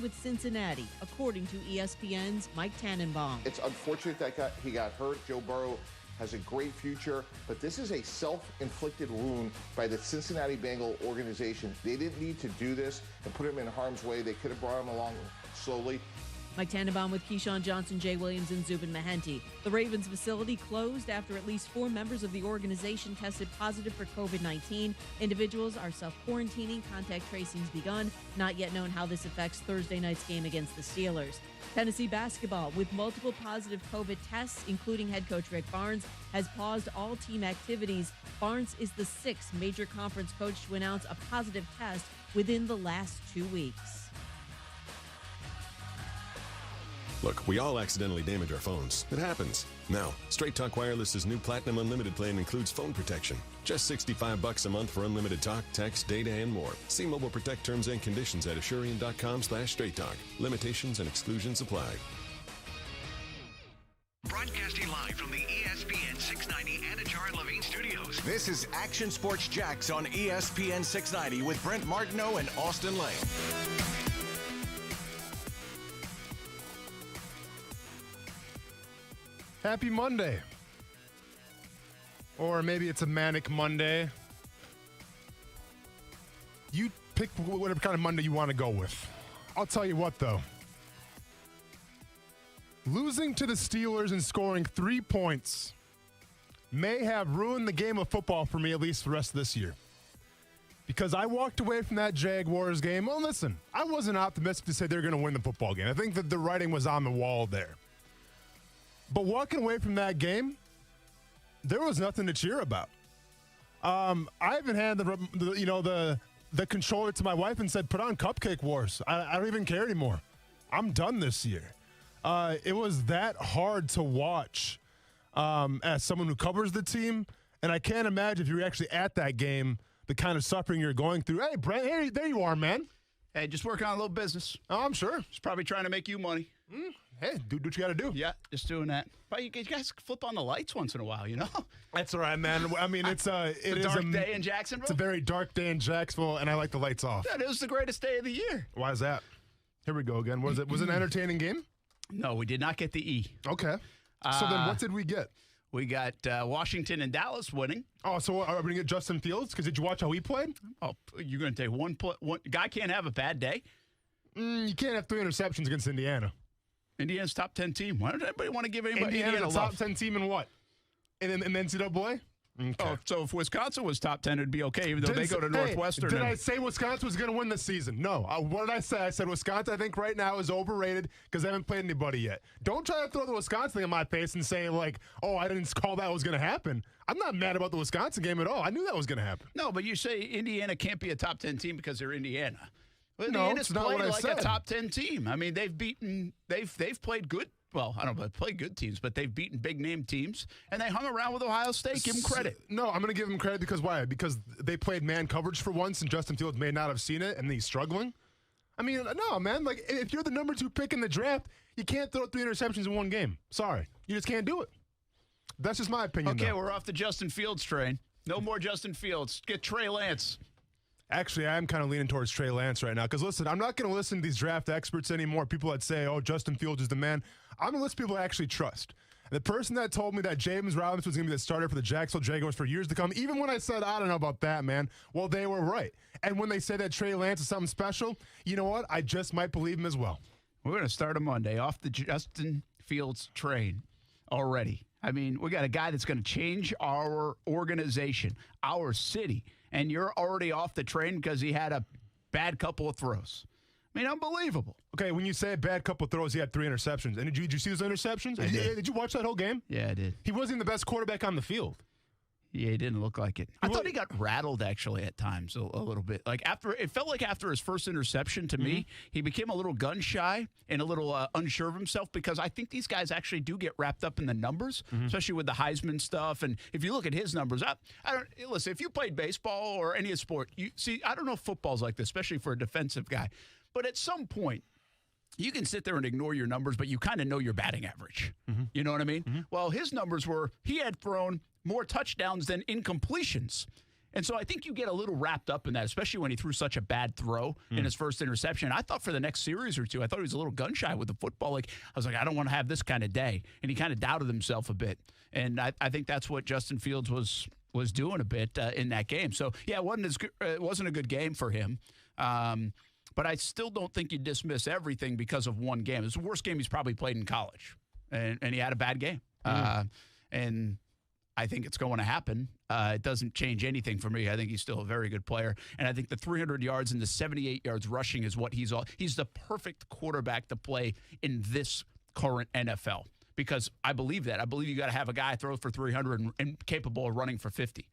with Cincinnati, according to ESPN's Mike Tannenbaum. It's unfortunate that he got hurt. Joe Burrow has a great future, but this is a self-inflicted wound by the Cincinnati Bengal organization. They didn't need to do this and put him in harm's way. They could have brought him along slowly. Mike Tannenbaum with Keyshawn Johnson, Jay Williams, and Zubin Mehenti. The Ravens facility closed after at least 4 members of the organization tested positive for COVID-19. Individuals are self-quarantining. Contact tracing's begun. Not yet known how this affects Thursday night's game against the Steelers. Tennessee basketball, with multiple positive COVID tests, including head coach Rick Barnes, has paused all team activities. Barnes is the 6th major conference coach to announce a positive test within the last 2 weeks. Look, we all accidentally damage our phones. It happens. Now, Straight Talk Wireless's new Platinum Unlimited plan includes phone protection. Just $65 a month for unlimited talk, text, data, and more. See Mobile Protect terms and conditions at Asurion.com/Straight Talk. Limitations and exclusions apply. Broadcasting live from the ESPN 690 Anajar Levine Studios. This is Action Sports Jax on ESPN 690 with Brent Martineau and Austin Lane. Happy Monday. Or maybe it's a manic Monday. You pick whatever kind of Monday you want to go with. I'll tell you what, though. Losing to the Steelers and scoring 3 points may have ruined the game of football for me, at least for the rest of this year. Because I walked away from that Jaguars game. Well, listen, I wasn't optimistic to say they're going to win the football game. I think that the writing was on the wall there. But walking away from that game, there was nothing to cheer about. I even had the controller to my wife and said, "Put on Cupcake Wars." I don't even care anymore. I'm done this year. It was that hard to watch as someone who covers the team, and I can't imagine if you're actually at that game, the kind of suffering you're going through. Hey, Brent, hey, there you are, man. Hey, just working on a little business. Oh, I'm sure. He's probably trying to make you money. Hey, do what you got to do. Yeah, just doing that. But you guys flip on the lights once in a while, you know? That's all right, man. I mean, it's a dark day in Jacksonville. It's a very dark day in Jacksonville, and I like the lights off. That is the greatest day of the year. Why is that? Here we go again. Was it an entertaining game? No, we did not get the E. Okay. So then what did we get? We got Washington and Dallas winning. Oh, so are we going to get Justin Fields? Because did you watch how he played? Oh, you're going to take one guy can't have a bad day. You can't have 3 interceptions against Indiana. Indiana's top 10 team. Why does anybody want to give anybody Indiana love? top 10 team in what? In the NCAA? Okay. Oh, so if Wisconsin was top 10, it'd be okay, even though they go to Northwestern. Did I say Wisconsin was going to win this season? No. What did I say? I said Wisconsin, I think, right now is overrated because they haven't played anybody yet. Don't try to throw the Wisconsin thing in my face and say, like, oh, I didn't call that was going to happen. I'm not mad about the Wisconsin game at all. I knew that was going to happen. No, but you say Indiana can't be a top 10 team because they're Indiana. But no, Indiana's it's not played what I like said. a top 10 team. I mean, they've played good. Well, I don't know if they played good teams, but they've beaten big-name teams, and they hung around with Ohio State. Give them credit. No, I'm going to give them credit because why? Because they played man coverage for once, and Justin Fields may not have seen it, and he's struggling. I mean, no, man. Like, if you're the number 2 pick in the draft, you can't throw 3 interceptions in one game. Sorry. You just can't do it. That's just my opinion, Okay, though. we're off the Justin Fields train. No more Justin Fields. Get Trey Lance. Actually, I'm kind of leaning towards Trey Lance right now. Because, listen, I'm not going to listen to these draft experts anymore, people that say, oh, Justin Fields is the man. I'm going to listen to people I actually trust. The person that told me that James Robinson was going to be the starter for the Jacksonville Jaguars for years to come, even when I said, I don't know about that, man, well, they were right. And when they say that Trey Lance is something special, you know what? I just might believe him as well. We're going to start a Monday off the Justin Fields train already. I mean, we got a guy that's going to change our organization, our city, and you're already off the train because he had a bad couple of throws. I mean, unbelievable. Okay, when you say a bad couple of throws, he had 3 interceptions. And did you see those interceptions? Did you watch that whole game? Yeah, I did. He wasn't the best quarterback on the field. Yeah, he didn't look like it. I thought he got rattled actually at times a little bit. Like it felt like after his first interception to me, he became a little gun shy and a little unsure of himself because I think these guys actually do get wrapped up in the numbers, especially with the Heisman stuff. And if you look at his numbers, I don't listen. If you played baseball or any sport, you see, I don't know if football's like this, especially for a defensive guy, but at some point. You can sit there and ignore your numbers, but you kind of know your batting average. You know what I mean? Well, his numbers were he had thrown more touchdowns than incompletions And so I think you get a little wrapped up in that, especially when he threw such a bad throw in his first interception. I thought for the next series or two, I thought he was a little gun-shy with the football. Like, I was like, I don't want to have this kind of day. And he kind of doubted himself a bit. And I think that's what Justin Fields was doing a bit in that game. So, yeah, it wasn't a good game for him. But I still don't think you dismiss everything because of one game. It's the worst game he's probably played in college. And he had a bad game. And I think it's going to happen. It doesn't change anything for me. I think he's still a very good player. And I think the 300 yards and the 78 yards rushing is what he's the perfect quarterback to play in this current NFL. Because I believe that. I believe you got to have a guy throw for 300 and capable of running for 50.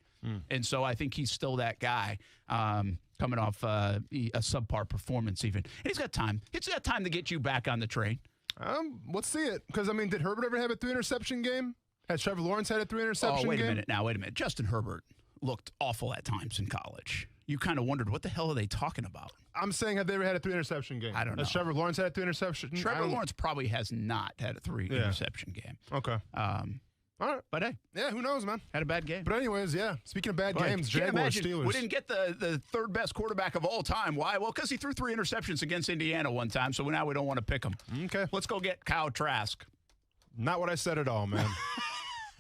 And so I think he's still that guy coming off a subpar performance even. And he's got time. He's got time to get you back on the train. Let's see it. Because, I mean, did Herbert ever have a 3-interception game? Has Trevor Lawrence had a 3-interception game? Wait a minute. Justin Herbert looked awful at times in college. You kind of wondered, what the hell are they talking about? I'm saying, have they ever had a 3-interception game? I don't know. Has Trevor Lawrence had a 3-interception? Trevor Lawrence probably has not had a 3-interception game. Okay. All right. But hey. Yeah, who knows, man? Had a bad game. But anyways, yeah. Speaking of bad games, Jaguars, Steelers. We didn't get the third best quarterback of all time. Why? Well, because he threw 3 interceptions against Indiana one time, so now we don't want to pick him. Okay. Let's go get Kyle Trask. Not what I said at all, man.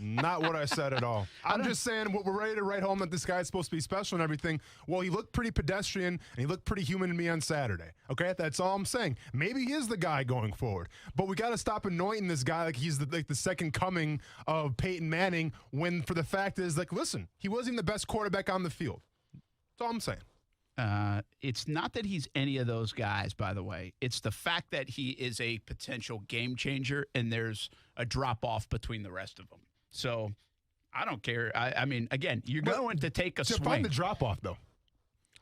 Not what I said at all. I'm just saying we're ready to write home that this guy's supposed to be special and everything. Well, he looked pretty pedestrian, and he looked pretty human to me on Saturday. Okay? That's all I'm saying. Maybe he is the guy going forward. But we got to stop anointing this guy like he's the second coming of Peyton Manning when for the fact is, like, listen, he wasn't even the best quarterback on the field. That's all I'm saying. It's not that he's any of those guys, by the way. It's the fact that he is a potential game changer, and there's a drop-off between the rest of them. So, I don't care. I mean, again, you're going to take a swing. Find the drop-off, though.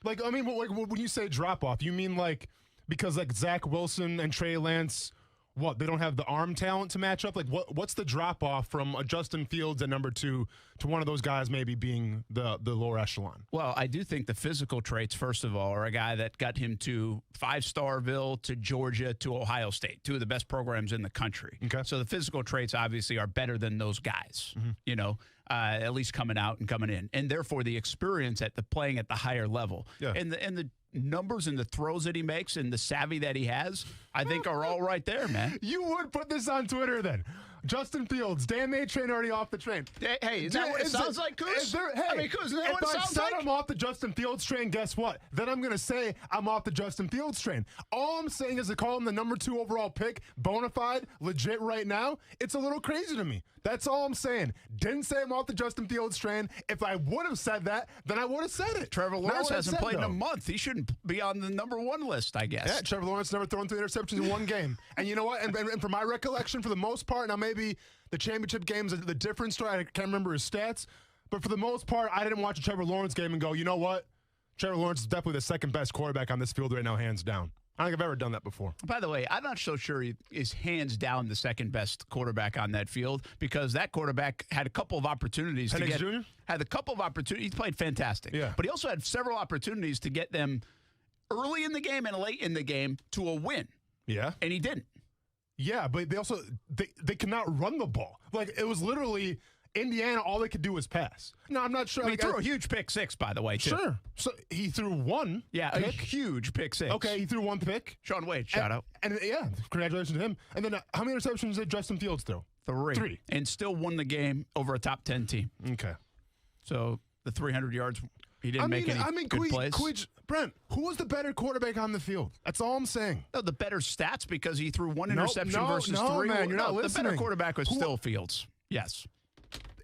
Like, I mean, when you say drop-off, you mean, like, because, like, Zach Wilson and Trey Lance, what, they don't have the arm talent to match up? Like, what's the drop-off from a Justin Fields at number 2 to one of those guys maybe being the lower echelon? Well, I do think the physical traits, first of all, are a guy that got him to 5-Starville, to Georgia, to Ohio State, 2 of the best programs in the country. Okay. So the physical traits obviously are better than those guys, at least coming out and coming in. And therefore the experience at the playing at the higher level. Yeah. And the numbers and the throws that he makes and the savvy that he has, I think are all right there, man. You would put this on Twitter then. Justin Fields, damn A train already off the train. Hey, is that what it sounds like, Coos? Coos, is that what it sounds like? If I said I'm off the Justin Fields train, guess what? Then I'm going to say I'm off the Justin Fields train. All I'm saying is to call him the number 2 overall pick, bona fide, legit right now, it's a little crazy to me. That's all I'm saying. Didn't say I'm off the Justin Fields train. If I would have said that, then I would have said it. Trevor Lawrence hasn't played in a month. He shouldn't be on the number 1 list, I guess. Yeah, Trevor Lawrence never thrown 3 interceptions in one game. And you know what? And for my recollection, for the most part, now maybe the championship games are the different story. I can't remember his stats. But for the most part, I didn't watch a Trevor Lawrence game and go, you know what? Trevor Lawrence is definitely the second best quarterback on this field right now, hands down. I don't think I've ever done that before. By the way, I'm not so sure he is hands down the second best quarterback on that field because that quarterback had a couple of opportunities Penix to get. Jr.? Had a couple of opportunities. He played fantastic. Yeah. But he also had several opportunities to get them early in the game and late in the game to a win. Yeah. And he didn't. Yeah, but they also they cannot run the ball. Like, it was literally Indiana, all they could do was pass. No, I'm not sure. He threw a huge pick 6, by the way, too. Sure. So he threw 1 pick. A huge pick 6. Okay, he threw 1 pick. Sean Wade, shout out. And yeah, congratulations to him. And then how many interceptions did Justin Fields throw? 3. And still won the game over a top 10 team. Okay. So the 300 yards, he didn't make any good plays. Brent, who was the better quarterback on the field? That's all I'm saying. No, the better stats because he threw 1 interception versus 3. Man, you're not listening. The better quarterback was still Fields. Yes.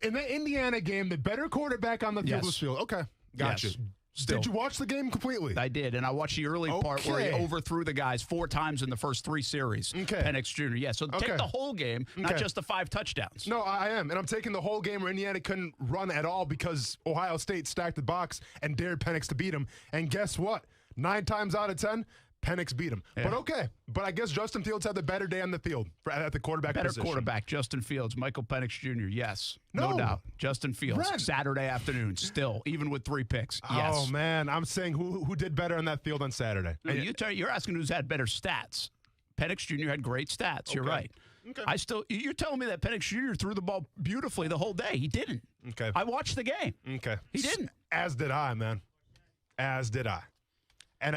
In the Indiana game, the better quarterback on the field was Fields. Okay, gotcha. Yes. Still. Did you watch the game completely? I did, and I watched the early part where he overthrew the guys 4 times in the first 3 series. Okay. Penix Jr. Yeah, so take the whole game, not just the 5 touchdowns. No, I am, and I'm taking the whole game where Indiana couldn't run at all because Ohio State stacked the box and dared Penix to beat him. And guess what? 9 times out of 10, Penix beat him. Yeah. But I guess Justin Fields had the better day on the field at the quarterback position. Better quarterback, Justin Fields, Michael Penix Jr., yes. No doubt. Justin Fields, Saturday afternoon, still, even with 3 picks, yes. Oh, man, I'm saying who did better on that field on Saturday? No, you're asking who's had better stats. Penix Jr. had great stats, you're right. Okay. You're telling me that Penix Jr. threw the ball beautifully the whole day. He didn't. Okay. I watched the game. Okay. He didn't. As did I, man. As did I. And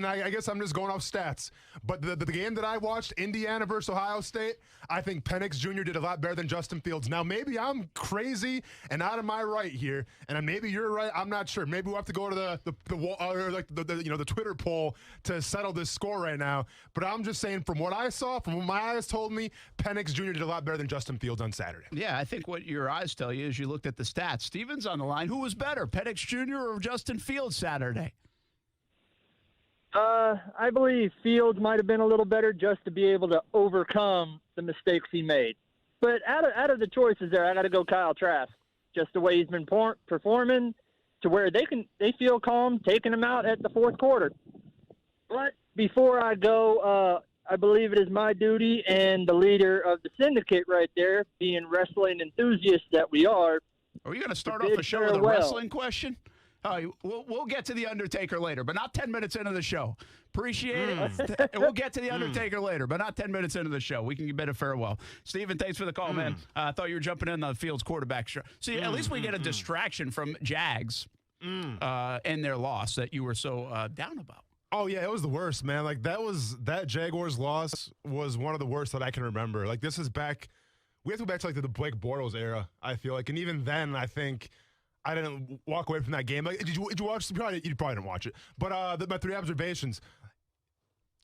I guess I'm just going off stats. But the game that I watched, Indiana versus Ohio State, I think Penix Jr. did a lot better than Justin Fields. Now maybe I'm crazy and out of my right here, and maybe you're right. I'm not sure. Maybe we'll have to go to the Twitter poll to settle this score right now. But I'm just saying, from what I saw, from what my eyes told me, Penix Jr. did a lot better than Justin Fields on Saturday. Yeah, I think what your eyes tell you is you looked at the stats. Steven's on the line. Who was better, Penix Jr. or Justin Fields Saturday? I believe Fields might have been a little better just to be able to overcome the mistakes he made. But out of the choices there, I got to go Kyle Trask. Just the way he's been performing, to where they feel calm taking him out at the fourth quarter. But before I go, I believe it is my duty and the leader of the syndicate right there, being wrestling enthusiasts that we are. Are you going to start off the show with a wrestling question? We'll get to The Undertaker later, but not 10 minutes into the show. Appreciate it. We'll get to The Undertaker later, but not 10 minutes into the show. We can bid a farewell. Steven, thanks for the call, man. I thought you were jumping in the Fields quarterback show. See, at least we get a distraction from Jags and their loss that you were so down about. Oh, yeah, it was the worst, man. Like, that Jaguars loss was one of the worst that I can remember. Like, this is back – we have to go back to, like, the Blake Bortles era, I feel like. And even then, I think – I didn't walk away from that game. Like, did you watch? You probably didn't watch it. But my 3 observations.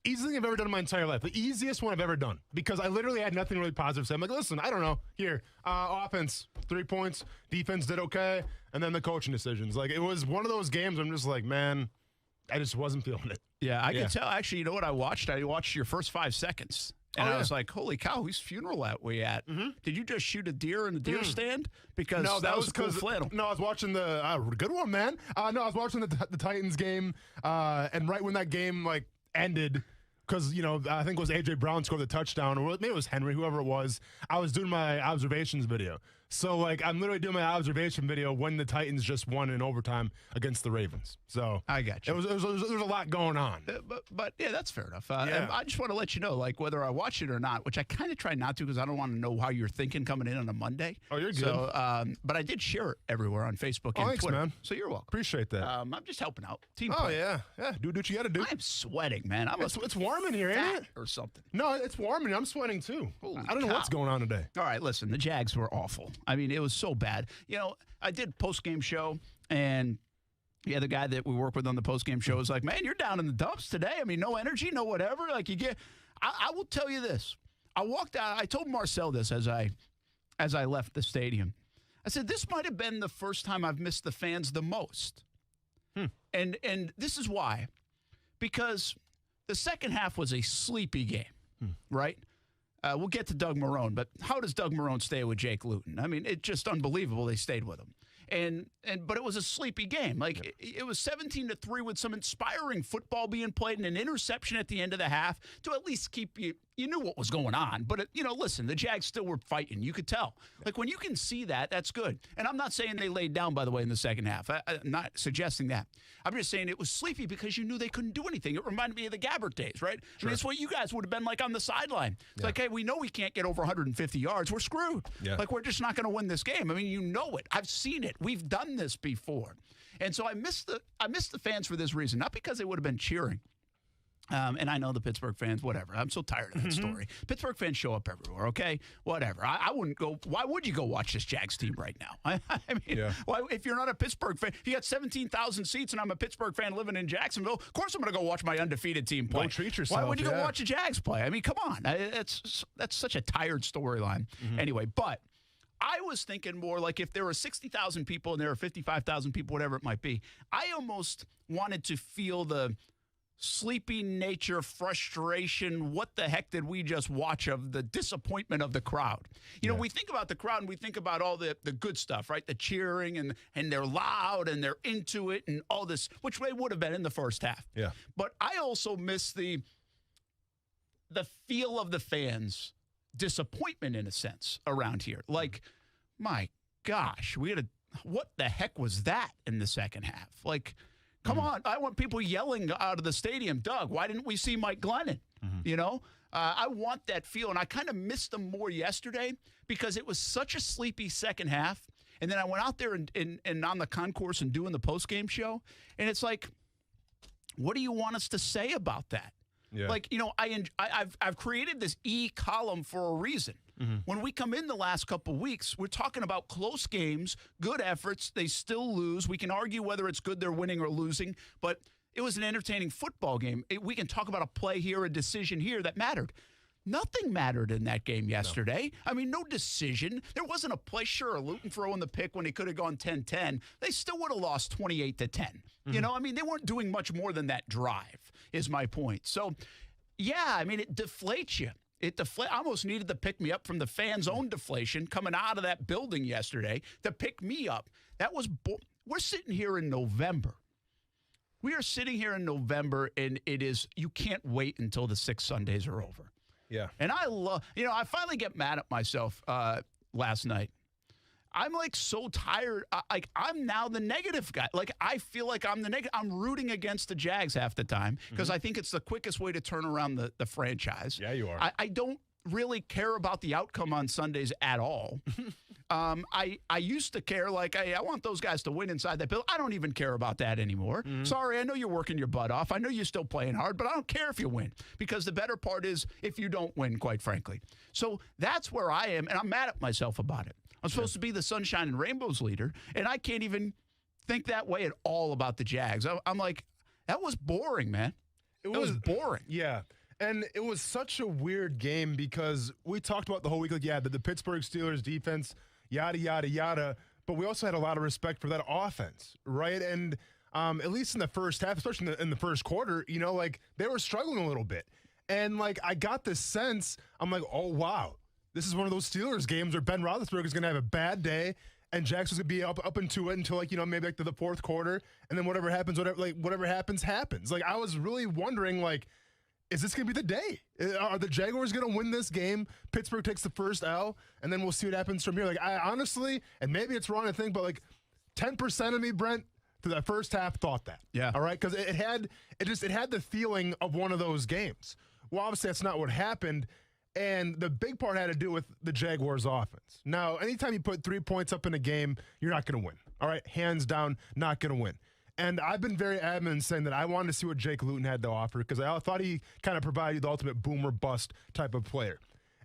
Easiest thing I've ever done in my entire life. The easiest one I've ever done. Because I literally had nothing really positive to say. I'm like, listen, I don't know. Here, offense, 3 points. Defense did okay. And then the coaching decisions. Like, it was one of those games I'm just like, man, I just wasn't feeling it. Yeah, I could tell. Actually, you know what I watched? I watched your first 5 seconds. And I was like, holy cow, whose funeral are we at? Did you just shoot a deer in the deer stand? Because no, that was cool flannel. No, I was watching the good one, man. No, I was watching the Titans game, and right when that game like ended, because I think it was A.J. Brown scored the touchdown, or maybe it was Henry, whoever it was. I was doing my observations video. So, like, I'm literally doing my observation video when the Titans just won in overtime against the Ravens. So I got you. There was a lot going on. But yeah, that's fair enough. I just want to let you know, like, whether I watch it or not, which I kind of try not to because I don't want to know how you're thinking coming in on a Monday. Oh, you're good. So, but I did share it everywhere on Facebook and thanks, Twitter. Man. So you're welcome. Appreciate that. I'm just helping out. Team Oh, play. yeah. Do what you got to do. I'm sweating, man. It's warm in here, ain't it? Or something. No, it's warm in here. I'm sweating, too. Holy I don't know cow. what's going on today. All right, listen, the Jags were awful. I mean, it was so bad. I did post-game show, and the guy that we work with on the post-game show was like, man, you're down in the dumps today. I mean, no energy, no whatever. Like, you get – I will tell you this. I walked out – I told Marcel this as I left the stadium. I said, this might have been the first time I've missed the fans the most. And this is why. Because the second half was a sleepy game, right? We'll get to Doug Marrone, but how does Doug Marrone stay with Jake Luton? I mean, it's just unbelievable they stayed with him. But it was a sleepy game. Like, it was 17-3 with some inspiring football being played and an interception at the end of the half to at least keep you. You knew what was going on, but listen, the Jags still were fighting. You could tell. Like, when you can see that, that's good. And I'm not saying they laid down, by the way, in the second half. I'm not suggesting that. I'm just saying it was sleepy because you knew they couldn't do anything. It reminded me of the Gabbert days, right? Sure. I mean, it's what you guys would have been like on the sideline. It's like, hey, we know we can't get over 150 yards. We're screwed. Yeah. Like, we're just not going to win this game. I mean, you know it. I've seen it. We've done this before. And so I missed the fans for this reason, not because they would have been cheering. And I know the Pittsburgh fans, whatever. I'm so tired of that story. Pittsburgh fans show up everywhere, okay? Whatever. I wouldn't go. Why would you go watch this Jags team right now? I mean, why, if you're not a Pittsburgh fan, if you got 17,000 seats and I'm a Pittsburgh fan living in Jacksonville, of course I'm going to go watch my undefeated team play. Go treat yourself. Why would you go watch the Jags play? I mean, come on. That's such a tired storyline. Anyway, but I was thinking more like if there were 60,000 people and there were 55,000 people, whatever it might be, I almost wanted to feel the sleepy nature, frustration, what the heck did we just watch of the disappointment of the crowd? You know, we think about the crowd and we think about all the good stuff, right? The cheering and they're loud and they're into it and all this, which they would have been in the first half. Yeah. But I also miss the feel of the fans' disappointment in a sense around here. Like, my gosh, what the heck was that in the second half? Like, come on. I want people yelling out of the stadium, Doug, why didn't we see Mike Glennon? I want that feel, and I kind of missed them more yesterday because it was such a sleepy second half, And then I went out there and on the concourse and doing the postgame show, and it's like, what do you want us to say about that? Yeah. Like, I've created this E column for a reason. Mm-hmm. When we come in the last couple weeks, we're talking about close games, good efforts. They still lose. We can argue whether it's good they're winning or losing, but it was an entertaining football game. We can talk about a play here, a decision here that mattered. Nothing mattered in that game yesterday. No. I mean, no decision. There wasn't a play. Sure, Luton throwing the pick when he could have gone 10-10. They still would have lost 28-10. Mm-hmm. I mean, they weren't doing much more than that drive, is my point. So, yeah, I mean, it deflates you. I almost needed to pick me up from the fans' own deflation coming out of that building yesterday to pick me up. That was we're sitting here in November. We are sitting here in November, and you can't wait until the 6 Sundays are over. Yeah. And I finally get mad at myself last night. I'm like so tired. I'm now the negative guy. Like, I feel like I'm the negative. I'm rooting against the Jags half the time because I think it's the quickest way to turn around the franchise. Yeah, you are. I don't really care about the outcome on Sundays at all. I used to care, like, I want those guys to win inside that building. I don't even care about that anymore. Mm-hmm. Sorry, I know you're working your butt off. I know you're still playing hard, but I don't care if you win because the better part is if you don't win, quite frankly. So that's where I am, and I'm mad at myself about it. I'm supposed to be the sunshine and rainbows leader, and I can't even think that way at all about the Jags. I'm like, that was boring, man. It was boring. Yeah. And it was such a weird game because we talked about the whole week, like, the Pittsburgh Steelers defense, yada, yada, yada. But we also had a lot of respect for that offense, right? And at least in the first half, especially in the first quarter, they were struggling a little bit. And, I got this sense, I'm like, oh, wow. This is one of those Steelers games where Ben Roethlisberger is going to have a bad day, and Jags is going to be up into it until, maybe to the fourth quarter. And then whatever happens, happens. I was really wondering, is this going to be the day? Are the Jaguars going to win this game? Pittsburgh takes the first L, and then we'll see what happens from here. I honestly, and maybe it's wrong to think, but 10% of me, Brent, through that first half thought that. Yeah. All right? Because it had the feeling of one of those games. Well, obviously that's not what happened, and the big part had to do with the Jaguars' offense. Now, anytime you put 3 points up in a game, you're not going to win. All right? Hands down, not going to win. And I've been very adamant in saying that I wanted to see what Jake Luton had to offer because I thought he kind of provided the ultimate boom or bust type of player.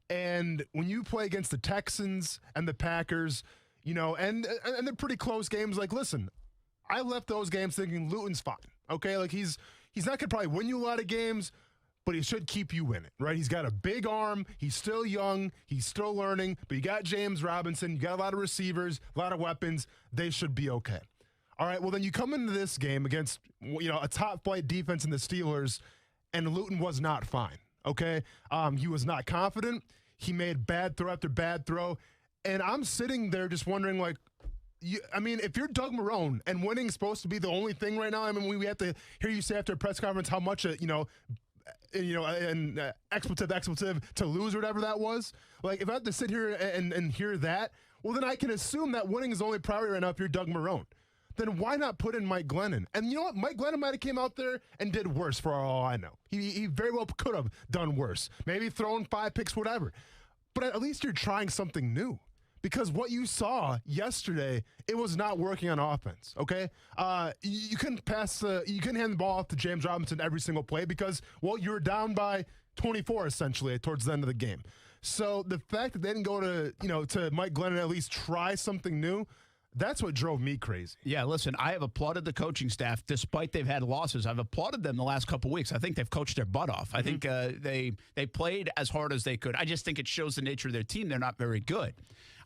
And when you play against the Texans and the Packers, and they're pretty close games, listen, I left those games thinking Luton's fine, okay? He's not going to probably win you a lot of games, but he should keep you in it, right? He's got a big arm. He's still young. He's still learning. But you got James Robinson. You got a lot of receivers, a lot of weapons. They should be okay. All right, well, then you come into this game against, a top-flight defense in the Steelers, and Luton was not fine, okay? He was not confident. He made bad throw after bad throw. And I'm sitting there just wondering, if you're Doug Marrone and winning's supposed to be the only thing right now, we have to hear you say after a press conference how much, an expletive to lose or whatever that was. If I have to sit here and hear that, well, then I can assume that winning is the only priority right now if you're Doug Marrone. Then why not put in Mike Glennon? And you know what? Mike Glennon might have came out there and did worse for all I know. He very well could have done worse. Maybe thrown 5 picks, whatever. But at least you're trying something new. Because what you saw yesterday, it was not working on offense, okay? You couldn't hand the ball off to James Robinson every single play because, you were down by 24 essentially towards the end of the game. So the fact that they didn't go to Mike Glennon and at least try something new, that's what drove me crazy. Yeah, listen, I have applauded the coaching staff despite they've had losses. I've applauded them the last couple of weeks. I think they've coached their butt off. I think they played as hard as they could. I just think it shows the nature of their team. They're not very good.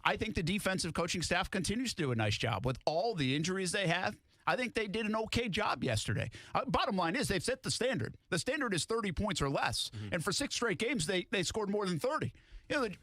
I think the defensive coaching staff continues to do a nice job. With all the injuries they have, I think they did an okay job yesterday. Bottom line is they've set the standard. The standard is 30 points or less. Mm-hmm. And for 6 straight games, they scored more than 30. The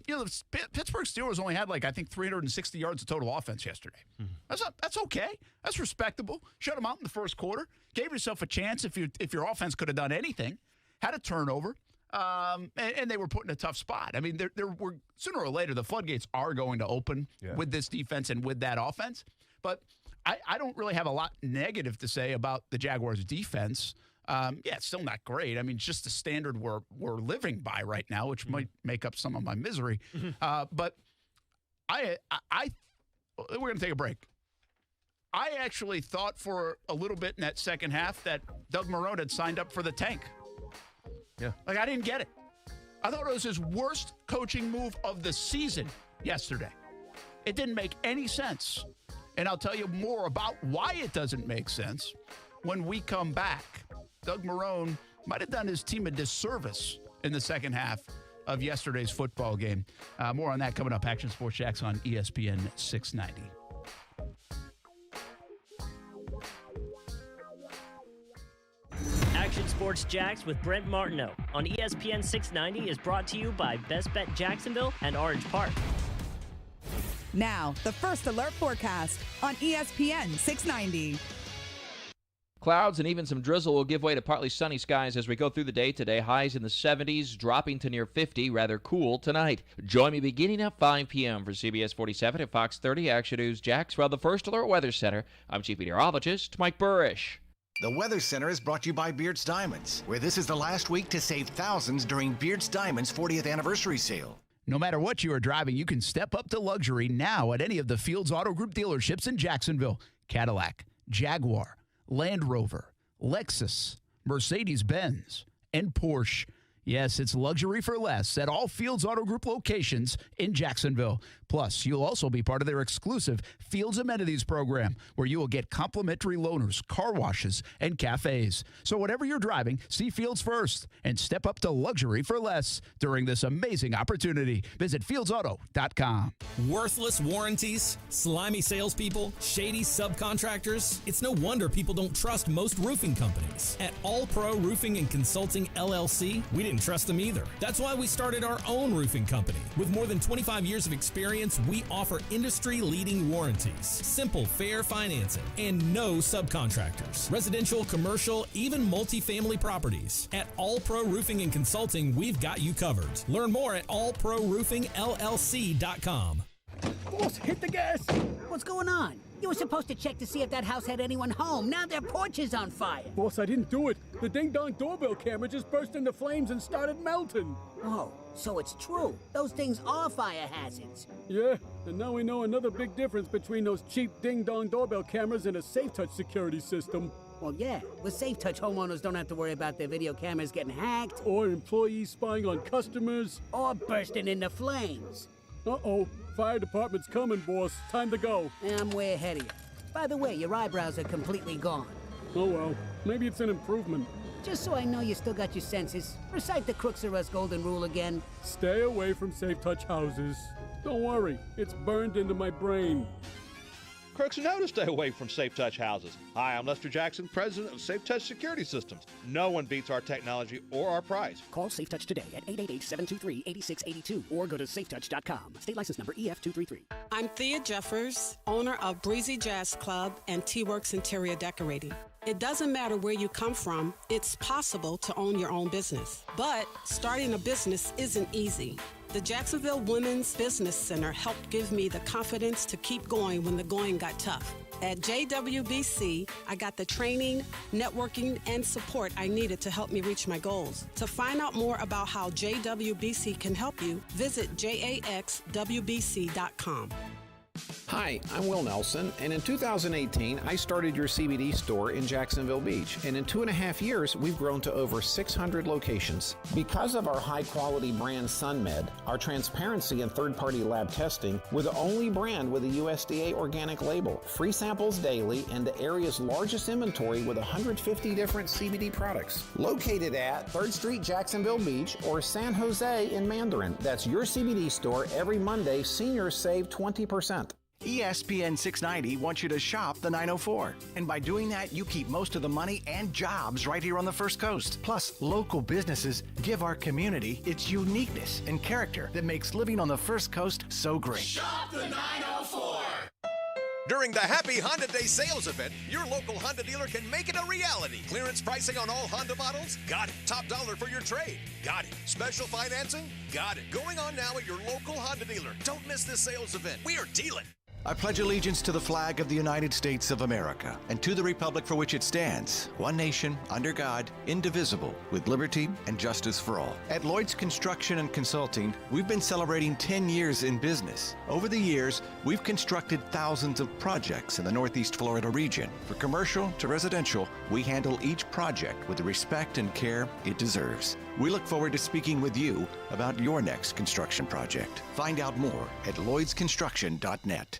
Pittsburgh Steelers only had 360 yards of total offense yesterday. Mm-hmm. That's okay. That's respectable. Shut them out in the first quarter. Gave yourself a chance if your offense could have done anything. Had a turnover. And they were put in a tough spot. I mean, there were sooner or later the floodgates are going to open with this defense and with that offense. But I don't really have a lot negative to say about the Jaguars' defense. It's still not great. I mean, just the standard we're living by right now, which might make up some of my misery. But I we're going to take a break. I actually thought for a little bit in that second half that Doug Marrone had signed up for the tank. Yeah. Like, I didn't get it. I thought it was his worst coaching move of the season yesterday. It didn't make any sense. And I'll tell you more about why it doesn't make sense when we come back. Doug Marrone might have done his team a disservice in the second half of yesterday's football game. More on that coming up. Action Sports Jax on ESPN 690. Action Sports Jax with Brent Martineau on ESPN 690 is brought to you by Best Bet Jacksonville and Orange Park. Now, the first alert forecast on ESPN 690. Clouds and even some drizzle will give way to partly sunny skies as we go through the day today. Highs in the 70s, dropping to near 50, rather cool tonight. Join me beginning at 5 p.m. for CBS 47 and Fox 30 Action News Jax from the First Alert Weather Center. I'm Chief Meteorologist Mike Burrish. The Weather Center is brought to you by Beards Diamonds, where this is the last week to save thousands during Beards Diamonds' 40th anniversary sale. No matter what you are driving, you can step up to luxury now at any of the Fields Auto Group dealerships in Jacksonville. Cadillac, Jaguar, Land Rover, Lexus, Mercedes-Benz, and Porsche. Yes, it's luxury for less at all Fields Auto Group locations in Jacksonville. Plus, you'll also be part of their exclusive Fields Amenities program, where you will get complimentary loaners, car washes, and cafes. So whatever you're driving, see Fields first and step up to luxury for less during this amazing opportunity. Visit fieldsauto.com. Worthless warranties, slimy salespeople, shady subcontractors. It's no wonder people don't trust most roofing companies. At All Pro Roofing and Consulting LLC, we didn't trust them either. That's why we started our own roofing company. With more than 25 years of experience, we offer industry-leading warranties, simple, fair financing, and no subcontractors. Residential, commercial, even multifamily properties. At All Pro Roofing and Consulting, we've got you covered. Learn more at allproroofingllc.com. Boss, hit the gas! What's going on? You were supposed to check to see if that house had anyone home. Now their porch is on fire. Boss, I didn't do it. The ding-dong doorbell camera just burst into flames and started melting. Oh, so it's true. Those things are fire hazards. Yeah, and now we know another big difference between those cheap ding-dong doorbell cameras and a SafeTouch security system. Well, yeah, with SafeTouch, homeowners don't have to worry about their video cameras getting hacked. Or employees spying on customers. Or bursting into flames. Uh-oh. Fire department's coming, boss. Time to go. I'm way ahead of you. By the way, your eyebrows are completely gone. Oh, well. Maybe it's an improvement. Just so I know you still got your senses, recite the Crooks R Us golden rule again. Stay away from SafeTouch houses. Don't worry. It's burned into my brain. Crooks know to stay away from SafeTouch houses. Hi, I'm Lester Jackson, president of SafeTouch Security Systems. No one beats our technology or our price. Call SafeTouch today at 888-723-8682 or go to safetouch.com. State license number EF233. I'm Thea Jeffers, owner of Breezy Jazz Club and T-Works Interior Decorating. It doesn't matter where you come from, it's possible to own your own business. But starting a business isn't easy. The Jacksonville Women's Business Center helped give me the confidence to keep going when the going got tough. At JWBC, I got the training, networking, and support I needed to help me reach my goals. To find out more about how JWBC can help you, visit jaxwbc.com. Hi, I'm Will Nelson, and in 2018, I started your CBD store in Jacksonville Beach, and in 2.5 years, we've grown to over 600 locations. Because of our high-quality brand SunMed, our transparency and third-party lab testing, we're the only brand with a USDA organic label, free samples daily, and the area's largest inventory with 150 different CBD products. Located at 3rd Street, Jacksonville Beach, or San Jose in Mandarin. That's your CBD store every Monday. Seniors save 20%. ESPN 690 wants you to shop the 904. And by doing that, you keep most of the money and jobs right here on the First Coast. Plus, local businesses give our community its uniqueness and character that makes living on the First Coast so great. Shop the 904. During the Happy Honda Day sales event, your local Honda dealer can make it a reality. Clearance pricing on all Honda models? Got it. Top dollar for your trade? Got it. Special financing? Got it. Going on now at your local Honda dealer. Don't miss this sales event. We are dealing. I pledge allegiance to the flag of the United States of America and to the republic for which it stands, one nation, under God, indivisible, with liberty and justice for all. At Lloyd's Construction and Consulting, we've been celebrating 10 years in business. Over the years, we've constructed thousands of projects in the Northeast Florida region. From commercial to residential, we handle each project with the respect and care it deserves. We look forward to speaking with you about your next construction project. Find out more at lloydsconstruction.net.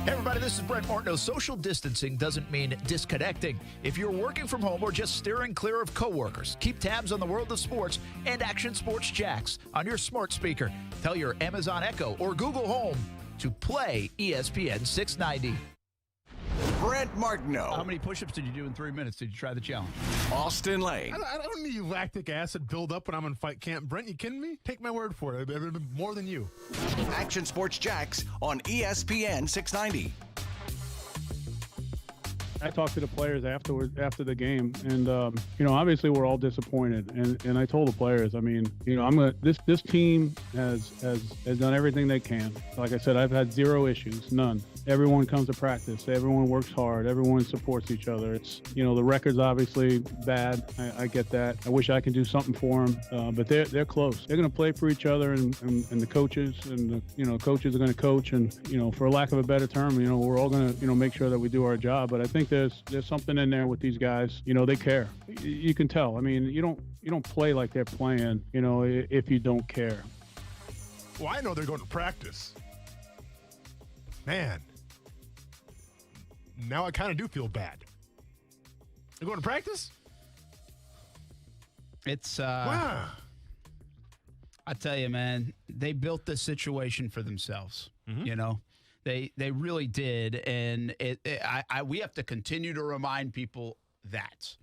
Hey everybody, this is Brent Martineau. Social distancing doesn't mean disconnecting. If you're working from home or just steering clear of coworkers, keep tabs on the world of sports and Action Sports Jax on your smart speaker. Tell your Amazon Echo or Google Home to play ESPN 690. Brent Martineau. How many push-ups did you do in 3 minutes? Did you try the challenge? Austin Lane. I don't need lactic acid build up when I'm in fight camp. Brent, you kidding me? Take my word for it. I've been more than you. Action Sports Jax on ESPN 690. I talked to the players after the game, and obviously we're all disappointed. And I told the players, this team has done everything they can. Like I said, I've had zero issues, none. Everyone comes to practice. Everyone works hard. Everyone supports each other. It's the record's obviously bad. I get that. I wish I could do something for them, but they're close. They're going to play for each other, and the coaches and the coaches are going to coach. And for lack of a better term, we're all going to make sure that we do our job. But I think there's something in there with these guys. They care. You can tell. You don't play like they're playing. If you don't care. Well, I know they're going to practice. Man. Now I kind of do feel bad. They're going to practice? It's wow. I tell you, man, they built this situation for themselves. Mm-hmm. They really did, and we have to continue to remind people that.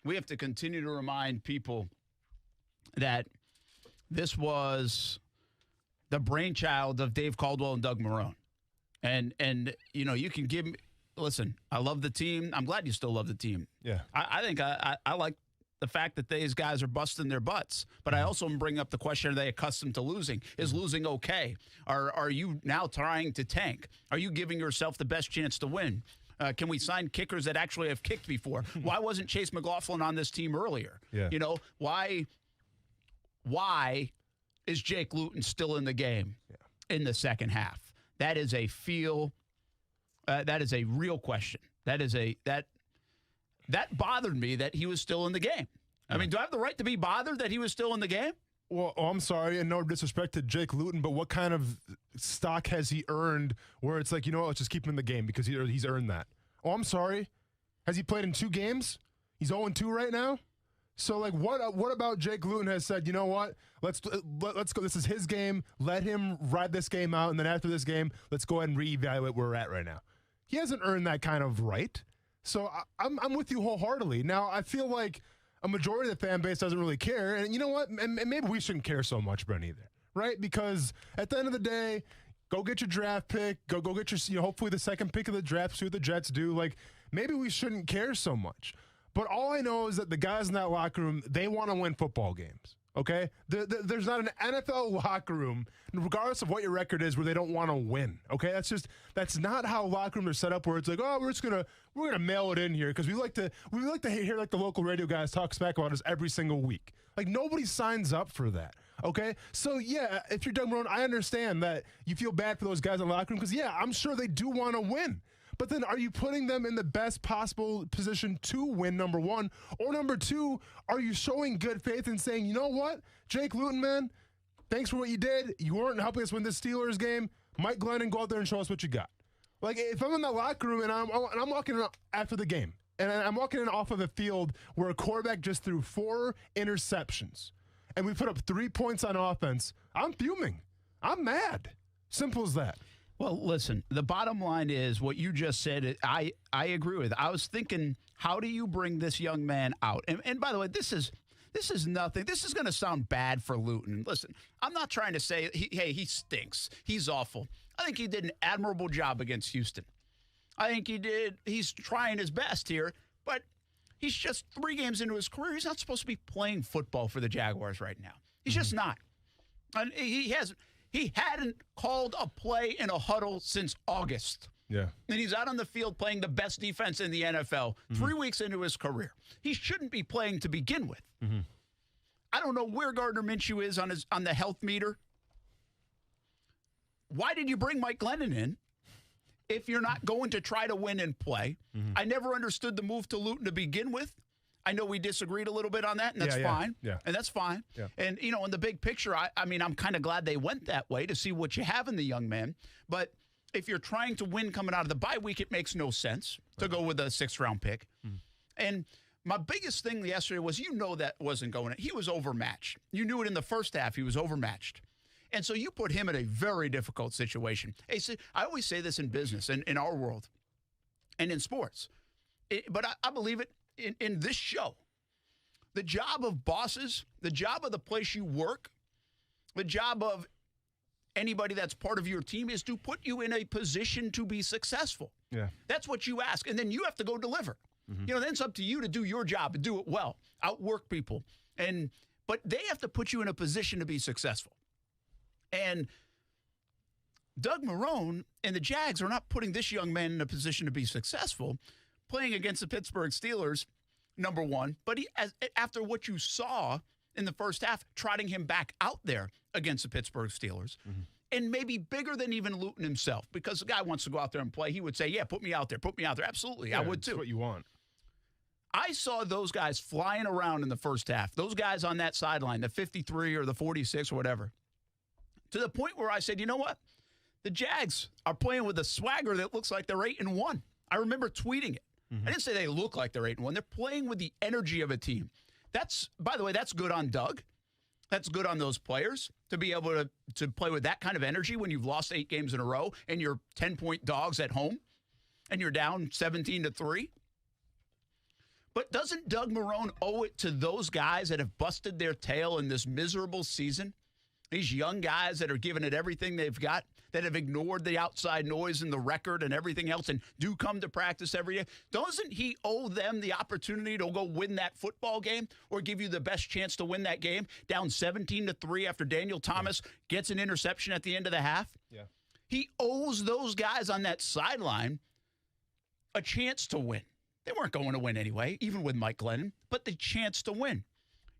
We have to continue to remind people that this was the brainchild of Dave Caldwell and Doug Marrone. And you can give me. Listen, I love the team. I'm glad you still love the team. Yeah. I think I like the fact that these guys are busting their butts. But I also bring up the question, are they accustomed to losing? Is losing okay? Are you now trying to tank? Are you giving yourself the best chance to win? Can we sign kickers that actually have kicked before? Why wasn't Chase McLaughlin on this team earlier? Yeah. Why is Jake Luton still in the game in the second half? That is a that is a real question. That bothered me that he was still in the game. I mean, do I have the right to be bothered that he was still in the game? Well, I'm sorry, and no disrespect to Jake Luton, but what kind of stock has he earned where it's like, let's just keep him in the game because he's earned that? Oh, I'm sorry. Has he played in 2 games? He's 0-2 right now? So, what about Jake Luton has said, you know what, let's go. This is his game. Let him ride this game out, and then after this game, let's go ahead and reevaluate where we're at right now. He hasn't earned that kind of right. So I'm with you wholeheartedly. Now, I feel like a majority of the fan base doesn't really care. And you know what? And maybe we shouldn't care so much, Brent, either. Right? Because at the end of the day, go get your draft pick. Go get your, hopefully the second pick of the draft. See what the Jets do. Maybe we shouldn't care so much. But all I know is that the guys in that locker room, they want to win football games. Okay? There's not an NFL locker room, regardless of what your record is, where they don't want to win. Okay? That's not how locker rooms are set up, where it's like, oh, we're gonna mail it in here because we like to hear the local radio guys talk smack about us every single week. Nobody signs up for that. Okay? So yeah, if you're Doug Marrone, I understand that you feel bad for those guys in the locker room because I'm sure they do want to win. But then are you putting them in the best possible position to win, number one? Or number two, are you showing good faith and saying, you know what, Jake Luton, man, thanks for what you did. You weren't helping us win this Steelers game. Mike Glennon, go out there and show us what you got. If I'm in that locker room and I'm walking in after the game, and I'm walking in off of a field where a quarterback just threw 4 interceptions, and we put up 3 points on offense, I'm fuming. I'm mad. Simple as that. Well, listen, the bottom line is what you just said, I agree with. I was thinking, how do you bring this young man out? And by the way, this is nothing. This is going to sound bad for Luton. Listen, I'm not trying to say, he stinks. He's awful. I think he did an admirable job against Houston. I think he's trying his best here, but he's just 3 games into his career. He's not supposed to be playing football for the Jaguars right now. He's just not. And he He hadn't called a play in a huddle since August. Yeah. And he's out on the field playing the best defense in the NFL 3 weeks into his career. He shouldn't be playing to begin with. I don't know where Gardner Minshew is on the health meter. Why did you bring Mike Glennon in if you're not going to try to win and play? I never understood the move to Luton to begin with. I know we disagreed a little bit on that, and that's fine. Yeah. And that's fine. Yeah. And, you know, in the big picture, I mean, I'm kind of glad they went that way to see what you have in the young man. But if you're trying to win coming out of the bye week, it makes no sense to go with a 6th-round pick. And my biggest thing yesterday was, that wasn't going in. He was overmatched. You knew it in the first half. He was overmatched. And so you put him in a very difficult situation. Hey, see, I always say this in business and in our world and in sports. But I believe it in this show. The job of bosses, the job of the place you work, the job of anybody that's part of your team is to put you in a position to be successful. Yeah. That's what you ask. And then you have to go deliver. Then it's up to you to do your job and do it well, outwork people. But they have to put you in a position to be successful. And Doug Marrone and the Jags are not putting this young man in a position to be successful, playing against the Pittsburgh Steelers, number one. But after what you saw in the first half, trotting him back out there against the Pittsburgh Steelers, and maybe bigger than even Luton himself, because the guy wants to go out there and play. He would say, yeah, put me out there. Absolutely, I would too. That's what you want. I saw those guys flying around in the first half, those guys on that sideline, the 53 or the 46 or whatever, to the point where I said, you know what? The Jags are playing with a swagger that looks like they're 8-1. I remember tweeting it. I didn't say they look like they're 8-1. They're playing with the energy of a team. By the way, that's good on Doug. That's good on those players to be able to play with that kind of energy when you've lost 8 games in a row and you're 10-point dogs at home and you're down 17-3. But doesn't Doug Marrone owe it to those guys that have busted their tail in this miserable season? These young guys that are giving it everything they've got, that have ignored the outside noise and the record and everything else and do come to practice every day. Doesn't he owe them the opportunity to go win that football game or give you the best chance to win that game down 17-3 after Daniel Thomas gets an interception at the end of the half? Yeah. He owes those guys on that sideline a chance to win. They weren't going to win anyway, even with Mike Glennon, but the chance to win.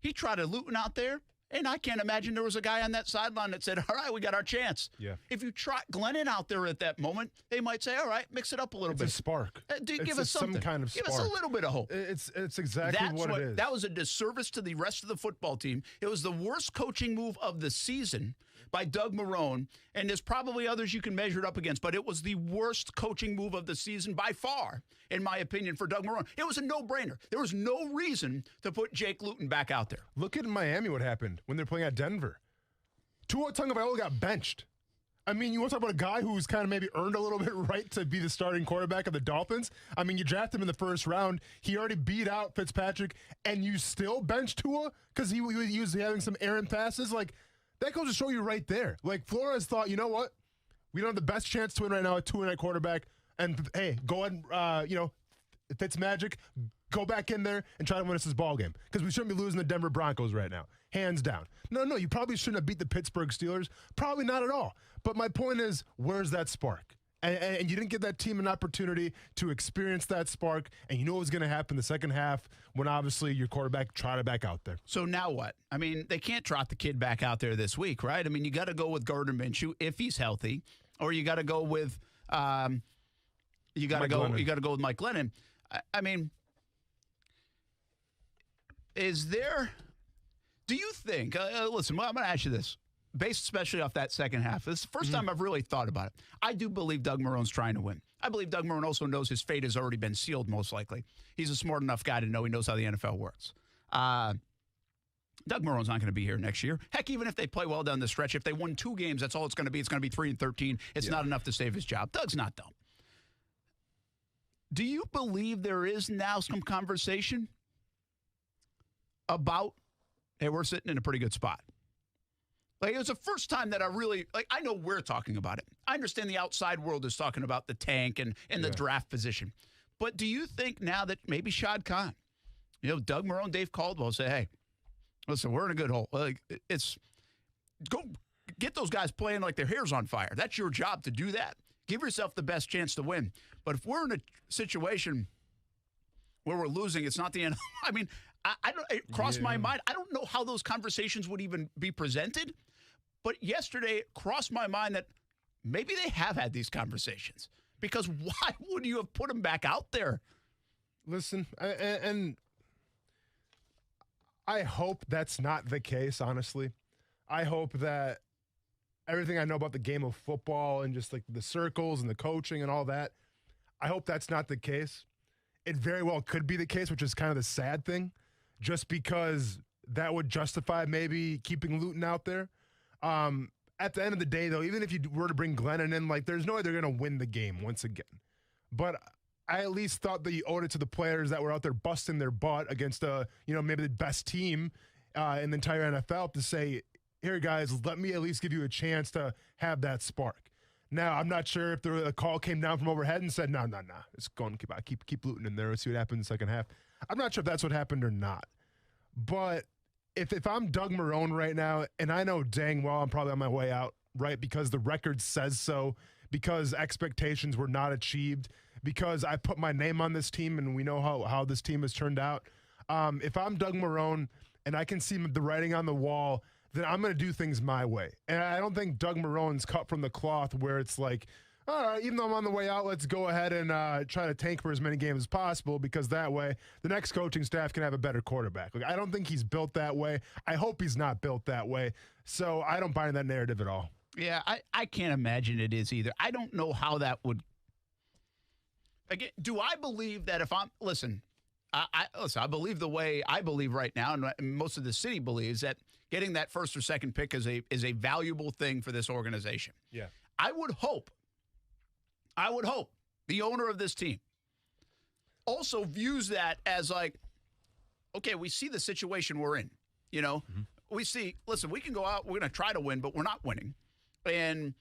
He trotted Luton out there. And I can't imagine there was a guy on that sideline that said, all right, we got our chance. Yeah. If you trot Glennon out there at that moment, they might say, all right, mix it up a little bit. It's a spark. Give us something. Some kind of Give spark. us a little bit of hope. It's exactly what it is. That was a disservice to the rest of the football team. It was the worst coaching move of the season by Doug Marrone, and there's probably others you can measure it up against, but it was the worst coaching move of the season by far, in my opinion, for Doug Marrone. It was a no-brainer. There was no reason to put Jake Luton back out there. Look at Miami what happened when they're playing at Denver. Tua Tagovailoa got benched. I mean, you want to talk about a guy who's kind of maybe earned a little bit right to be the starting quarterback of the Dolphins? I mean, you draft him in the first round. He already beat out Fitzpatrick, and you still bench Tua because he was having some errant passes? Like, that goes to show you right there. Like, Flores thought, you know what? We don't have the best chance to win right now at 2-8 quarterback. And, hey, go ahead and, Fitzmagic, go back in there and try to win us this ball game. Because we shouldn't be losing the Denver Broncos right now. Hands down. No, you probably shouldn't have beat the Pittsburgh Steelers. Probably not at all. But my point is, where's that spark? And you didn't give that team an opportunity to experience that spark. And you know what was going to happen the second half when obviously your quarterback trotted back out there. So now what? I mean, they can't trot the kid back out there this week, right? I mean, you got to go with Gardner Minshew if he's healthy, or you got to go with you got to go with Mike Glennon. I mean, do you think, listen, I'm going to ask you this, based especially off that second half. This is the first time I've really thought about it. I do believe Doug Marrone's trying to win. I believe Doug Marrone also knows his fate has already been sealed, most likely. He's a smart enough guy to know he knows how the NFL works. Doug Marrone's not going to be here next year. Heck, even if they play well down the stretch, if they won 2 games, that's all it's going to be. It's going to be 3-13. It's not enough to save his job. Doug's not, though. Do you believe there is now some conversation about, hey, we're sitting in a pretty good spot? Like, it was the first time that I know we're talking about it. I understand the outside world is talking about the tank and the draft position. But do you think now that maybe Shad Khan, Doug Marrone, Dave Caldwell say, hey, listen, we're in a good hole. Like, get those guys playing like their hair's on fire. That's your job to do that. Give yourself the best chance to win. But if we're in a situation where we're losing, it's not the end. I mean, I don't. It crossed my mind. I don't know how those conversations would even be presented. But yesterday, it crossed my mind that maybe they have had these conversations. Because why would you have put them back out there? Listen, and I hope that's not the case, honestly. I hope that everything I know about the game of football and just like the circles and the coaching and all that, I hope that's not the case. It very well could be the case, which is kind of the sad thing, just because that would justify maybe keeping Luton out there. At the end of the day, though, even if you were to bring Glennon in, like, there's no way they're going to win the game once again. But I at least thought that you owed it to the players that were out there busting their butt against maybe the best team in the entire NFL to say, here, guys, let me at least give you a chance to have that spark. Now, I'm not sure if the call came down from overhead and said, no, it's going to keep Luton in there. Let's see what happens in the second half. I'm not sure if that's what happened or not. But if I'm Doug Marrone right now, and I know dang well I'm probably on my way out, right, because the record says so, because expectations were not achieved, because I put my name on this team and we know how this team has turned out. If I'm Doug Marrone and I can see the writing on the wall, then I'm going to do things my way. And I don't think Doug Marrone's cut from the cloth where it's like, all right, even though I'm on the way out, let's go ahead and try to tank for as many games as possible, because that way the next coaching staff can have a better quarterback. Like, I don't think he's built that way. I hope he's not built that way. So I don't buy in that narrative at all. Yeah, I can't imagine it is either. I don't know how that would. Again, do I believe that if I'm – listen, I believe the way I believe right now, and most of the city believes, that getting that first or second pick is a valuable thing for this organization. Yeah. I would hope the owner of this team also views that as like, okay, we see the situation we're in. You know, we see, listen, we can go out, we're going to try to win, but we're not winning. And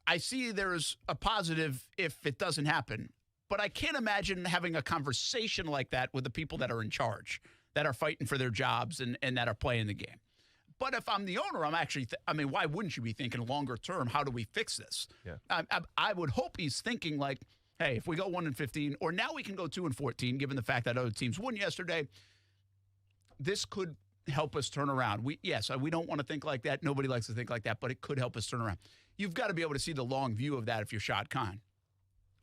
I see there's a positive if it doesn't happen. But I can't imagine having a conversation like that with the people that are in charge, that are fighting for their jobs and that are playing the game. But if I'm the owner, I'm actually, why wouldn't you be thinking longer term, how do we fix this? Yeah. I would hope he's thinking like, hey, if we go 1-15, or now we can go 2-14, given the fact that other teams won yesterday, this could help us turn around. We don't want to think like that. Nobody likes to think like that, but it could help us turn around. You've got to be able to see the long view of that if you're Shad Khan.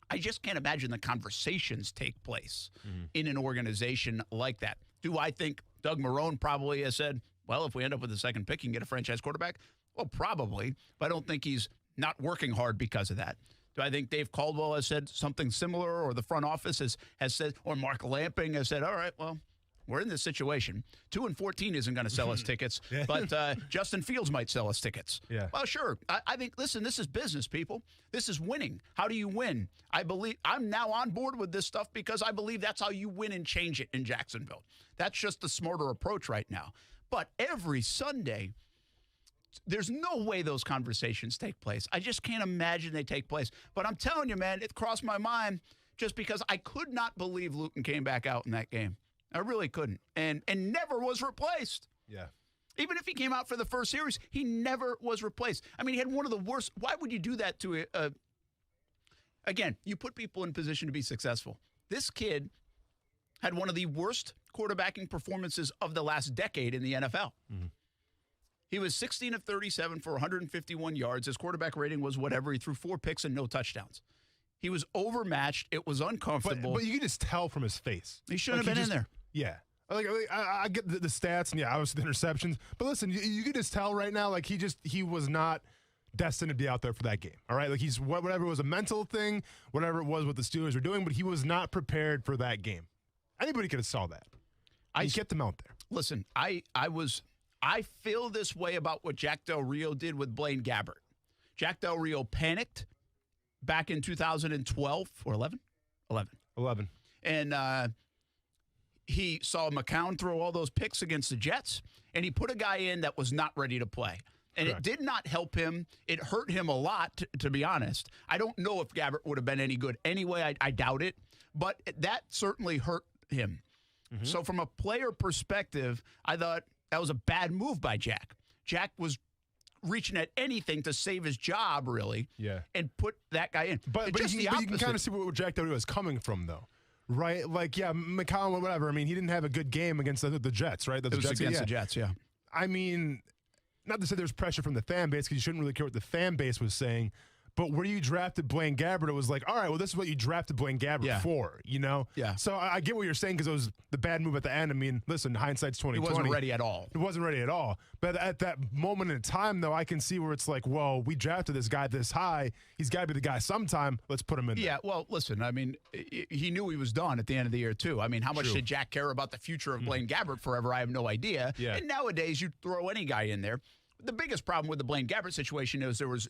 I just can't imagine the conversations take place in an organization like that. Do I think Doug Marrone probably has said, well, if we end up with the second pick, you can get a franchise quarterback? Well, probably, but I don't think he's not working hard because of that. Do I think Dave Caldwell has said something similar, or the front office has said, or Mark Lamping has said, all right, well, we're in this situation. 2-14 isn't going to sell us tickets, but Justin Fields might sell us tickets. Yeah. Well, sure. I think, listen, this is business, people. This is winning. How do you win? I'm now on board with this stuff because I believe that's how you win and change it in Jacksonville. That's just the smarter approach right now. But every Sunday, there's no way those conversations take place. I just can't imagine they take place. But I'm telling you, man, it crossed my mind just because I could not believe Luton came back out in that game. I really couldn't. And never was replaced. Yeah. Even if he came out for the first series, he never was replaced. I mean, he had one of the worst. Why would you do that to again, you put people in position to be successful. This kid had one of the worst quarterbacking performances of the last decade in the NFL. He was 16 of 37 for 151 yards. His quarterback rating was whatever. He threw 4 picks and no touchdowns. He was overmatched. It was uncomfortable. But you can just tell from his face. He shouldn't have been in there. Yeah. I get the stats and, obviously the interceptions. But listen, you can just tell right now, like, he was not destined to be out there for that game. All right? Like, whatever it was a mental thing, whatever it was what the Steelers were doing, but he was not prepared for that game. Anybody could have saw that. I get them out there. Listen, I feel this way about what Jack Del Rio did with Blaine Gabbert. Jack Del Rio panicked back in 2012 or 11? 11. And he saw McCown throw all those picks against the Jets, and he put a guy in that was not ready to play. And Correct. It did not help him. It hurt him a lot, to be honest. I don't know if Gabbert would have been any good anyway. I doubt it. But that certainly hurt him. So from a player perspective, I thought that was a bad move by Jack. Jack was reaching at anything to save his job, really. Yeah. And put that guy in. But you can kind of see where Jack W. was coming from, though. Right? Like, yeah, McCollum or whatever. I mean, he didn't have a good game against the Jets, right? It was against the Jets, yeah. I mean, not to say there's pressure from the fan base, because you shouldn't really care what the fan base was saying. But where you drafted Blaine Gabbert, it was like, all right, well, this is what you drafted Blaine Gabbert for, you know? Yeah. So I get what you're saying, because it was the bad move at the end. I mean, listen, hindsight's 20/20. He wasn't ready at all. It wasn't ready at all. But at that moment in time, though, I can see where it's like, well, we drafted this guy this high. He's got to be the guy sometime. Let's put him in there. Yeah, well, listen, I mean, he knew he was done at the end of the year, too. I mean, how much did Jack care about the future of Blaine Gabbert forever? I have no idea. Yeah. And nowadays, you throw any guy in there. The biggest problem with the Blaine Gabbert situation is there was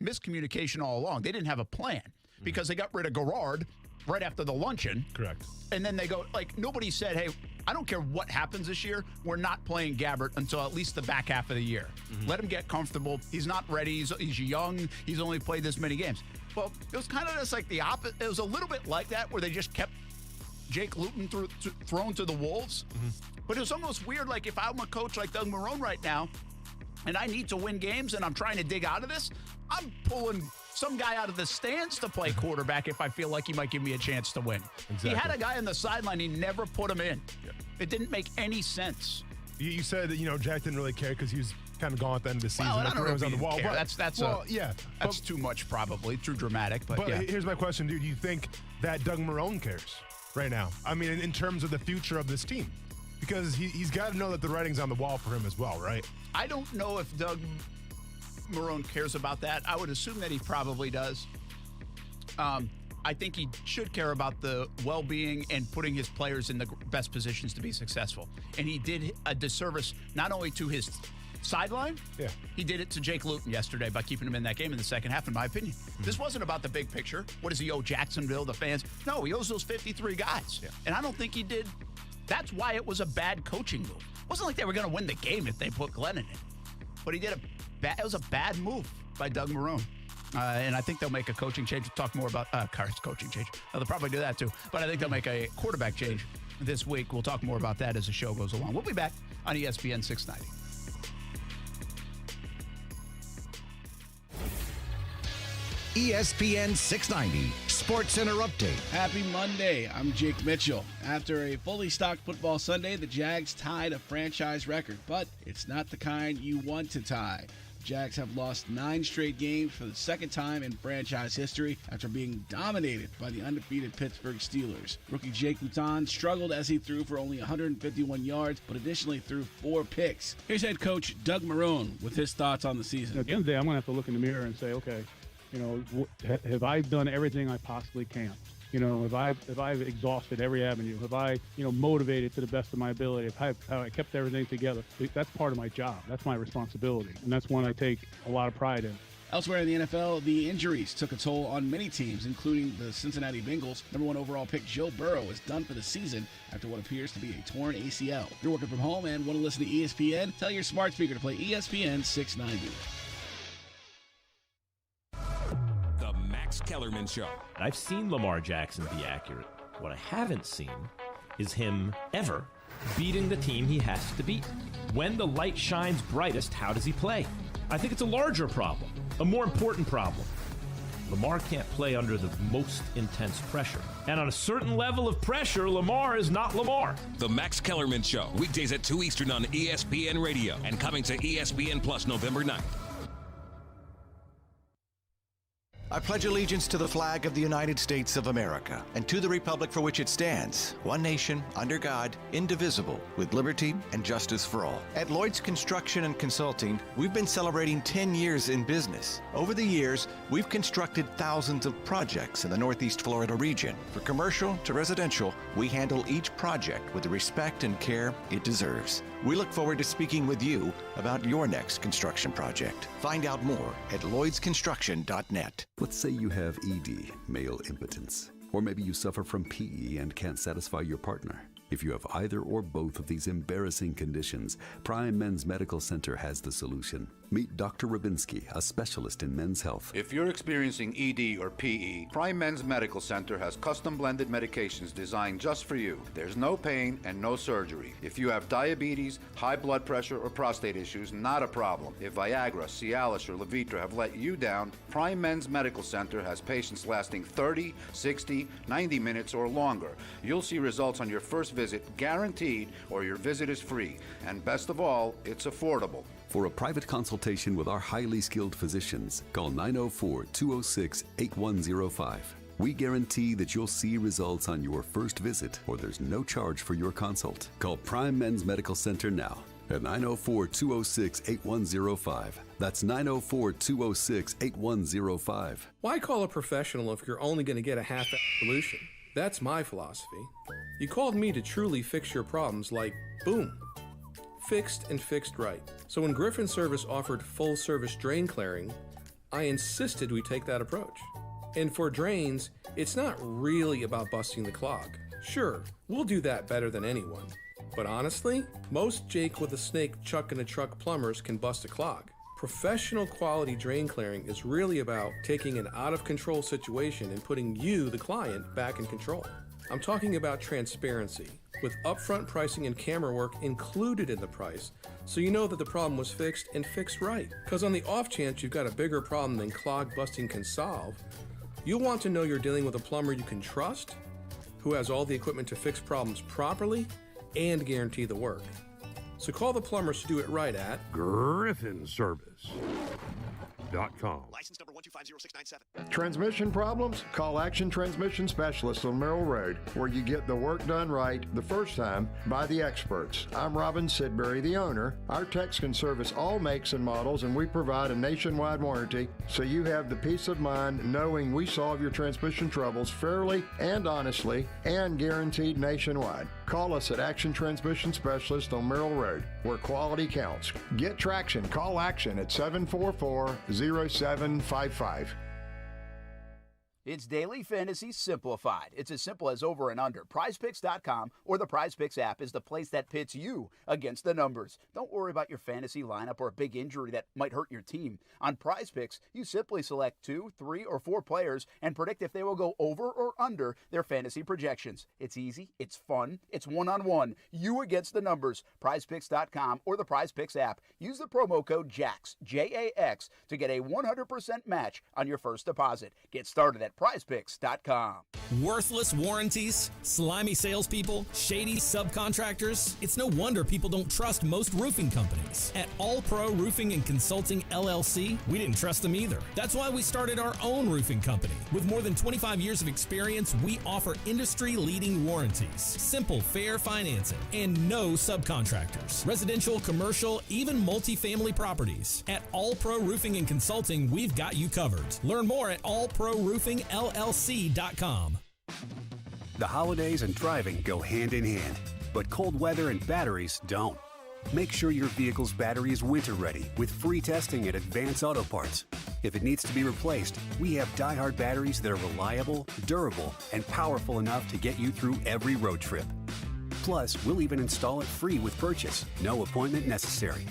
miscommunication all along. They didn't have a plan because they got rid of Garrard right after the luncheon. Correct. And then they go, like, nobody said, hey, I don't care what happens this year. We're not playing Gabbert until at least the back half of the year. Let him get comfortable. He's not ready. He's young. He's only played this many games. Well, it was kind of just like the opposite. It was a little bit like that where they just kept Jake Luton thrown to the wolves. But it was almost weird, like if I'm a coach like Doug Marrone right now, and I need to win games and I'm trying to dig out of this, I'm pulling some guy out of the stands to play quarterback if I feel like he might give me a chance to win. Exactly. He had a guy on the sideline. He never put him in. It didn't make any sense. You said that, Jack didn't really care because he was kind of gone at the end of the season. Well, I don't know if was on the wall. care. But, That's too much probably, too dramatic. But here's my question, dude. Do you think that Doug Marrone cares right now? I mean, in terms of the future of this team? Because he's got to know that the writing's on the wall for him as well, right? I don't know if Doug Marrone cares about that. I would assume that he probably does. I think he should care about the well-being and putting his players in the best positions to be successful. And he did a disservice not only to his sideline, he did it to Jake Luton yesterday by keeping him in that game in the second half, in my opinion. This wasn't about the big picture. What does he owe Jacksonville, the fans? No, he owes those 53 guys. And I don't think he did. That's why it was a bad coaching move. It wasn't like they were going to win the game if they put Glenn in it. But it was a bad move by Doug Marrone. And I think they'll make a coaching change. We'll talk more about coaching change. They'll probably do that too. But I think they'll make a quarterback change this week. We'll talk more about that as the show goes along. We'll be back on ESPN 690. ESPN 690 SportsCenter Update. Happy Monday. I'm Jake Mitchell. After a fully stocked football Sunday, the Jags tied a franchise record, but it's not the kind you want to tie. The Jags have lost 9 straight games for the second time in franchise history after being dominated by the undefeated Pittsburgh Steelers. Rookie Jake Luton struggled as he threw for only 151 yards, but additionally threw 4 picks. Here's head coach Doug Marrone with his thoughts on the season. At the end of the day, I'm going to have to look in the mirror and say, okay, have I done everything I possibly can? Have I've exhausted every avenue? Have I, motivated to the best of my ability? Have I kept everything together? That's part of my job. That's my responsibility. And that's one I take a lot of pride in. Elsewhere in the NFL, the injuries took a toll on many teams, including the Cincinnati Bengals. Number 1 overall pick Joe Burrow is done for the season after what appears to be a torn ACL. If you're working from home and want to listen to ESPN, tell your smart speaker to play ESPN 690. Kellerman Show. I've seen Lamar Jackson be accurate. What I haven't seen is him ever beating the team he has to beat. When the light shines brightest, how does he play? I think it's a larger problem, a more important problem. Lamar can't play under the most intense pressure. And on a certain level of pressure, Lamar is not Lamar. The Max Kellerman Show, weekdays at 2 Eastern on ESPN Radio and coming to ESPN Plus November 9th. I pledge allegiance to the flag of the United States of America and to the republic for which it stands, one nation, under God, indivisible, with liberty and justice for all. At Lloyd's Construction and Consulting, we've been celebrating 10 years in business. Over the years, we've constructed thousands of projects in the Northeast Florida region. For commercial to residential, we handle each project with the respect and care it deserves. We look forward to speaking with you about your next construction project. Find out more at lloydsconstruction.net. Let's say you have ED, male impotence, or maybe you suffer from PE and can't satisfy your partner. If you have either or both of these embarrassing conditions, Prime Men's Medical Center has the solution. Meet Dr. Rabinski, a specialist in men's health. If you're experiencing ED or PE, Prime Men's Medical Center has custom blended medications designed just for you. There's no pain and no surgery. If you have diabetes, high blood pressure, or prostate issues, not a problem. If Viagra, Cialis, or Levitra have let you down, Prime Men's Medical Center has patients lasting 30, 60, 90 minutes or longer. You'll see results on your first visit, guaranteed, or your visit is free. And best of all, it's affordable. For a private consultation with our highly skilled physicians, call 904-206-8105. We guarantee that you'll see results on your first visit, or there's no charge for your consult. Call Prime Men's Medical Center now at 904-206-8105. That's 904-206-8105. Why call a professional if you're only going to get a half solution? That's my philosophy. You called me to truly fix your problems like, boom. Fixed and fixed right. So when Griffin Service offered full service drain clearing, I insisted we take that approach. And for drains, it's not really about busting the clog. Sure, we'll do that better than anyone. But honestly, most Jake with a snake chuck in a truck plumbers can bust a clog. Professional quality drain clearing is really about taking an out of control situation and putting you, the client, back in control. I'm talking about transparency, with upfront pricing and camera work included in the price, so you know that the problem was fixed and fixed right. Because on the off chance you've got a bigger problem than clog busting can solve, you'll want to know you're dealing with a plumber you can trust, who has all the equipment to fix problems properly and guarantee the work. So call the plumbers to do it right at GriffinService.com. License number 1250697. Transmission problems? Call Action Transmission Specialist on Merrill Road, where you get the work done right the first time by the experts. I'm Robin Sidbury, the owner. Our techs can service all makes and models, and we provide a nationwide warranty, so you have the peace of mind knowing we solve your transmission troubles fairly and honestly and guaranteed nationwide. Call us at Action Transmission Specialist on Merrill Road, where quality counts. Get traction. Call Action at 744-0755. It's Daily Fantasy Simplified. It's as simple as over and under. PrizePicks.com or the PrizePicks app is the place that pits you against the numbers. Don't worry about your fantasy lineup or a big injury that might hurt your team. On PrizePicks, you simply select 2, 3, or 4 players and predict if they will go over or under their fantasy projections. It's easy, it's fun, it's one-on-one. You against the numbers. PrizePicks.com or the PrizePicks app. Use the promo code JAX, J-A-X, to get a 100% match on your first deposit. Get started at PrizePicks.com. Worthless warranties, slimy salespeople, shady subcontractors. It's no wonder people don't trust most roofing companies. At All Pro Roofing and Consulting LLC, we didn't trust them either. That's why we started our own roofing company. With more than 25 years of experience, we offer industry-leading warranties, simple, fair financing, and no subcontractors. Residential, commercial, even multifamily properties. At All Pro Roofing and Consulting, we've got you covered. Learn more at allproroofingllc.com. The holidays and driving go hand in hand, but cold weather and batteries don't. Make sure your vehicle's battery is winter ready with free testing at Advance Auto Parts. If it needs to be replaced, we have die-hard batteries that are reliable, durable, and powerful enough to get you through every road trip. Plus, we'll even install it free with purchase, no appointment necessary.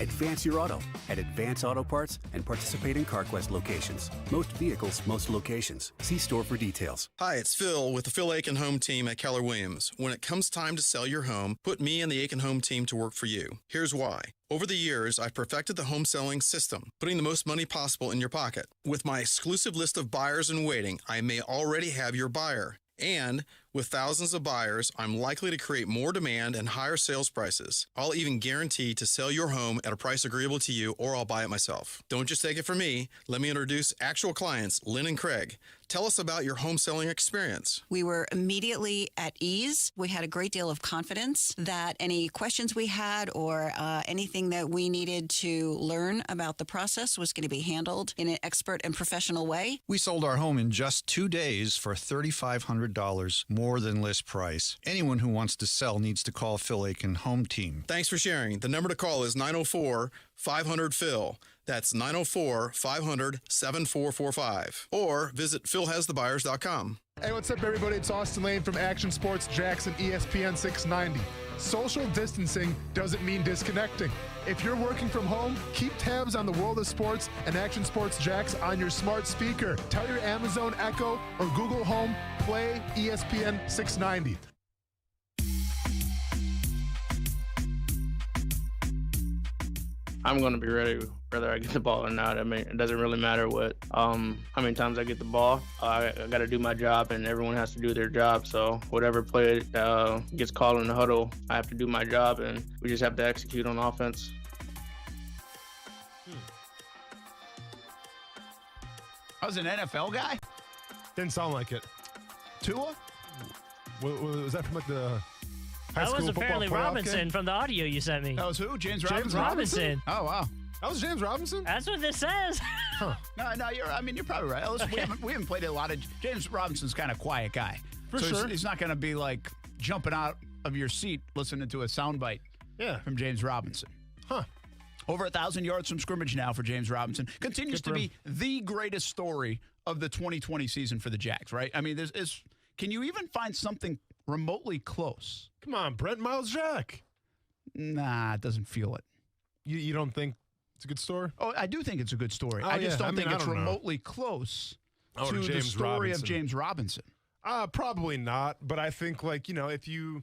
Advance your auto at Advance Auto Parts and participating CarQuest locations. Most vehicles, most locations. See store for details. Hi, it's Phil with the Phil Aiken Home Team at Keller Williams. When it comes time to sell your home, put me and the Aiken Home Team to work for you. Here's why. Over the years, I've perfected the home selling system, putting the most money possible in your pocket. With my exclusive list of buyers in waiting, I may already have your buyer. And with thousands of buyers, I'm likely to create more demand and higher sales prices. I'll even guarantee to sell your home at a price agreeable to you, or I'll buy it myself. Don't just take it from me. Let me introduce actual clients, Lynn and Craig. Tell us about your home selling experience. We were immediately at ease. We had a great deal of confidence that any questions we had or anything that we needed to learn about the process was going to be handled in an expert and professional way. We sold our home in just 2 days for $3,500 more than list price. Anyone who wants to sell needs to call Phil Aiken Home Team. Thanks for sharing. The number to call is 904-500-PHIL. That's 904-500-7445. Or visit philhasthebuyers.com. Hey, what's up, everybody? It's Austin Lane from Action Sports Jackson, ESPN 690. social distancing doesn't mean disconnecting. If you're working from home, keep tabs on the world of sports and Action Sports Jax on your smart speaker. Tell your Amazon Echo or Google Home, play ESPN 690. I'm going to be ready whether I get the ball or not. I mean, it doesn't really matter how many times I get the ball. I got to do my job, and everyone has to do their job. So whatever play gets called in the huddle, I have to do my job, and we just have to execute on offense. I was an NFL guy? Didn't sound like it. Tua? Was that from like the high That school was apparently football playoff Robinson game? from the audio you sent me. That was who? James Robinson. Oh, wow. That was James Robinson? That's what this says. Huh. No, you're probably right. Listen, we haven't played a lot of James Robinson's kind of quiet guy. For so sure. He's not going to be like jumping out of your seat listening to a soundbite from James Robinson. Huh. Over 1,000 yards from scrimmage now for James Robinson. Continues to be the greatest story of the 2020 season for the Jags, right? I mean, can you even find something remotely close? Come on, Brent Miles Jack. Nah, it doesn't feel it. You don't think it's a good story? Oh, I do think it's a good story. Oh, I just don't think it's know. remotely close to the James story Robinson. of James Robinson. Probably not, but I think if you,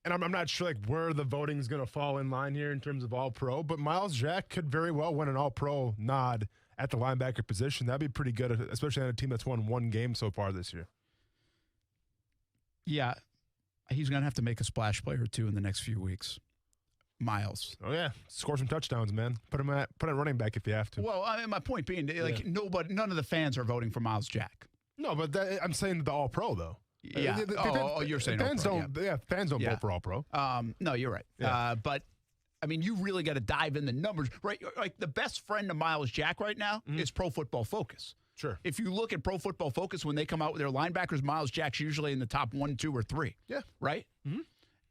and I'm not sure where the voting is going to fall in line here in terms of All-Pro, but Miles Jack could very well win an All-Pro nod at the linebacker position. That'd be pretty good, especially on a team that's won one game so far this year. Yeah, he's going to have to make a splash play or two in the next few weeks. Miles. Oh, yeah. Score some touchdowns, man. Put him at running back if you have to. Well, I mean, my point being, none of the fans are voting for Miles Jack. No, but I'm saying the All-Pro, though. Yeah. You're saying fans All-Pro, don't. Fans don't vote for All-Pro. No, you're right. Yeah. But I mean, you really got to dive in the numbers, right? Like the best friend of Miles Jack right now is Pro Football Focus. Sure. If you look at Pro Football Focus, when they come out with their linebackers, Miles Jack's usually in the top 1, 2, or 3. Yeah. Right? Mm-hmm.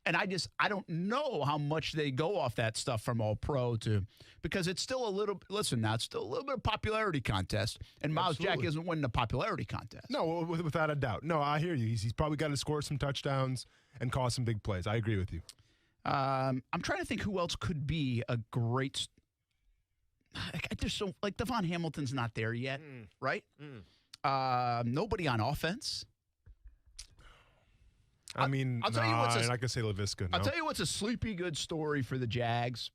And I don't know how much they go off that stuff from All-Pro because it's still it's still a little bit of popularity contest, and Miles Jack isn't winning a popularity contest. No, without a doubt. No, I hear you. He's probably got to score some touchdowns and cause some big plays. I agree with you. I'm trying to think who else could be a great. There's Devon Hamilton's not there yet, right? Nobody on offense. I mean, I'll tell you what's I'm not gonna say Laviska. No. I'll tell you what's a sleepy good story for the Jags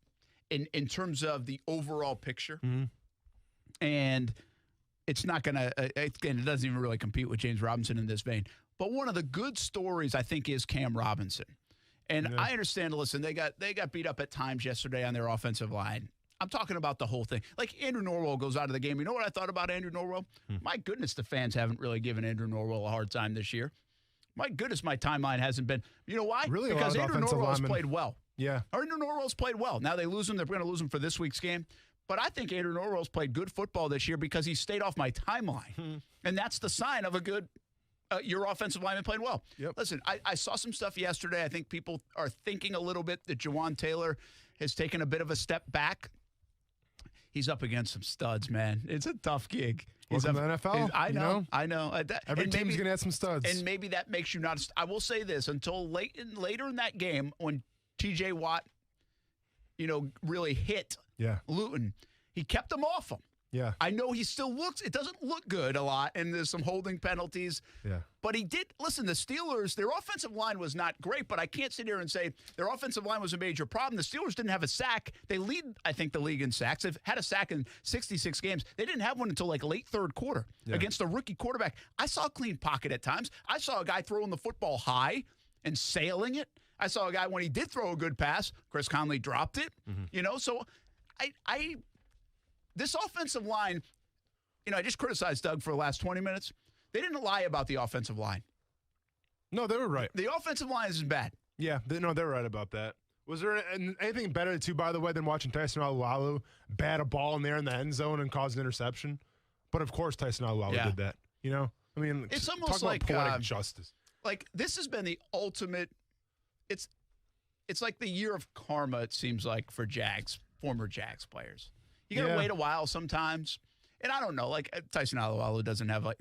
in terms of the overall picture, and it's not gonna. Again, it doesn't even really compete with James Robinson in this vein. But one of the good stories I think is Cam Robinson, and I understand. Listen, they got beat up at times yesterday on their offensive line. I'm talking about the whole thing. Like Andrew Norwell goes out of the game. You know what I thought about Andrew Norwell? My goodness, the fans haven't really given Andrew Norwell a hard time this year. My goodness, my timeline hasn't been. You know why? Really, because Andrew Norwell's played well. Yeah. Andrew Norwell's played well. Now they lose him. They're going to lose him for this week's game. But I think Andrew Norwell's played good football this year because he stayed off my timeline. And that's the sign of a good, your offensive lineman played well. Yep. Listen, I saw some stuff yesterday. I think people are thinking a little bit that Jawan Taylor has taken a bit of a step back. He's up against some studs, man. It's a tough gig. Welcome to the NFL. I know. Every team's going to have some studs. And maybe that makes you not. I will say this, until later in that game when T.J. Watt, really hit Luton, he kept him off him. Yeah. I know he still looks, it doesn't look good a lot, and there's some holding penalties. Yeah. But he did, listen, the Steelers, their offensive line was not great, but I can't sit here and say their offensive line was a major problem. The Steelers didn't have a sack. They lead, I think, the league in sacks. They've had a sack in 66 games. They didn't have one until late third quarter against a rookie quarterback. I saw a clean pocket at times. I saw a guy throwing the football high and sailing it. I saw a guy, when he did throw a good pass, Chris Conley dropped it. So this offensive line, I just criticized Doug for the last 20 minutes. They didn't lie about the offensive line. No, they were right. The offensive line isn't bad. Yeah, they're right about that. Was there anything better, too, by the way, than watching Tyson Alualu bat a ball in there in the end zone and cause an interception? But, of course, Tyson Alualu did that. I mean, it's talk almost about like poetic justice. Like, this has been the ultimate – it's like the year of karma, it seems like, for former Jags players. You got to wait a while sometimes. And I don't know, like Tyson Alualu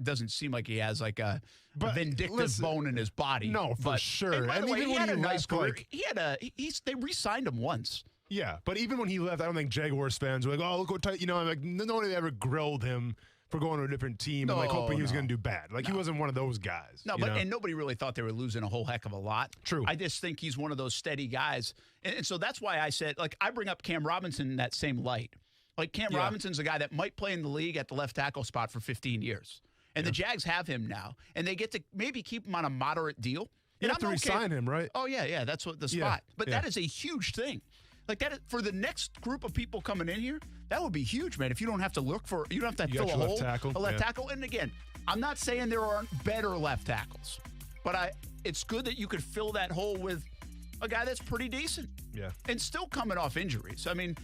doesn't seem like he has like a vindictive bone in his body. No, for sure. And by the way, even he when had a he nice left, career. They re-signed him once. Yeah, but even when he left, I don't think Jaguars fans were like, "Oh, look what like nobody ever grilled him for going to a different team and like hoping he was going to do bad." Like he wasn't one of those guys. No, and nobody really thought they were losing a whole heck of a lot. True. I just think he's one of those steady guys, and so that's why I said, like, I bring up Cam Robinson in that same light. Like Cam Robinson's a guy that might play in the league at the left tackle spot for 15 years, and the Jags have him now, and they get to maybe keep him on a moderate deal. You have to re-sign him, right? Oh yeah, that's what the spot. But that is a huge thing. Like that for the next group of people coming in here, that would be huge, man. If you don't have to look for, you don't have to fill a hole, a left tackle. And again, I'm not saying there aren't better left tackles, but it's good that you could fill that hole with a guy that's pretty decent. Yeah. And still coming off injuries. I mean,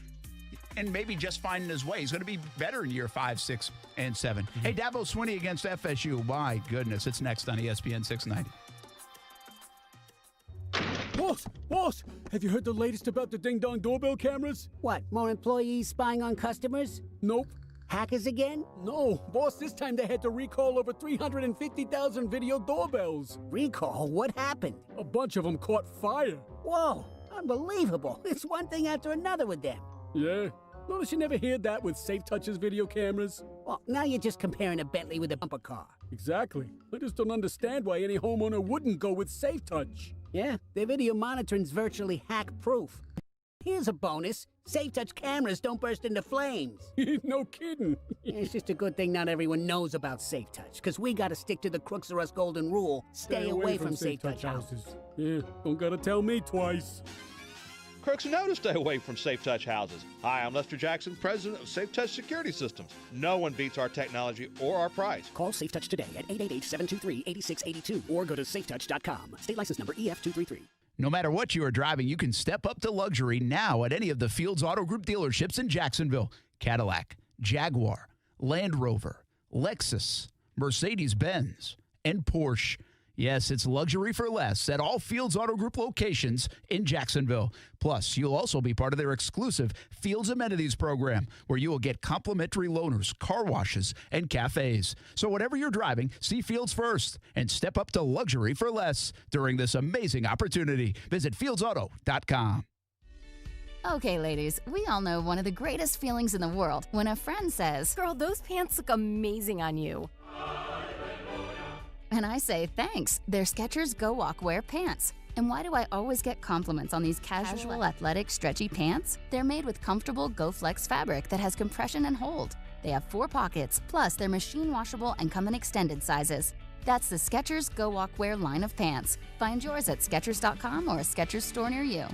and maybe just finding his way. He's going to be better in year 5, 6, and 7. Hey, Dabo Swinney against FSU. My goodness, it's next on ESPN 690. Boss, have you heard the latest about the ding-dong doorbell cameras? What, more employees spying on customers? Nope. Hackers again? No, boss, this time they had to recall over 350,000 video doorbells. Recall? What happened? A bunch of them caught fire. Whoa, unbelievable. It's one thing after another with them. Yeah. Notice you never heard that with Safe Touch's video cameras? Well, now you're just comparing a Bentley with a bumper car. Exactly. I just don't understand why any homeowner wouldn't go with Safe Touch. Yeah, their video monitoring's virtually hack-proof. Here's a bonus. Safe Touch cameras don't burst into flames. No kidding. It's just a good thing not everyone knows about Safe Touch, because we gotta stick to the Crooks R Us golden rule. Stay away from Safe Touch houses. Yeah, don't gotta tell me twice. Crooks know to stay away from Safe Touch houses. Hi, I'm Lester Jackson, president of Safe Touch Security Systems. No one beats our technology or our price. Call Safe Touch today at 888-723-8682 or go to safetouch.com. State license number EF233. No matter what you are driving, you can step up to luxury now at any of the Fields Auto Group dealerships in Jacksonville. Cadillac, Jaguar, Land Rover, Lexus, Mercedes-Benz, and Porsche. Yes, it's luxury for less at all Fields Auto Group locations in Jacksonville. Plus, you'll also be part of their exclusive Fields Amenities program, where you will get complimentary loaners, car washes, and cafes. So whatever you're driving, see Fields first and step up to luxury for less during this amazing opportunity. Visit fieldsauto.com. Okay, ladies, we all know one of the greatest feelings in the world when a friend says, "Girl, those pants look amazing on you." And I say, thanks, they're Skechers Go Walk Wear pants. And why do I always get compliments on these casual, athletic, stretchy pants? They're made with comfortable GoFlex fabric that has compression and hold. They have 4 pockets, plus they're machine washable and come in extended sizes. That's the Skechers Go Walk Wear line of pants. Find yours at Skechers.com or a Skechers store near you.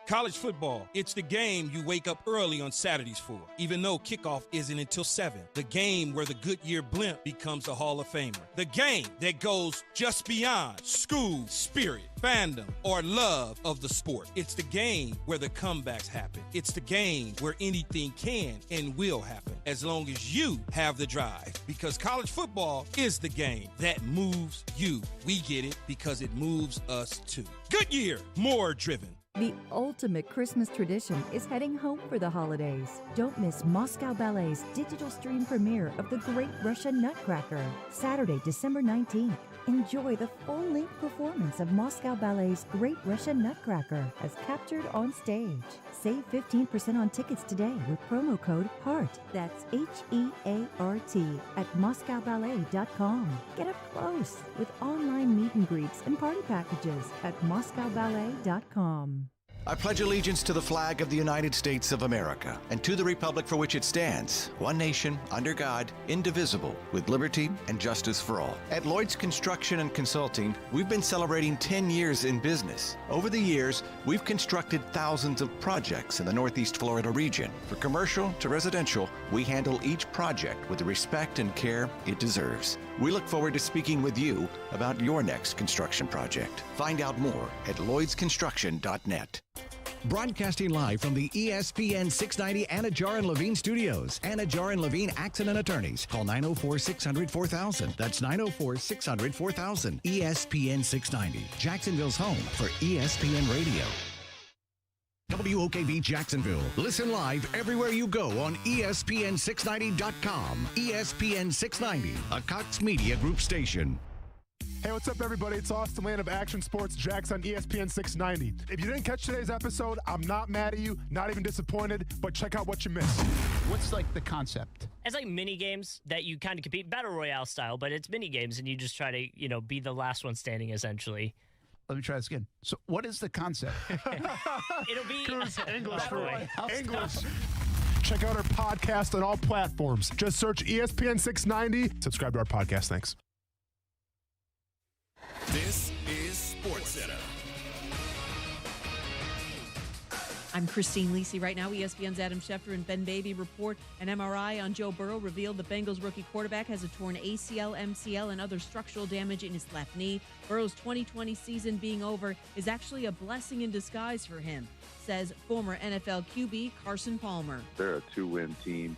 College football, it's the game you wake up early on Saturdays for, even though kickoff isn't until 7. The game where the Goodyear blimp becomes a Hall of Famer. The game that goes just beyond school, spirit, fandom, or love of the sport. It's the game where the comebacks happen. It's the game where anything can and will happen, as long as you have the drive. Because college football is the game that moves you. We get it because it moves us too. Goodyear, more driven. The ultimate Christmas tradition is heading home for the holidays. Don't miss Moscow Ballet's digital stream premiere of The Great Russian Nutcracker, Saturday, December 19th. Enjoy the full-length performance of Moscow Ballet's Great Russian Nutcracker as captured on stage. Save 15% on tickets today with promo code HEART. That's HEART at MoscowBallet.com. Get up close with online meet and greets and party packages at MoscowBallet.com. I pledge allegiance to the flag of the United States of America and to the republic for which it stands, one nation, under God, indivisible, with liberty and justice for all. At Lloyd's Construction and Consulting, we've been celebrating 10 years in business. Over the years, we've constructed thousands of projects in the Northeast Florida region. For commercial to residential, we handle each project with the respect and care it deserves. We look forward to speaking with you about your next construction project. Find out more at lloydsconstruction.net. Broadcasting live from the ESPN 690 Anna Jar and Levine studios. Anna Jar and Levine Accident Attorneys. Call 904-600-4000. That's 904-600-4000. ESPN 690. Jacksonville's home for ESPN Radio. WOKV Jacksonville. Listen live everywhere you go on ESPN690.com. ESPN 690, a Cox Media Group station. Hey, what's up, everybody? It's Austin Land of Action Sports Jax on ESPN 690. If you didn't catch today's episode, I'm not mad at you, not even disappointed, but check out what you missed. What's like the concept? It's like mini games that you kind of compete battle royale style, but it's mini games and you just try to, be the last one standing essentially. Let me try this again. So what is the concept? It'll be English. English. Check out our podcast on all platforms. Just search ESPN 690. Subscribe to our podcast. Thanks. This is SportsCenter. I'm Christine Lisi. Right now, ESPN's Adam Schefter and Ben Baby report an MRI on Joe Burrow revealed the Bengals rookie quarterback has a torn ACL, MCL, and other structural damage in his left knee. Burrow's 2020 season being over is actually a blessing in disguise for him, says former NFL QB Carson Palmer. They're a 2-win team.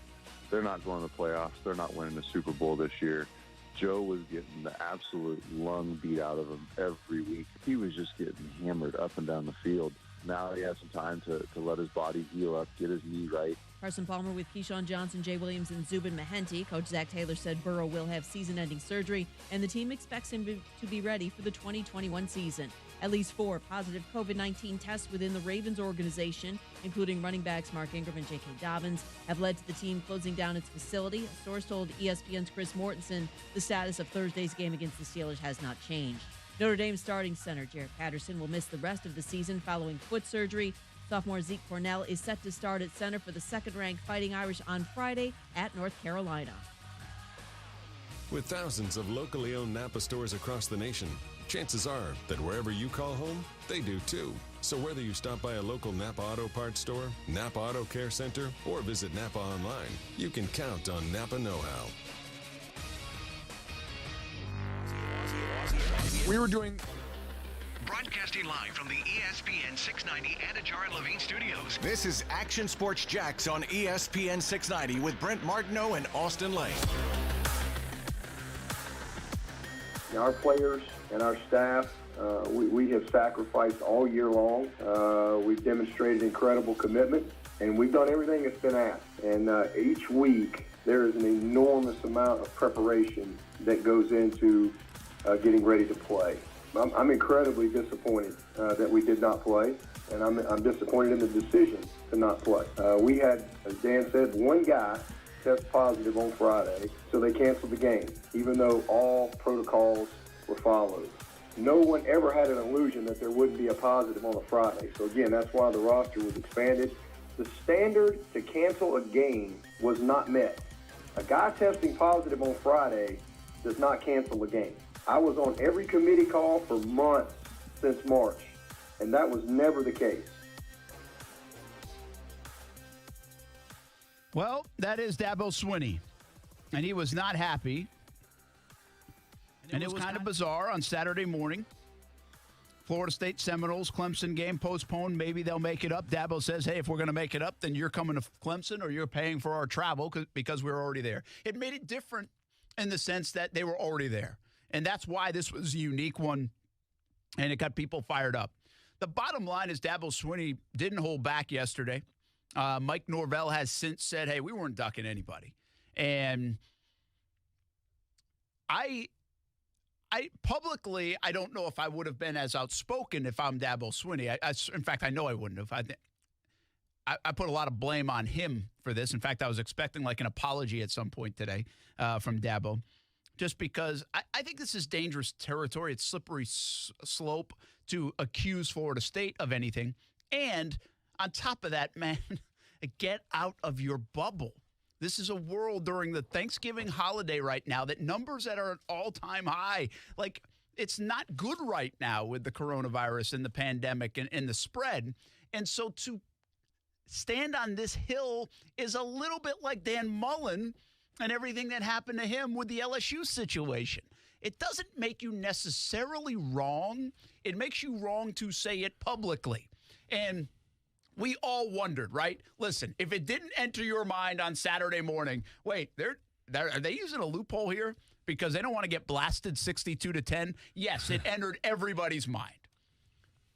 They're not going to the playoffs. They're not winning the Super Bowl this year. Joe was getting the absolute lung beat out of him every week. He was just getting hammered up and down the field. Now he has some time to let his body heal up, get his knee right. Carson Palmer with Keyshawn Johnson, Jay Williams, and Zubin Mehenti. Coach Zach Taylor said Burrow will have season-ending surgery, and the team expects him to be ready for the 2021 season. At least 4 positive COVID-19 tests within the Ravens organization, including running backs Mark Ingram and J.K. Dobbins, have led to the team closing down its facility. A source told ESPN's Chris Mortensen the status of Thursday's game against the Steelers has not changed. Notre Dame starting center Jarrett Patterson will miss the rest of the season following foot surgery. Sophomore Zeke Cornell is set to start at center for the second-ranked Fighting Irish on Friday at North Carolina. With thousands of locally owned Napa stores across the nation, chances are that wherever you call home, they do too. So whether you stop by a local Napa Auto Parts store, Napa Auto Care Center, or visit Napa online, you can count on Napa know-how. We were doing... Broadcasting live from the ESPN 690 Anajar and Levine studios. This is Action Sports Jax on ESPN 690 with Brent Martineau and Austin Lane. Our players and our staff, we have sacrificed all year long. We've demonstrated incredible commitment, and we've done everything that's been asked. And each week, there is an enormous amount of preparation that goes into getting ready to play. I'm incredibly disappointed that we did not play, and I'm disappointed in the decision to not play. We had, as Dan said, one guy test positive on Friday, so they canceled the game, even though all protocols were followed. No one ever had an illusion that there wouldn't be a positive on a Friday. So again, that's why the roster was expanded. The standard to cancel a game was not met. A guy testing positive on Friday does not cancel a game. I was on every committee call for months since March, and that was never the case. Well, that is Dabo Swinney, and he was not happy. And it was kind of bizarre on Saturday morning. Florida State Seminoles, Clemson game postponed. Maybe they'll make it up. Dabo says, hey, if we're going to make it up, then you're coming to Clemson or you're paying for our travel because we're already there. It made it different in the sense that they were already there. And that's why this was a unique one, and it got people fired up. The bottom line is Dabo Swinney didn't hold back yesterday. Mike Norvell has since said, hey, we weren't ducking anybody. And I publicly, I don't know if I would have been as outspoken if I'm Dabo Swinney. In fact, I know I wouldn't have. I put a lot of blame on him for this. In fact, I was expecting like an apology at some point today from Dabo. Just because I think this is dangerous territory. It's slippery slope to accuse Florida State of anything. And on top of that, man, get out of your bubble. This is a world during the Thanksgiving holiday right now that numbers that are at all-time high. Like, it's not good right now with the coronavirus and the pandemic and the spread. And so to stand on this hill is a little bit like Dan Mullen and everything that happened to him with the LSU situation. It doesn't make you necessarily wrong. It makes you wrong to say it publicly. And we all wondered, right? Listen, if it didn't enter your mind on Saturday morning, wait, are they using a loophole here because they don't want to get blasted 62-10? Yes, it entered everybody's mind.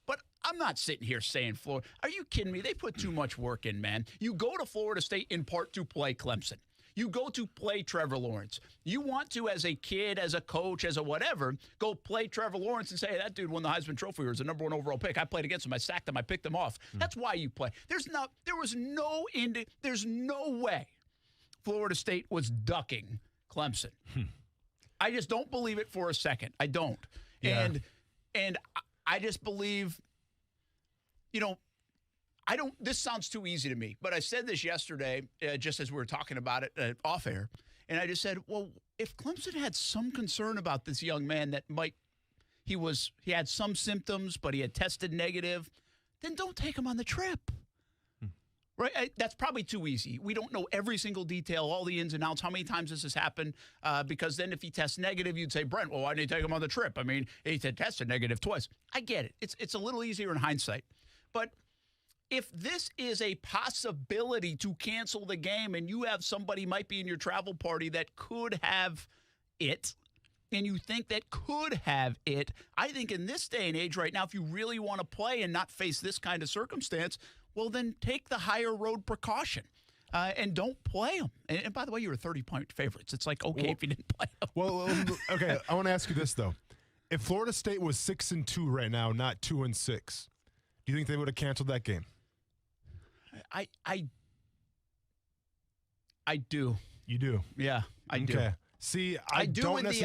But I'm not sitting here saying Florida. Are you kidding me? They put too much work in, man. You go to Florida State in part to play Clemson. You go to play Trevor Lawrence. You want to, as a kid, as a coach, as a whatever, go play Trevor Lawrence and say, hey, that dude won the Heisman Trophy. He was the number 1 overall pick. I played against him. I sacked him. I picked him off. That's why you play. There's no way Florida State was ducking Clemson. I just don't believe it for a second. I don't. Yeah. And I just believe, this sounds too easy to me, but I said this yesterday, just as we were talking about it off air, and I just said, well, if Clemson had some concern about this young man that he had some symptoms, but he had tested negative, then don't take him on the trip. Right? That's probably too easy. We don't know every single detail, all the ins and outs, how many times this has happened, because then if he tests negative, you'd say, Brent, well, why didn't you take him on the trip? I mean, he tested negative twice. I get it. It's a little easier in hindsight. But if this is a possibility to cancel the game and you have somebody might be in your travel party that could have it, and you think that could have it, I think in this day and age right now, if you really want to play and not face this kind of circumstance, well, then take the higher road precaution and don't play them. And by the way, you were 30-point favorites. It's like, okay, if you didn't play them. Well, okay, I want to ask you this, though. If Florida State was 6-2 right now, not 2-6, do you think they would have canceled that game? I do. You do? Yeah, I do. Okay. See, I do with the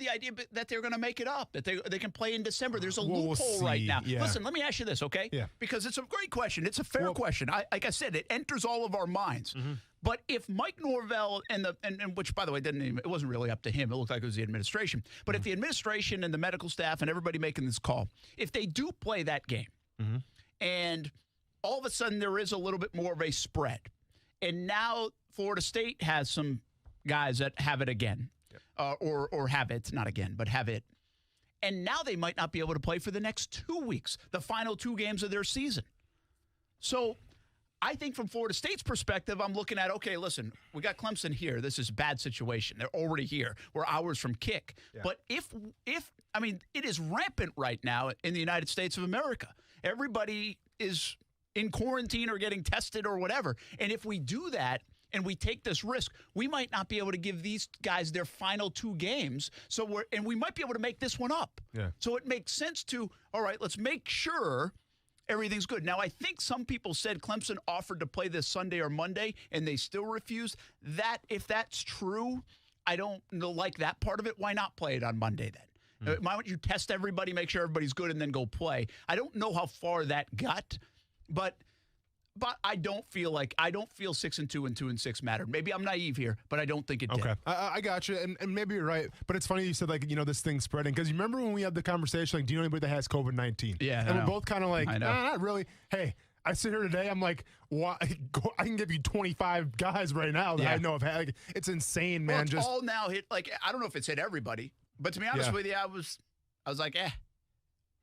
idea that they're going to make it up, that they can play in December. There's a loophole right now. Yeah. Listen, let me ask you this, okay? Yeah. Because it's a great question. It's a fair question. Like I said, it enters all of our minds. Mm-hmm. But if Mike Norvell and which, by the way, it wasn't really up to him. It looked like it was the administration. But if the administration and the medical staff and everybody making this call, if they do play that game, and all of a sudden there is a little bit more of a spread, and now Florida State has some guys that have it again, or have it, not again, but have it. And now they might not be able to play for the next 2 weeks, the final 2 games of their season. So I think from Florida State's perspective, I'm looking at, okay, listen, we got Clemson here. This is a bad situation. They're already here. We're hours from kick. Yeah. But it is rampant right now in the United States of America. Everybody is in quarantine or getting tested or whatever. And if we do that, and we take this risk, we might not be able to give these guys their final 2 games. And we might be able to make this one up. Yeah. So it makes sense to, all right, let's make sure everything's good. Now, I think some people said Clemson offered to play this Sunday or Monday, and they still refused. If that's true, I don't like that part of it. Why not play it on Monday then? Why don't you test everybody, make sure everybody's good, and then go play? I don't know how far that got, but I don't feel 6-2 and 2-6 mattered. Maybe I'm naive here, but I don't think it did. Okay, I got you, and maybe you're right. But it's funny you said this thing's spreading, because you remember when we had the conversation, do you know anybody that has COVID-19? Yeah, and we're both kind of like, nah, not really. Hey, I sit here today, I'm like, I can give you 25 guys right now that I know have had. It's insane, man. Well, it's all now hit. I don't know if it's hit everybody, but to be honest with you, I was like,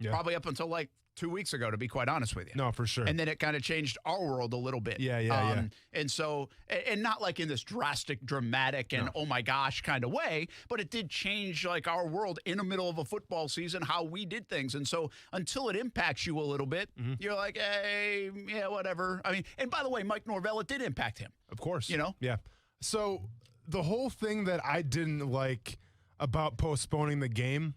probably up until 2 weeks ago, to be quite honest with you. No, for sure. And then it kind of changed our world a little bit. Yeah. And so, and not like in this dramatic and oh my gosh kind of way, but it did change our world in the middle of a football season, how we did things. And so until it impacts you a little bit, you're like, hey, yeah, whatever. I mean, and by the way, Mike Norvell, it did impact him. Of course. Yeah. So the whole thing that I didn't like about postponing the game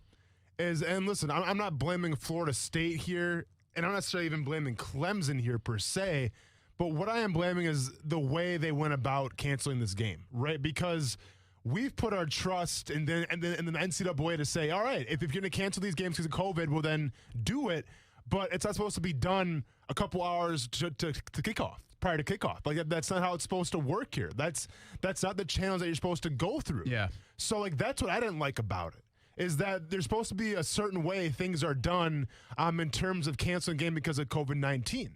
and listen, I'm not blaming Florida State here, and I'm not necessarily even blaming Clemson here per se, but what I am blaming is the way they went about canceling this game, right? Because we've put our trust in the NCAA to say, all right, if you're going to cancel these games because of COVID, well then do it, but it's not supposed to be done a couple hours to kickoff. Prior to kickoff. That's not how it's supposed to work here. That's not the channels that you're supposed to go through. Yeah. So that's what I didn't like about it. Is that there's supposed to be a certain way things are done in terms of canceling a game because of COVID-19.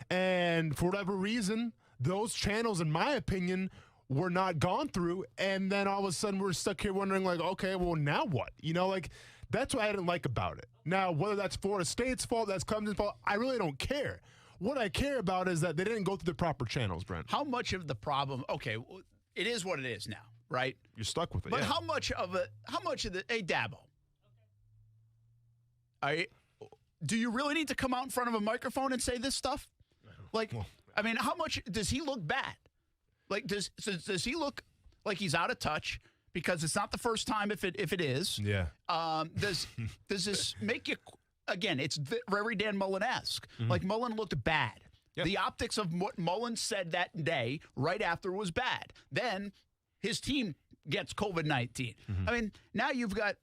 And for whatever reason, those channels, in my opinion, were not gone through. And then all of a sudden we're stuck here wondering, okay, well, now what? That's what I didn't like about it. Now, whether that's Florida State's fault, that's Clemson's fault, I really don't care. What I care about is that they didn't go through the proper channels, Brent. How much of the problem, okay, it is what it is now. Right? You're stuck with it. But how much of the, hey, Dabo, do you really need to come out in front of a microphone and say this stuff? Like, I mean, how much does he look bad? Like, does he look like he's out of touch? Because it's not the first time if it is. Yeah. Does this make you, again, it's very Dan Mullen-esque. Mm-hmm. Like, Mullen looked bad. Yep. The optics of what Mullen said that day right after was bad. Then his team gets COVID-19. Mm-hmm. I mean, now you've got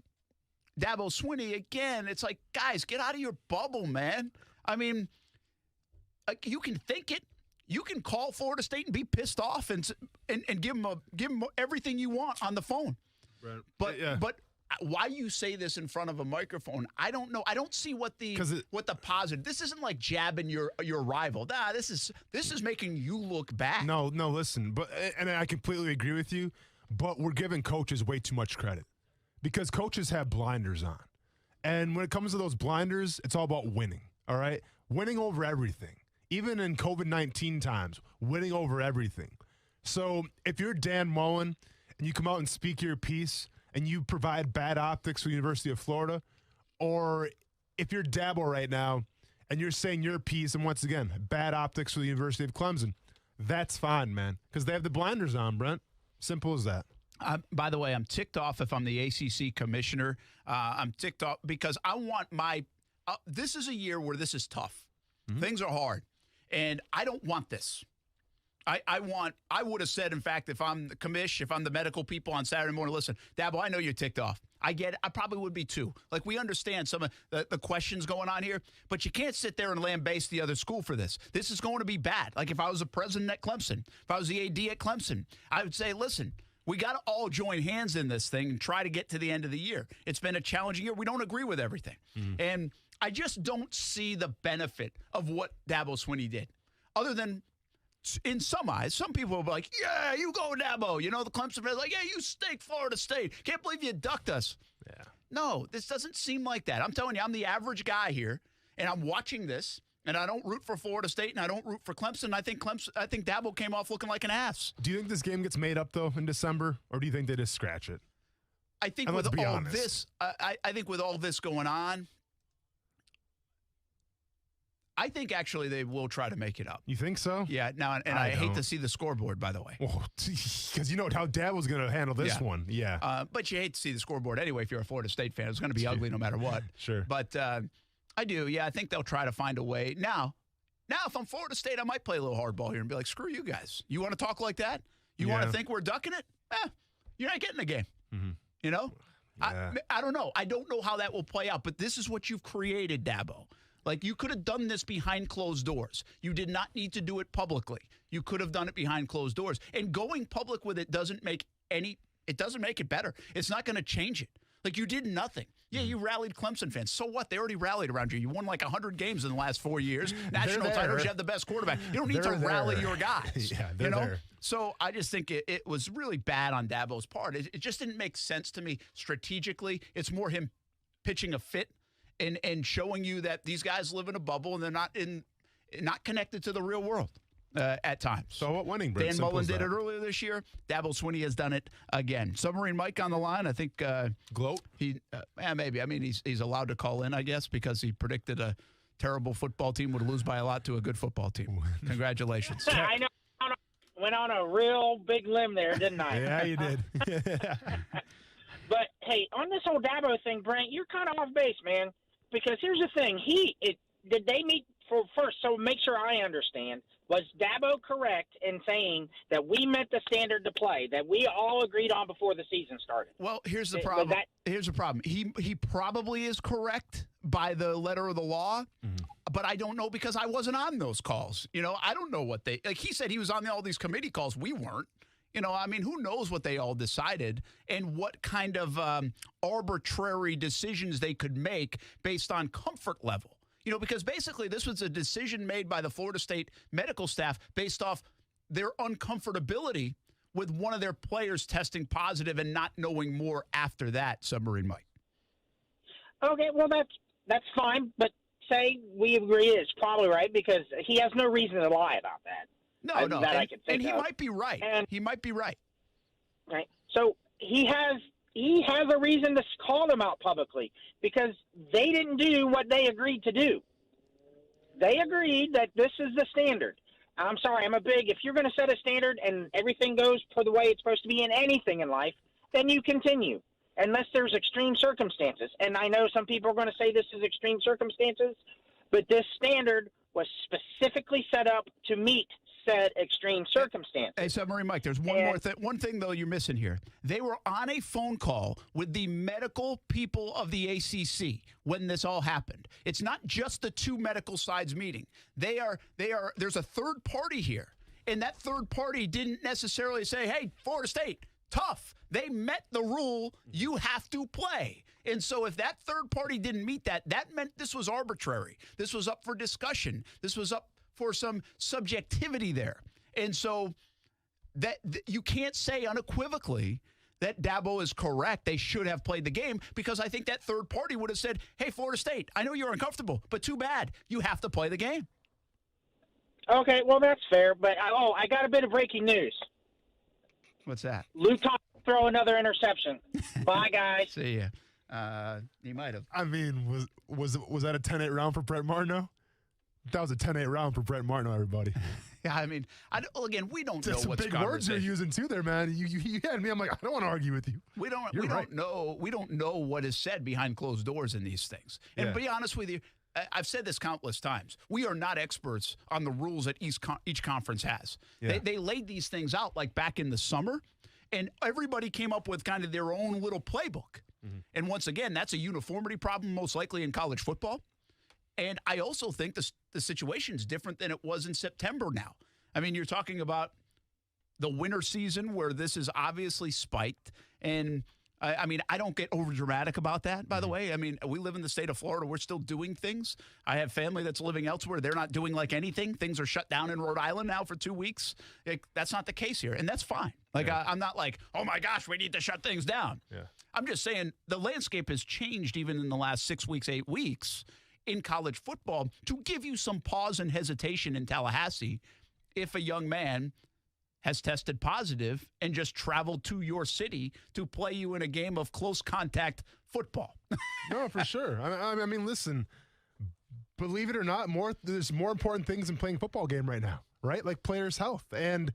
Dabo Swinney again. It's like, guys, get out of your bubble, man. I mean, you can think it. You can call Florida State and be pissed off and give them everything you want on the phone. Right. But why you say this in front of a microphone, I don't know. I don't see what the positive. This isn't like jabbing your rival. Nah, this is making you look bad. No, listen, and I completely agree with you, but we're giving coaches way too much credit because coaches have blinders on. And when it comes to those blinders, it's all about winning, all right? Winning over everything. Even in COVID-19 times, winning over everything. So if you're Dan Mullen and you come out and speak your piece and you provide bad optics for the University of Florida, or if you're Dabo right now and you're saying your piece and once again, bad optics for the University of Clemson, that's fine, man, because they have the blinders on, Brent. Simple as that. By the way, I'm ticked off if I'm the ACC commissioner. I'm ticked off because I want this is a year where this is tough. Mm-hmm. Things are hard. And I don't want this. I would have said, in fact, if I'm the commish, if I'm the medical people on Saturday morning, listen, Dabo, I know you're ticked off. I get it. I probably would be too. Like, we understand some of the questions going on here, but you can't sit there and lambaste the other school for this. This is going to be bad. Like, if I was the president at Clemson, if I was the AD at Clemson, I would say, listen, we got to all join hands in this thing and try to get to the end of the year. It's been a challenging year. We don't agree with everything. Mm-hmm. And I just don't see the benefit of what Dabo Swinney did. Other than, in some eyes, some people will be like, yeah, you go, Dabo. You know, the Clemson fans like, yeah, you stink, Florida State. Can't believe you ducked us. Yeah. No, this doesn't seem like that. I'm telling you, I'm the average guy here, and I'm watching this, and I don't root for Florida State, and I don't root for Clemson. I think Dabo came off looking like an ass. Do you think this game gets made up, though, in December, or do you think they just scratch it? I think with all this, I think with all this going on, I think actually they will try to make it up. You think so? Yeah. Now, and I hate to see the scoreboard, by the way. Because you know how Dad was going to handle this one. Yeah. But you hate to see the scoreboard anyway if you're a Florida State fan. It's going to be ugly no matter what. Sure. But I do. Yeah, I think they'll try to find a way. Now, if I'm Florida State, I might play a little hardball here and be like, screw you guys. You want to talk like that? You want to think we're ducking it? You're not getting the game. Mm-hmm. You know? Yeah. I don't know. I don't know how that will play out, but this is what you've created, Dabo. Like, you could have done this behind closed doors. You did not need to do it publicly. You could have done it behind closed doors. And going public with it doesn't make it better. It's not going to change it. Like, you did nothing. Yeah, you rallied Clemson fans. So what? They already rallied around you. You won like 100 games in the last 4 years. National titles, you have the best quarterback. You don't need to rally your guys. Yeah, they're there. So I just think it was really bad on Dabo's part. It just didn't make sense to me strategically. It's more him pitching a fit and showing you that these guys live in a bubble and they're not connected to the real world at times. So what winning, Brent? Dan Mullen did it earlier this year. Dabo Swinney has done it again. Submarine Mike on the line. I think Gloat. Maybe. I mean, he's allowed to call in, I guess, because he predicted a terrible football team would lose by a lot to a good football team. Congratulations. I know. Went on a real big limb there, didn't I? Yeah, you did. But hey, on this whole Dabo thing, Brent, you're kind of off base, man. Because here's the thing: did they meet for first? So make sure I understand. Was Dabo correct in saying that we met the standard to play that we all agreed on before the season started? Well, here's the problem. Here's the problem. He probably is correct by the letter of the law, but I don't know because I wasn't on those calls. You know, I don't know what he said he was on all these committee calls. We weren't. You know, I mean, who knows what they all decided and what kind of arbitrary decisions they could make based on comfort level. You know, because basically this was a decision made by the Florida State medical staff based off their uncomfortability with one of their players testing positive and not knowing more after that, Submarine Mike. Okay, well, that's fine. But say we agree it's probably right because he has no reason to lie about that. No, I can think and he of. might be right. And, he might be right. Right. So he has he has a reason to call them out publicly because they didn't do what they agreed to do. They agreed that this is the standard. I'm sorry, if you're going to set a standard and everything goes for the way it's supposed to be in anything in life, then you continue, unless there's extreme circumstances. And I know some people are going to say this is extreme circumstances, but this standard was specifically set up to meet said extreme circumstances. Hey, Submarine Mike, there's one thing, though, you're missing here. They were on a phone call with the medical people of the ACC when this all happened. It's not just the two medical sides meeting. There's a third party here, and that third party didn't necessarily say, hey, Florida State, tough. They met the rule. You have to play. And so if that third party didn't meet that meant this was arbitrary. This was up for discussion. This was up for some subjectivity there. And so that you can't say unequivocally that Dabo is correct. They should have played the game because I think that third party would have said, hey, Florida State, I know you're uncomfortable, but too bad. You have to play the game. Okay, well, that's fair. But, I got a bit of breaking news. What's that? Luke Thomas throw another interception. Bye, guys. See ya. He might have. I mean, was that a 10-8 round for Brett Martineau? That was a 10-8 round for Brett Martineau, everybody. Yeah, I mean, again, we don't know some what's big words you're using too there, man. You had me. I'm like, I don't want to argue with you. We don't know what is said behind closed doors in these things. And to be honest with you, I've said this countless times. We are not experts on the rules that each conference has. Yeah. They laid these things out like back in the summer, and everybody came up with kind of their own little playbook. Mm-hmm. And once again, that's a uniformity problem most likely in college football. And I also think the situation is different than it was in September now. I mean, you're talking about the winter season where this is obviously spiked. And, I mean, I don't get overdramatic about that, by the way. I mean, we live in the state of Florida. We're still doing things. I have family that's living elsewhere. They're not doing like anything. Things are shut down in Rhode Island now for 2 weeks. That's not the case here, and that's fine. Like, I'm not like, oh, my gosh, we need to shut things down. Yeah. I'm just saying the landscape has changed even in the last 6 weeks, 8 weeks in college football to give you some pause and hesitation in Tallahassee if a young man has tested positive and just traveled to your city to play you in a game of close contact football. No, for sure. I mean, listen, believe it or not, there's more important things than playing a football game right now, right? Like players' health. And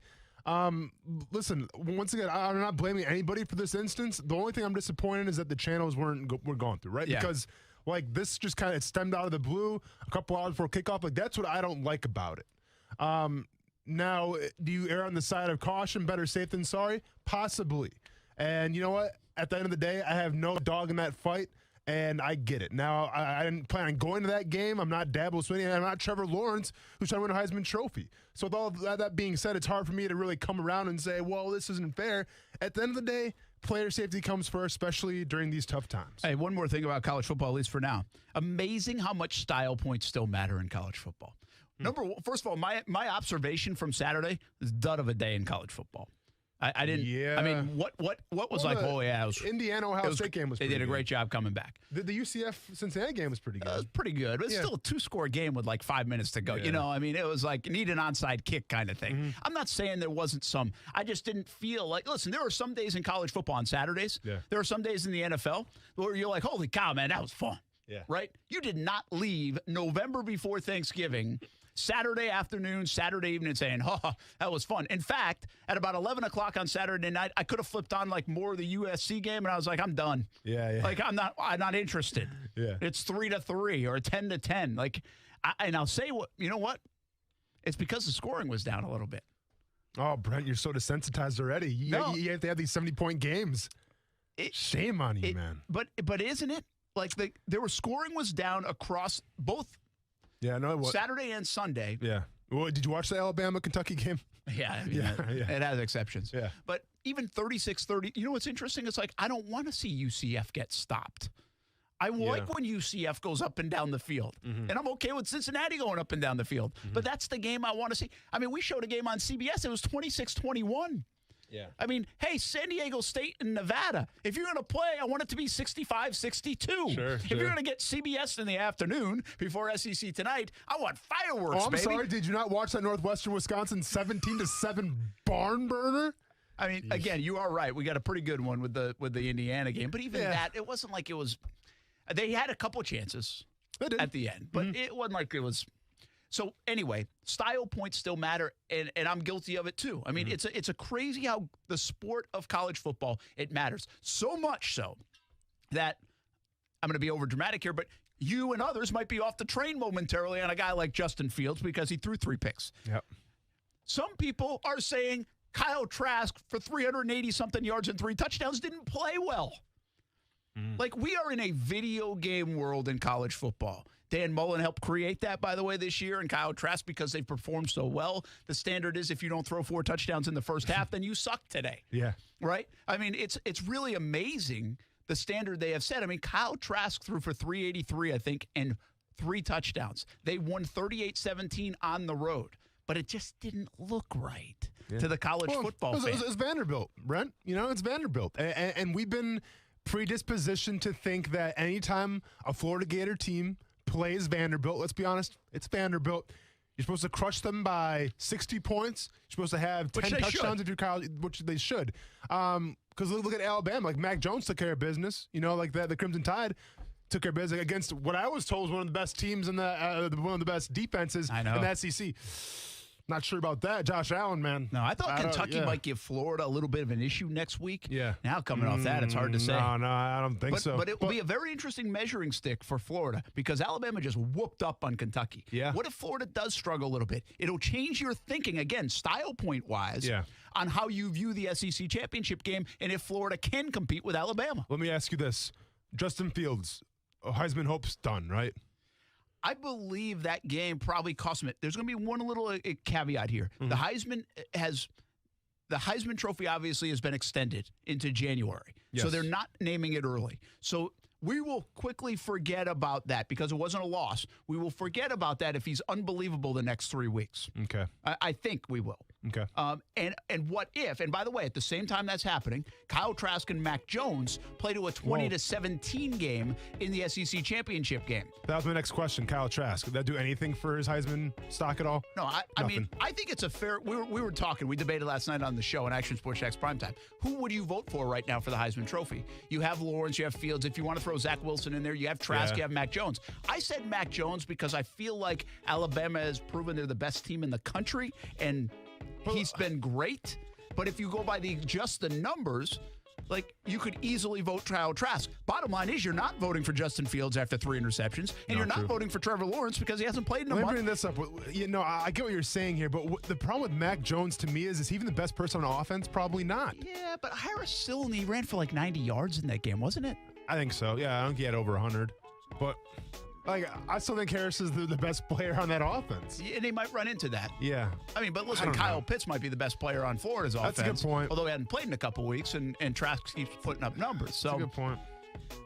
listen, once again, I'm not blaming anybody for this instance. The only thing I'm disappointed is that the channels were going through, right? Yeah. Because like this just kind of stemmed out of the blue a couple hours before kickoff. Like that's what I don't like about it. Now, do you err on the side of caution, better safe than sorry? Possibly. And you know what? At the end of the day, I have no dog in that fight, and I get it. Now, I didn't plan on going to that game. I'm not Dabo Swinney, and I'm not Trevor Lawrence, who's trying to win a Heisman Trophy. So with all that being said, it's hard for me to really come around and say, well, this isn't fair. At the end of the day, player safety comes first, especially during these tough times. Hey, one more thing about college football, at least for now. Amazing how much style points still matter in college football. Number one, first of all, my observation from Saturday is dud of a day in college football. I didn't. Yeah. I mean, what was like? Oh yeah, it was Indiana Ohio State game was. They did a great job coming back. The UCF Cincinnati game was pretty good. It was pretty good, but it's still a 2-score game with like 5 minutes to go. Yeah. You know, I mean, it was like need an onside kick kind of thing. Mm-hmm. I'm not saying there wasn't some. I just didn't feel like. Listen, there are some days in college football on Saturdays. Yeah. There are some days in the NFL where you're like, holy cow, man, that was fun. Yeah. Right. You did not leave November before Thanksgiving. Saturday afternoon, Saturday evening saying, oh, that was fun. In fact, at about 11 o'clock on Saturday night, I could have flipped on like more of the USC game, and I was like, I'm done. Yeah. Like, I'm not interested. Yeah. It's 3-3 or 10-10. Like, and I'll say you know what? It's because the scoring was down a little bit. Oh, Brent, you're so desensitized already. You have to have these 70-point games. Shame on you, man. But isn't it? Like, there were scoring was down across both. Yeah, no, it was Saturday and Sunday. Yeah. Well, did you watch the Alabama-Kentucky game? Yeah, I mean, it has exceptions. Yeah. But even 36-30, you know what's interesting? It's like I don't want to see UCF get stopped. I like when UCF goes up and down the field. Mm-hmm. And I'm okay with Cincinnati going up and down the field. Mm-hmm. But that's the game I want to see. I mean, we showed a game on CBS. It was 26-21. Yeah. I mean, hey, San Diego State and Nevada, if you're going to play, I want it to be 65-62. Sure, if you're going to get CBS in the afternoon before SEC tonight, I want fireworks, I'm baby. Sorry, did you not watch that Northwestern Wisconsin 17-7 barn burner? I mean, again, you are right. We got a pretty good one with the Indiana game, but even that, it wasn't like it was. They had a couple chances at the end, but it wasn't like it was. So anyway, style points still matter, and I'm guilty of it too. I mean, it's a crazy how the sport of college football, it matters. So much so that I'm going to be over dramatic here, but you and others might be off the train momentarily on a guy like Justin Fields because he threw 3 picks. Yep. Some people are saying Kyle Trask for 380-something yards and 3 touchdowns didn't play well. Like, we are in a video game world in college football. Dan Mullen helped create that, by the way, this year, and Kyle Trask, because they've performed so well. The standard is if you don't throw 4 touchdowns in the first half, then you suck today. Yeah. Right? I mean, it's really amazing the standard they have set. I mean, Kyle Trask threw for 383, I think, and 3 touchdowns. They won 38-17 on the road, but it just didn't look right to the college football fan. It's Vanderbilt, Brent. You know, it's Vanderbilt. And we've been predispositioned to think that anytime a Florida Gator team plays Vanderbilt, let's be honest, it's Vanderbilt. You're supposed to crush them by 60 points. You're supposed to have 10 touchdowns if you're college, which they should. Because look at Alabama. Like, Mac Jones took care of business. You know, like the Crimson Tide took care of business against what I was told was one of the best teams in one of the best defenses in the SEC. Not sure about that. Josh Allen, man. No, I thought Kentucky might give Florida a little bit of an issue next week. Yeah. Now coming off that, it's hard to say. No, I don't think so. But it will be a very interesting measuring stick for Florida because Alabama just whooped up on Kentucky. Yeah. What if Florida does struggle a little bit? It'll change your thinking, again, style point-wise, on how you view the SEC championship game and if Florida can compete with Alabama. Let me ask you this. Justin Fields, Heisman hope's done, right? I believe that game probably cost him it. There's going to be one little caveat here. The Heisman Trophy obviously has been extended into January. Yes. So they're not naming it early. So we will quickly forget about that because it wasn't a loss. We will forget about that if he's unbelievable the next 3 weeks. Okay. I think we will. Okay. And what if, and by the way, at the same time that's happening, Kyle Trask and Mac Jones play to a 20-17 game in the SEC championship game. That was my next question, Kyle Trask. Would that do anything for his Heisman stock at all? No, I mean, I think it's a fair, we were talking, we debated last night on the show on Action Sports Jax Primetime. Who would you vote for right now for the Heisman Trophy? You have Lawrence, you have Fields. If you want to throw Zach Wilson in there, you have Trask, you have Mac Jones. I said Mac Jones because I feel like Alabama has proven they're the best team in the country, and he's been great. But if you go by just the numbers, like, you could easily vote Kyle Trask. Bottom line is you're not voting for Justin Fields after 3 interceptions, and you're not voting for Trevor Lawrence because he hasn't played in a month. Let me bring this up. You know, I get what you're saying here, but the problem with Mac Jones to me is he even the best person on offense? Probably not. Yeah, but Harris Silney ran for like 90 yards in that game, wasn't it? I think so. Yeah, I don't think he had over 100. But, like, I still think Harris is the best player on that offense. And he might run into that. Yeah. I mean, but listen, Kyle Pitts might be the best player on Florida's offense. That's a good point. Although he hadn't played in a couple weeks, and Trask keeps putting up numbers. So that's a good point.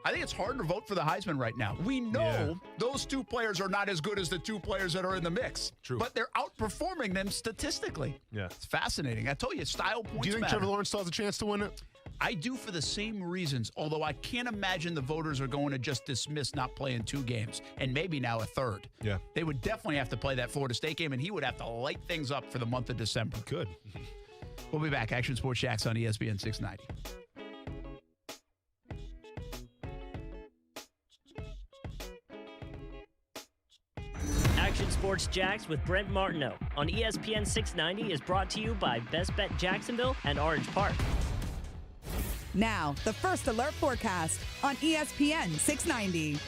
I think it's hard to vote for the Heisman right now. We know those 2 players are not as good as the 2 players that are in the mix. True. But they're outperforming them statistically. Yeah. It's fascinating. I told you, style points Do you think matter. Trevor Lawrence still has a chance to win it? I do, for the same reasons, although I can't imagine the voters are going to just dismiss not playing 2 games and maybe now a 3rd. Yeah. They would definitely have to play that Florida State game, and he would have to light things up for the month of December. Good. We'll be back. Action Sports Jax on ESPN 690. Action Sports Jax with Brent Martineau on ESPN 690 is brought to you by Best Bet Jacksonville and Orange Park. Now, the First Alert forecast on ESPN 690.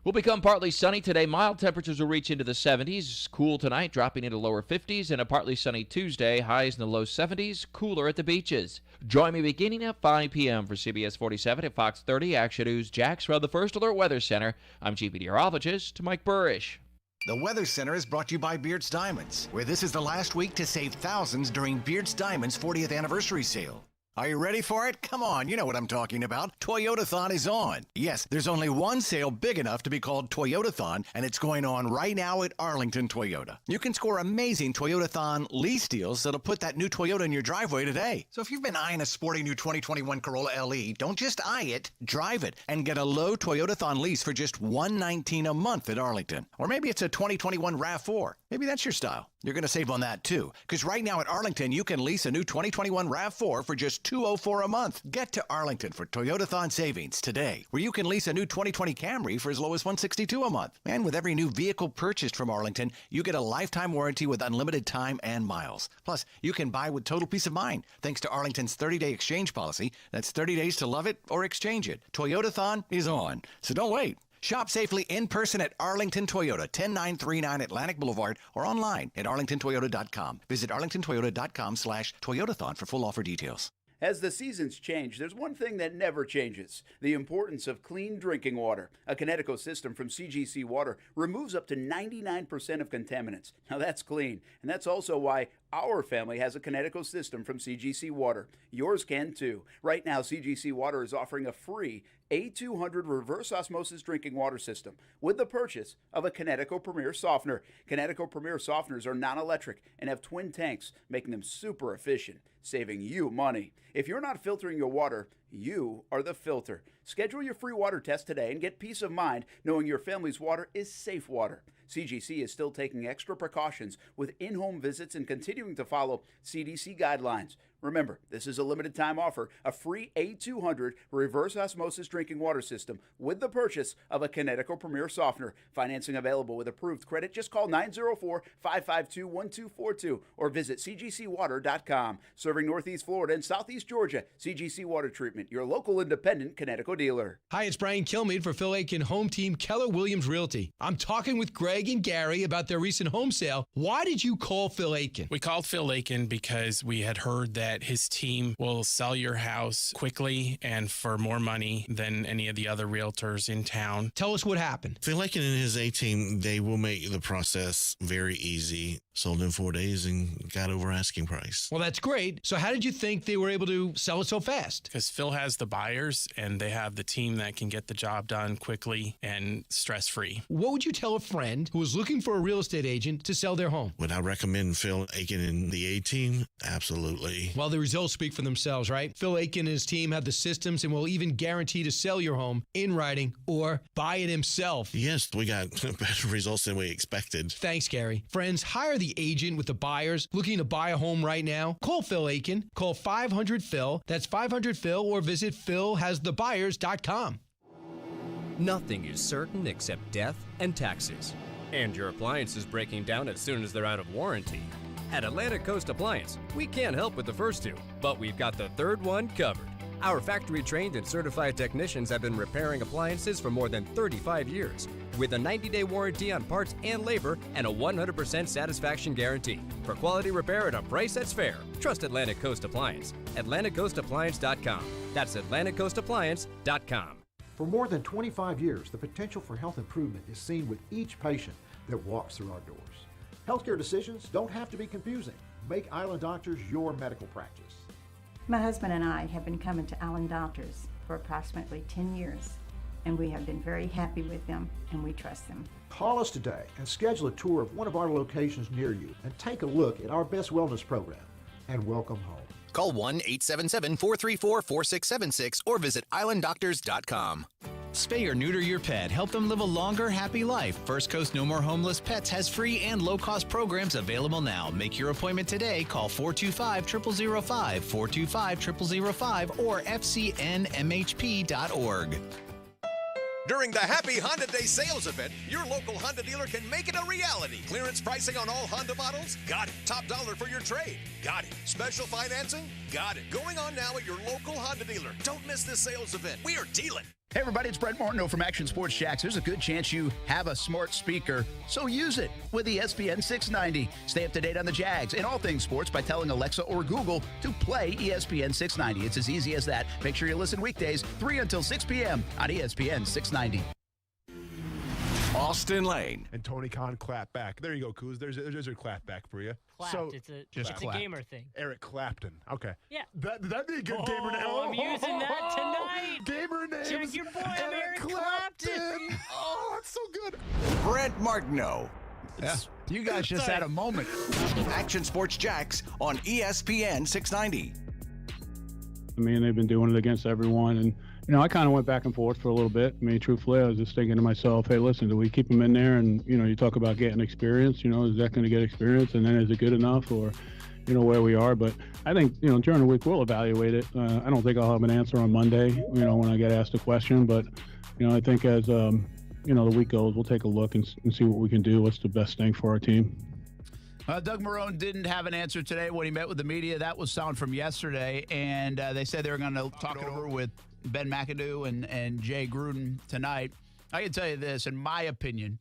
Will become partly sunny today. Mild temperatures will reach into the 70s. Cool tonight, dropping into lower 50s. And a partly sunny Tuesday. Highs in the low 70s. Cooler at the beaches. Join me beginning at 5 p.m. for CBS 47 at Fox 30. Action News Jax from the First Alert Weather Center. I'm Chief Meteorologist Mike Burrish. The Weather Center is brought to you by Beards Diamonds, where this is the last week to save thousands during Beards Diamonds' 40th anniversary sale. Are you ready for it? Come on, you know what I'm talking about. Toyotathon is on. Yes, there's only one sale big enough to be called Toyotathon, and it's going on right now at Arlington Toyota. You can score amazing Toyotathon lease deals that'll put that new Toyota in your driveway today. So if you've been eyeing a sporty new 2021 Corolla LE, don't just eye it, drive it, and get a low Toyotathon lease for just $119 a month at Arlington. Or maybe it's a 2021 RAV4. Maybe that's your style. You're going to save on that too, because right now at Arlington, you can lease a new 2021 RAV4 for just $204 a month. Get to Arlington for Toyotathon savings today, where you can lease a new 2020 Camry for as low as $162 a month. And with every new vehicle purchased from Arlington, you get a lifetime warranty with unlimited time and miles. Plus, you can buy with total peace of mind, thanks to Arlington's 30-day exchange policy. That's 30 days to love it or exchange it. Toyotathon is on, so don't wait. Shop safely in person at Arlington Toyota, 10939 Atlantic Boulevard, or online at arlingtontoyota.com. Visit arlingtontoyota.com/Toyotathon for full offer details. As the seasons change, there's one thing that never changes: the importance of clean drinking water. A Connecticut system from CGC Water removes up to 99% of contaminants. Now that's clean, and that's also why our family has a Connecticut system from CGC Water. Yours can too. Right now, CGC Water is offering a free A200 reverse osmosis drinking water system with the purchase of a Connecticut Premier softener. Connecticut Premier softeners are non-electric and have twin tanks, making them super efficient, saving you money. If you're not filtering your water, you are the filter. Schedule your free water test today and get peace of mind knowing your family's water is safe water. CGC is still taking extra precautions with in-home visits and continuing to follow CDC guidelines. Remember, this is a limited time offer, a free A200 reverse osmosis drinking water system with the purchase of a Connecticut Premier softener. Financing available with approved credit. Just call 904-552-1242 or visit cgcwater.com. Serving Northeast Florida and Southeast Georgia, CGC Water Treatment, your local independent Connecticut dealer. Hi, it's Brian Kilmeade for Phil Aiken Home Team Keller Williams Realty. I'm talking with Greg and Gary about their recent home sale. Why did you call Phil Aiken? We called Phil Aiken because we had heard that his team will sell your house quickly and for more money than any of the other realtors in town. Tell us what happened. Phil Aiken and his A-team, they will make the process very easy. Sold in 4 days and got over asking price. Well, that's great. So how did you think they were able to sell it so fast? Because Phil has the buyers and they have the team that can get the job done quickly and stress-free. What would you tell a friend who is looking for a real estate agent to sell their home? Would I recommend Phil Aiken and the A-team? Absolutely. Well, the results speak for themselves, right? Phil Aiken and his team have the systems and will even guarantee to sell your home in writing or buy it himself. Yes, we got better results than we expected. Thanks, Gary. Friends, hire the agent with the buyers looking to buy a home right now. Call Phil Aiken. Call 500-PHIL. That's 500-PHIL, or visit philhasthebuyers.com. Nothing is certain except death and taxes. And your appliance is breaking down as soon as they're out of warranty. At Atlantic Coast Appliance, we can't help with the first two, but we've got the third one covered. Our factory-trained and certified technicians have been repairing appliances for more than 35 years, with a 90-day warranty on parts and labor and a 100% satisfaction guarantee. For quality repair at a price that's fair, trust Atlantic Coast Appliance. AtlanticCoastAppliance.com. That's AtlanticCoastAppliance.com. For more than 25 years, the potential for health improvement is seen with each patient that walks through our doors. Healthcare decisions don't have to be confusing. Make Island Doctors your medical practice. My husband and I have been coming to Island Doctors for approximately 10 years, and we have been very happy with them, and we trust them. Call us today and schedule a tour of one of our locations near you and take a look at our Best Wellness program, and welcome home. Call 1-877-434-4676 or visit islanddoctors.com. Spay or neuter your pet. Help them live a longer, happy life. First Coast No More Homeless Pets has free and low-cost programs available now. Make your appointment today. Call 425-0005, 425-0005, or fcnmhp.org. During the Happy Honda Day sales event, your local Honda dealer can make it a reality. Clearance pricing on all Honda models? Got it. Top dollar for your trade? Got it. Special financing? Got it. Going on now at your local Honda dealer. Don't miss this sales event. We are dealing. Hey everybody, it's Brent Martineau from Action Sports Jax. There's a good chance you have a smart speaker, so use it with ESPN 690. Stay up to date on the Jags and all things sports by telling Alexa or Google to play ESPN 690. It's as easy as that. Make sure you listen weekdays 3 until 6 p.m. on ESPN 690. Austin Lane. And Tony Khan clapped back. There you go, Kuz. There's your clap back for you. Clapped. It's a gamer thing. Eric Clapton. Okay. Yeah. That'd be a good gamer name. I'm using that tonight. Gamer name. Check your boy. I'm Eric Clapton. Oh, that's so good. Brent Martineau. Yeah. You guys just had a moment. Action Sports Jax on ESPN 690. I mean, they've been doing it against everyone. And, I kind of went back and forth for a little bit. I mean, truthfully, I was just thinking to myself, hey, listen, do we keep him in there? And, you talk about getting experience. Is that going to get experience? And then is it good enough? Or, where we are. But I think, during the week, we'll evaluate it. I don't think I'll have an answer on Monday, when I get asked a question. But, I think as, the week goes, we'll take a look and see what we can do. What's the best thing for our team. Doug Marrone didn't have an answer today when he met with the media. That was sound from yesterday, and they said they were going to talk it over with Ben McAdoo and Jay Gruden tonight. I can tell you this, in my opinion,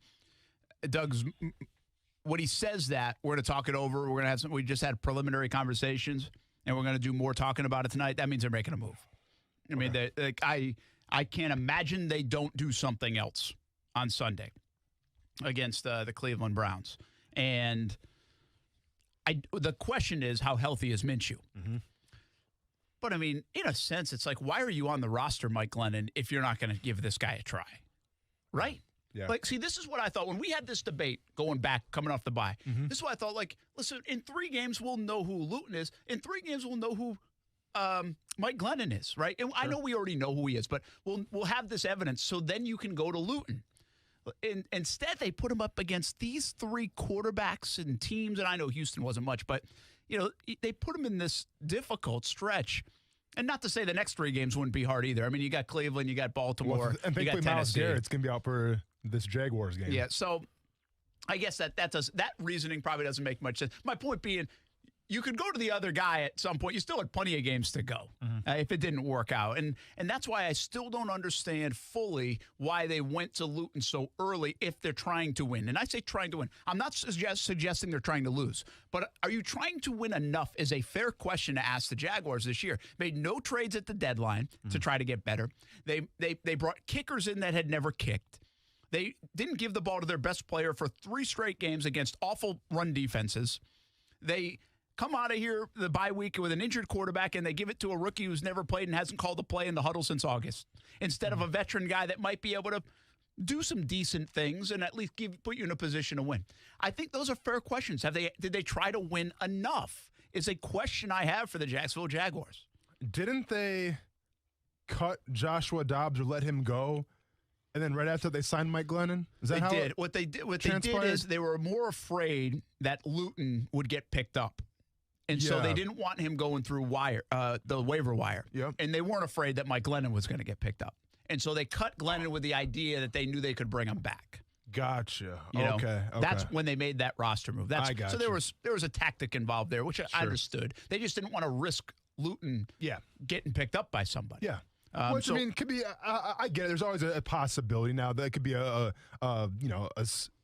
when he says that, we're going to talk it over. We're going to we just had preliminary conversations, and we're going to do more talking about it tonight. That means they're making a move. I mean, I can't imagine they don't do something else on Sunday against the Cleveland Browns. And the question is, how healthy is Minshew? Mm-hmm. But, I mean, in a sense, it's like, why are you on the roster, Mike Glennon, if you're not going to give this guy a try? Right? Yeah. Like, see, this is what I thought. When we had this debate going back, coming off the bye, this is what I thought. Like, listen, in 3 games, we'll know who Luton is. In 3 games, we'll know who Mike Glennon is, right? And I know we already know who he is, but we'll have this evidence, so then you can go to Luton. Instead, they put him up against these 3 quarterbacks and teams, and I know Houston wasn't much, but they put him in this difficult stretch. And not to say the next 3 games wouldn't be hard either. I mean, you got Cleveland, you got Baltimore, and you got thankfully Myles Tennessee. Garrett's going to be out for this Jaguars game. Yeah, so I guess that reasoning probably doesn't make much sense. My point being, you could go to the other guy at some point. You still had plenty of games to go if it didn't work out. And that's why I still don't understand fully why they went to Luton so early if they're trying to win. And I say trying to win. I'm not suggesting they're trying to lose. But are you trying to win enough is a fair question to ask the Jaguars this year. Made no trades at the deadline to try to get better. They brought kickers in that had never kicked. They didn't give the ball to their best player for 3 straight games against awful run defenses. They come out of here the bye week with an injured quarterback, and they give it to a rookie who's never played and hasn't called a play in the huddle since August, instead of a veteran guy that might be able to do some decent things and at least put you in a position to win. I think those are fair questions. Did they try to win enough? Is a question I have for the Jacksonville Jaguars. Didn't they cut Joshua Dobbs or let him go? And then right after they signed Mike Glennon? Is that they how did. What they did is they were more afraid that Luton would get picked up. And so they didn't want him going through the waiver wire. Yep. And they weren't afraid that Mike Glennon was going to get picked up. And so they cut Glennon with the idea that they knew they could bring him back. Gotcha. Okay. That's when they made that roster move. I got so there was a tactic involved there, which I understood. They just didn't want to risk Luton getting picked up by somebody. Yeah. Which, I mean, could be, I get it. There's always a possibility now that it could be a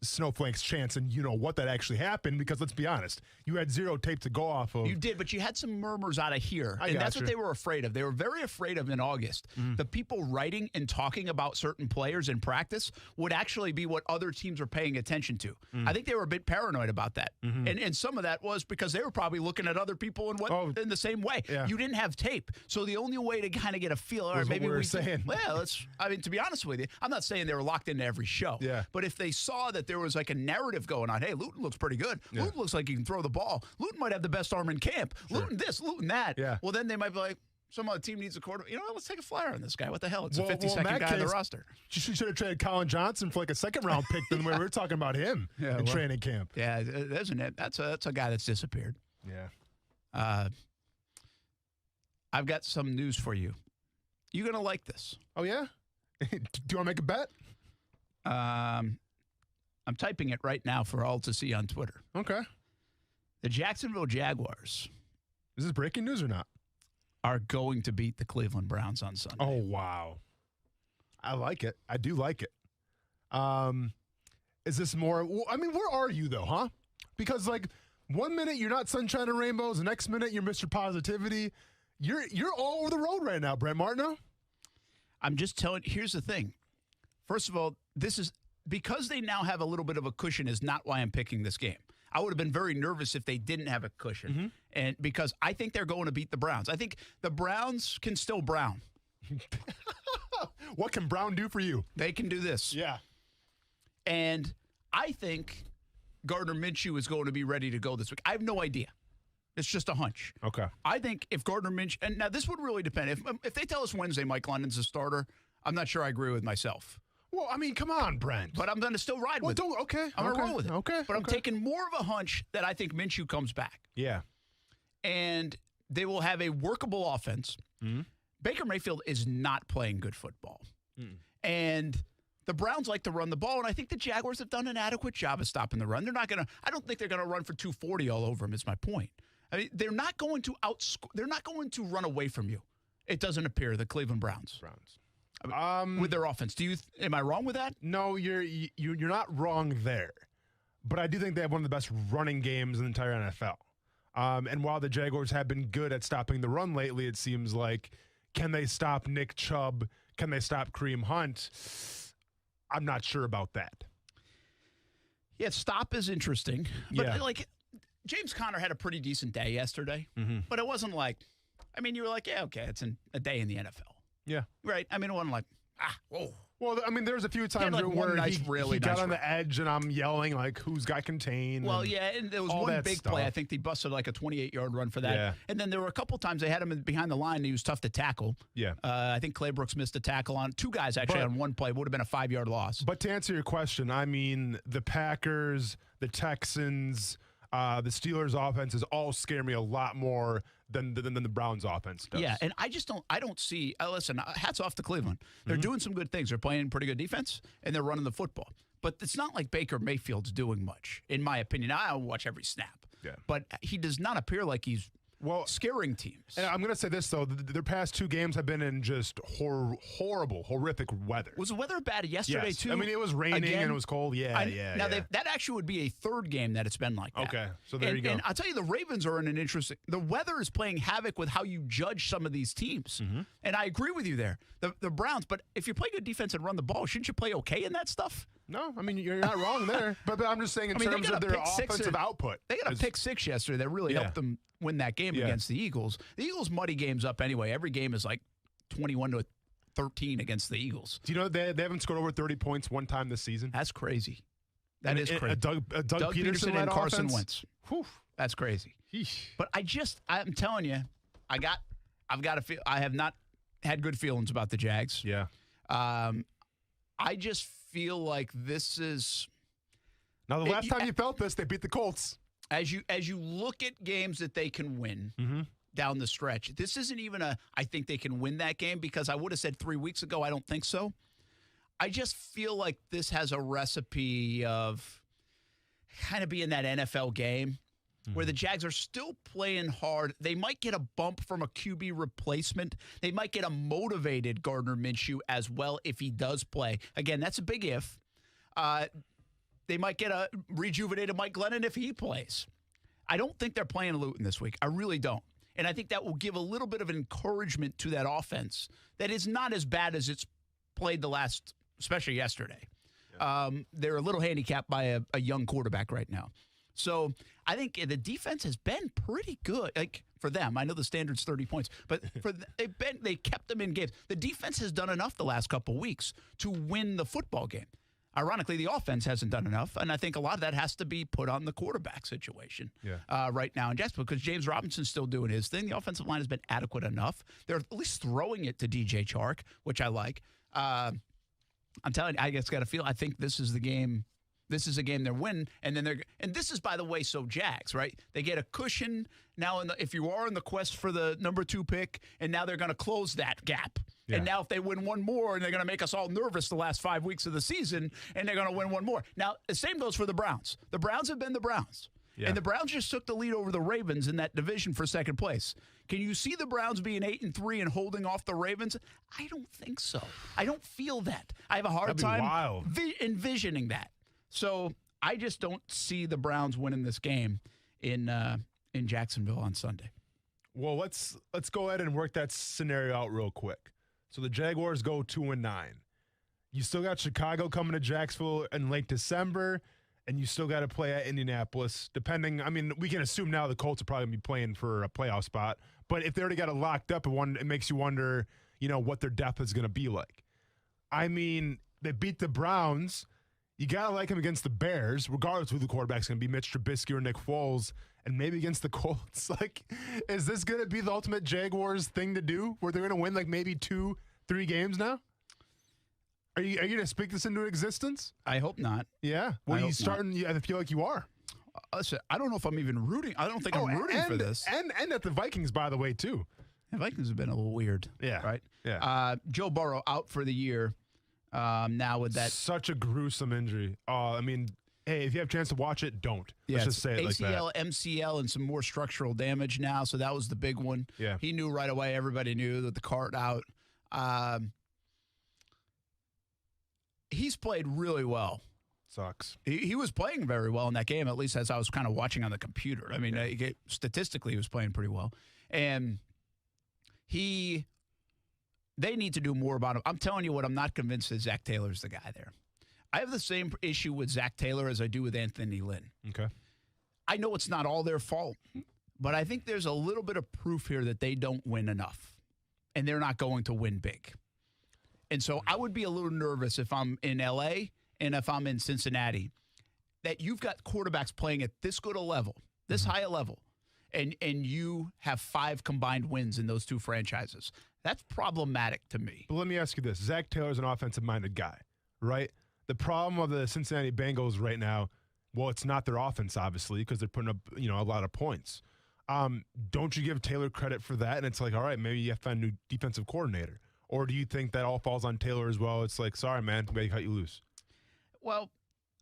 snowflake's chance, and what that actually happened, because let's be honest, you had 0 tape to go off of. You did, but you had some murmurs out of here, and that's what they were afraid of. They were very afraid of in August. The people writing and talking about certain players in practice would actually be what other teams were paying attention to. I think they were a bit paranoid about that, and some of that was because they were probably looking at other people in the same way. Yeah. You didn't have tape, so the only way to kind of get a feel, all right, maybe we're saying. Well, I mean, to be honest with you, I'm not saying they were locked into every show. Yeah. But if they saw that there was like a narrative going on, hey, Luton looks pretty good. Yeah. Luton looks like he can throw the ball. Luton might have the best arm in camp. Sure. Luton this, Luton that. Yeah. Well, then they might be like, some other team needs a quarterback. Let's take a flyer on this guy. What the hell? It's a 52nd guy on the roster. She should have traded Colin Johnson for like a 2nd-round pick than we were talking about him in training camp. Yeah, isn't it? That's a guy that's disappeared. Yeah. I've got some news for you. You're going to like this. Oh, yeah? Do you want to make a bet? I'm typing it right now for all to see on Twitter. Okay. The Jacksonville Jaguars. Is this breaking news or not? Are going to beat the Cleveland Browns on Sunday. Oh, wow. I like it. I do like it. Is this more? I mean, where are you, though, huh? Because, like, 1 minute you're not sunshine and rainbows, the next minute you're Mr. Positivity. You're all over the road right now, Brent Martineau. I'm just telling. Here's the thing. First of all, this is because they now have a little bit of a cushion is not why I'm picking this game. I would have been very nervous if they didn't have a cushion, and because I think they're going to beat the Browns. I think the Browns can still Brown. What can Brown do for you? They can do this. Yeah. And I think Gardner Minshew is going to be ready to go this week. I have no idea. It's just a hunch. Okay. I think if Gardner Minshew, and now this would really depend. If they tell us Wednesday Mike London's a starter, I'm not sure I agree with myself. Well, I mean, come on, Brent. But I'm going to still ride with it. Okay. I'm going to roll with it. Okay. But I'm taking more of a hunch that I think Minshew comes back. Yeah. And they will have a workable offense. Baker Mayfield is not playing good football. And the Browns like to run the ball, and I think the Jaguars have done an adequate job of stopping the run. They're not going to – I don't think they're going to run for 240 all over them is my point. I mean, they're not going to they're not going to run away from you. It doesn't appear, the Cleveland Browns. With their offense. Am I wrong with that? No, you're not wrong there. But I do think they have one of the best running games in the entire NFL. And while the Jaguars have been good at stopping the run lately, it seems like, can they stop Nick Chubb? Can they stop Kareem Hunt? I'm not sure about that. Yeah, stop is interesting. But, James Conner had a pretty decent day yesterday. But it wasn't like, you were like, yeah, okay, it's a day in the NFL. Yeah. Right. It wasn't like, whoa. Well, there's a few times where he got on the edge and I'm yelling, like, who's got contained? Well, and there was one big play. I think he busted like a 28-yard run for that. Yeah. And then there were a couple times they had him behind the line and he was tough to tackle. Yeah. I think Clay Brooks missed a tackle on two guys, actually, on one play. It would have been a 5-yard loss. But to answer your question, the Packers, the Texans, the Steelers' offenses all scare me a lot more than the Browns' offense does. Yeah, and I don't see. Listen, hats off to Cleveland. They're doing some good things. They're playing pretty good defense, and they're running the football. But it's not like Baker Mayfield's doing much, in my opinion. I don't watch every snap. Yeah. But he does not appear like he's scaring teams. And I'm going to say this, though. Their past two games have been in just horrible, horrific weather. Was the weather bad yesterday, too? It was raining and it was cold. Yeah. Now, that actually would be a third game that it's been like that. Okay, so there you go. And I'll tell you, the Ravens are in an interesting – the weather is playing havoc with how you judge some of these teams. And I agree with you there. The Browns, but if you play good defense and run the ball, shouldn't you play okay in that stuff? No, you're not wrong there. But I'm just saying in terms of their offensive output. They got a pick six yesterday that really helped them win that game against the Eagles. The Eagles muddy games up anyway. Every game is like 21-13 against the Eagles. Do you know they haven't scored over 30 points one time this season? That's crazy. That is crazy. Doug Peterson and Carson offense? Wentz. Whew. That's crazy. Eesh. But I'm telling you, I've got to feel. I have not had good feelings about the Jags. Yeah. I just feel like this is. Now, the last time you felt this, they beat the Colts. As you look at games that they can win down the stretch, this isn't even I think they can win that game, because I would have said 3 weeks ago I don't think so. I just feel like this has a recipe of kind of being that NFL game where the Jags are still playing hard. They might get a bump from a QB replacement. They might get a motivated Gardner Minshew as well if he does play. Again, that's a big if. They might get a rejuvenated Mike Glennon if he plays. I don't think they're playing Luton this week. I really don't. And I think that will give a little bit of encouragement to that offense that is not as bad as it's played the last, especially yesterday. Yeah. They're a little handicapped by a young quarterback right now. So I think the defense has been pretty good. Like for them, I know the standard's 30 points, but they kept them in games. The defense has done enough the last couple weeks to win the football game. Ironically, the offense hasn't done enough, and I think a lot of that has to be put on the quarterback situation right now in Jacksonville, because James Robinson's still doing his thing. The offensive line has been adequate enough. They're at least throwing it to DJ Chark, which I like. I'm telling you, I just got to feel. I think this is the game. This is a game they're winning, and this is, by the way, so Jags, right? They get a cushion now if you are in the quest for the number 2 pick, and now they're going to close that gap. Yeah. And now if they win one more, and they're going to make us all nervous the last 5 weeks of the season, and they're going to win one more. Now, the same goes for the Browns. The Browns have been the Browns. Yeah. And the Browns just took the lead over the Ravens in that division for second place. Can you see the Browns being 8-3 and holding off the Ravens? I don't think so. I don't feel that. I have a hard time envisioning that. So I just don't see the Browns winning this game in Jacksonville on Sunday. Well, let's go ahead and work that scenario out real quick. So the Jaguars go 2-9. You still got Chicago coming to Jacksonville in late December, and you still got to play at Indianapolis. Depending, I mean, we can assume now the Colts are probably going to be playing for a playoff spot. But if they already got it locked up, it makes you wonder, what their depth is going to be like. I mean, they beat the Browns. You got to like them against the Bears, regardless of who the quarterback's going to be, Mitch Trubisky or Nick Foles, and maybe against the Colts. Like, is this going to be the ultimate Jaguars thing to do, where they're going to win like maybe 2-3 games now? Are you going to speak this into existence? I hope not. Yeah. Well, I feel like you are. Listen, I don't know if I'm even rooting. I don't think I'm rooting for this. And at the Vikings, by the way, too. The Vikings have been a little weird. Yeah. Right? Yeah. Joe Burrow out for the year now with that. Such a gruesome injury. I mean, hey, if you have a chance to watch it, don't. Let's just say it like that. ACL, MCL, and some more structural damage now. So that was the big one. Yeah. He knew right away. Everybody knew that the cart out. He's played really well. Sucks. He was playing very well in that game, at least as I was kind of watching on the computer. I mean, statistically, he was playing pretty well. And they need to do more about him. I'm telling you what, I'm not convinced that Zach Taylor's the guy there. I have the same issue with Zach Taylor as I do with Anthony Lynn. Okay. I know it's not all their fault, but I think there's a little bit of proof here that they don't win enough, and they're not going to win big. And so I would be a little nervous if I'm in L.A. and if I'm in Cincinnati, that you've got quarterbacks playing at this good a level, this high a level, and you have 5 combined wins in those 2 franchises. That's problematic to me. But let me ask you this. Zach Taylor's an offensive-minded guy, right? The problem of the Cincinnati Bengals right now, well, it's not their offense, obviously, because they're putting up, a lot of points. Don't you give Taylor credit for that? And it's like, all right, maybe you have to find a new defensive coordinator. Or do you think that all falls on Taylor as well? It's like, sorry, man, we cut you loose. Well,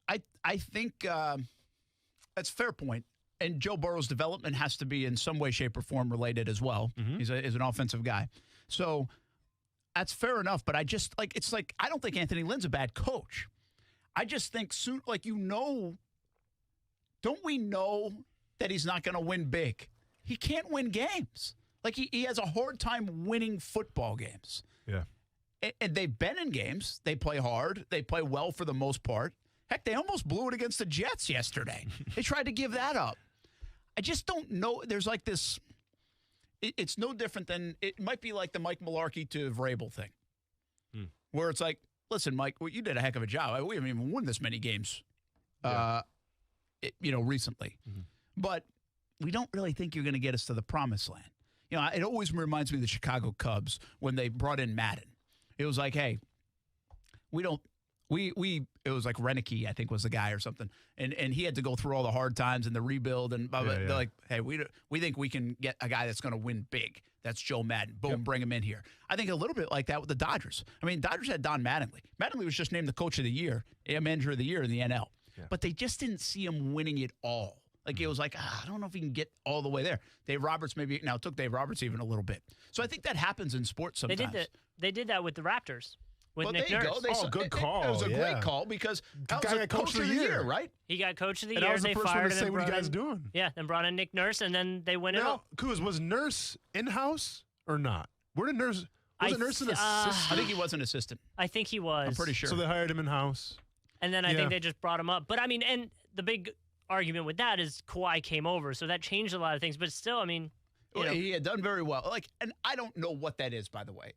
I think that's a fair point. And Joe Burrow's development has to be in some way, shape, or form related as well. Mm-hmm. He's an offensive guy. So that's fair enough. But I just, it's like, I don't think Anthony Lynn's a bad coach. I just think soon, don't we know that he's not going to win big? He can't win games. He has a hard time winning football games. Yeah. And they've been in games. They play hard. They play well for the most part. Heck, they almost blew it against the Jets yesterday. They tried to give that up. I just don't know. There's this. It's no different than, it might be like the Mike Mularkey to Vrabel thing, where it's like, listen, Mike, you did a heck of a job. We haven't even won this many games, recently. Mm-hmm. But we don't really think you're going to get us to the promised land. It always reminds me of the Chicago Cubs when they brought in Madden. It was like, hey, it was like Renicky, I think, was the guy or something. And he had to go through all the hard times and the rebuild. And they're like, hey, we think we can get a guy that's going to win big. That's Joe Madden. Boom, bring him in here. I think a little bit like that with the Dodgers. I mean, Dodgers had Don Mattingly. Mattingly was just named the coach of the year, manager of the year in the NL. Yeah. But they just didn't see him winning it all. It was like, I don't know if he can get all the way there. Dave Roberts it took Dave Roberts even a little bit. So I think that happens in sports sometimes. They did that with the Raptors. With Nick there Nurse. You go. Good call. It was a great call because that was a coach of the year, right? He got coach of the year. year. I was the they first fired one to him say, what are you guys doing? Yeah, then brought in Nick Nurse, and then they went out. Kuz, was Nurse in-house or not? Where did Nurse? Was Nurse an assistant? I think he was an assistant. I think he was. I'm pretty sure. So they hired him in-house. And then I think they just brought him up. But, I mean, and the big argument with that is Kawhi came over, so that changed a lot of things. But still, I mean, he had done very well. And I don't know what that is, by the way.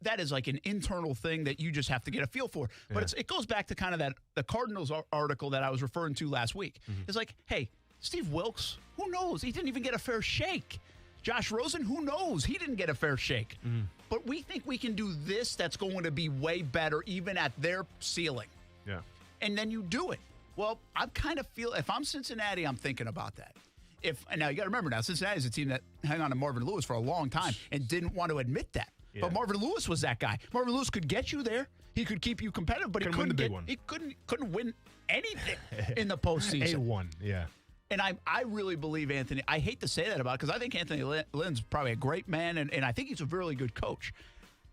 That is like an internal thing that you just have to get a feel for. But it goes back to kind of the Cardinals article that I was referring to last week. Mm-hmm. It's like, hey, Steve Wilkes, who knows? He didn't even get a fair shake. Josh Rosen, who knows? He didn't get a fair shake. Mm-hmm. But we think we can do this that's going to be way better even at their ceiling. Yeah. And then you do it. Well, I kind of feel, if I'm Cincinnati, I'm thinking about that. Now, you got to remember Cincinnati's a team that hung on to Marvin Lewis for a long time and didn't want to admit that. Yeah. But Marvin Lewis was that guy. Marvin Lewis could get you there. He could keep you competitive, but he couldn't win anything in the postseason. A1, yeah. And I really believe Anthony, I hate to say that about it because I think Anthony Lynn's probably a great man, and I think he's a really good coach.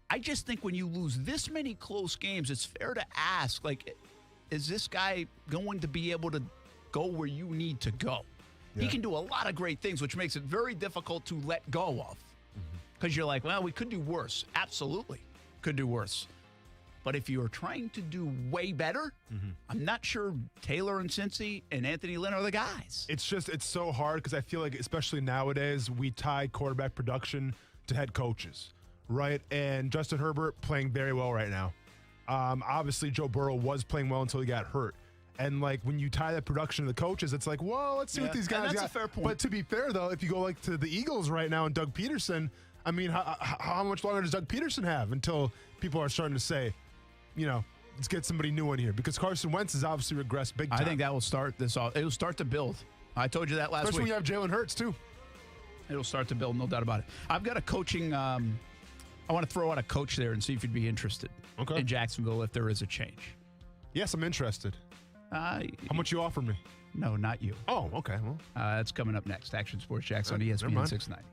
I just think when you lose this many close games, it's fair to ask, is this guy going to be able to go where you need to go? Yeah. He can do a lot of great things, which makes it very difficult to let go of. Because you're like, well, we could do worse. Absolutely. Could do worse. But if you are trying to do way better, I'm not sure Taylor and Cincy and Anthony Lynn are the guys. It's so hard because I feel like, especially nowadays, we tie quarterback production to head coaches, right? And Justin Herbert playing very well right now. Obviously, Joe Burrow was playing well until he got hurt. And, like, when you tie that production to the coaches, it's like, well, let's see what these guys got. That's a fair point. But to be fair, though, if you go, like, to the Eagles right now and Doug Peterson, I mean, how much longer does Doug Peterson have until people are starting to say, you know, let's get somebody new in here? Because Carson Wentz has obviously regressed big time. I think that will start this off. It'll start to build. I told you that last week. Especially when you have Jalen Hurts, too. It'll start to build, no doubt about it. I've got a coaching I want to throw out a coach there and see if you'd be interested in Jacksonville if there is a change. Yes, I'm interested. How much you offer me? No, not you. Oh, okay. Well, that's coming up next. Action Sports Jacks on ESPN 690.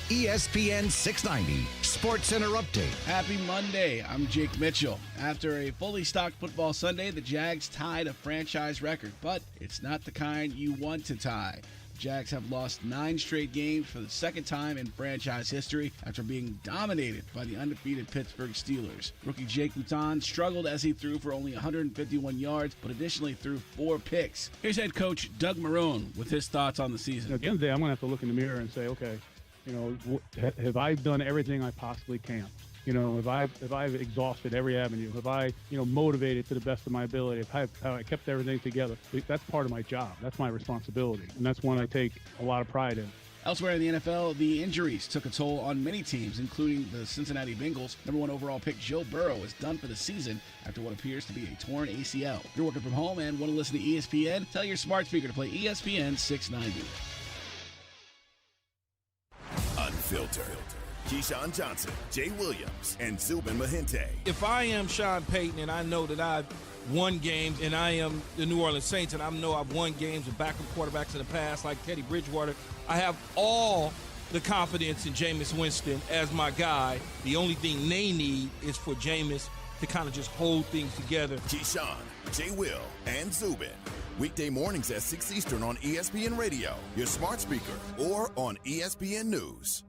ESPN 690 Sports Center Update. Happy Monday. I'm Jake Mitchell. After a fully stocked football Sunday, the Jags tied a franchise record, but it's not the kind you want to tie. Jags have lost 9 straight games for the second time in franchise history after being dominated by the undefeated Pittsburgh Steelers. Rookie Jake Luton struggled as he threw for only 151 yards, but additionally threw 4 picks. Here's head coach Doug Marrone with his thoughts on the season. At the end of the day, I'm going to have to look in the mirror and say, okay, you know, have I done everything I possibly can? You know, if I've exhausted every avenue, have I, you know, motivated to the best of my ability, have I kept everything together? That's part of my job. That's my responsibility, and that's one I take a lot of pride in. Elsewhere in the NFL, the injuries took a toll on many teams, including the Cincinnati Bengals. Number 1 overall pick Joe Burrow is done for the season after what appears to be a torn ACL. If you're working from home and want to listen to ESPN, tell your smart speaker to play ESPN 690. Unfiltered. Keyshawn Johnson, Jay Williams, and Zubin Mahente. If I am Sean Payton and I know that I've won games and I am the New Orleans Saints and I know I've won games with backup quarterbacks in the past like Teddy Bridgewater, I have all the confidence in Jameis Winston as my guy. The only thing they need is for Jameis to kind of just hold things together. Keyshawn, Jay Will, and Zubin. Weekday mornings at 6 Eastern on ESPN Radio, your smart speaker, or on ESPN News.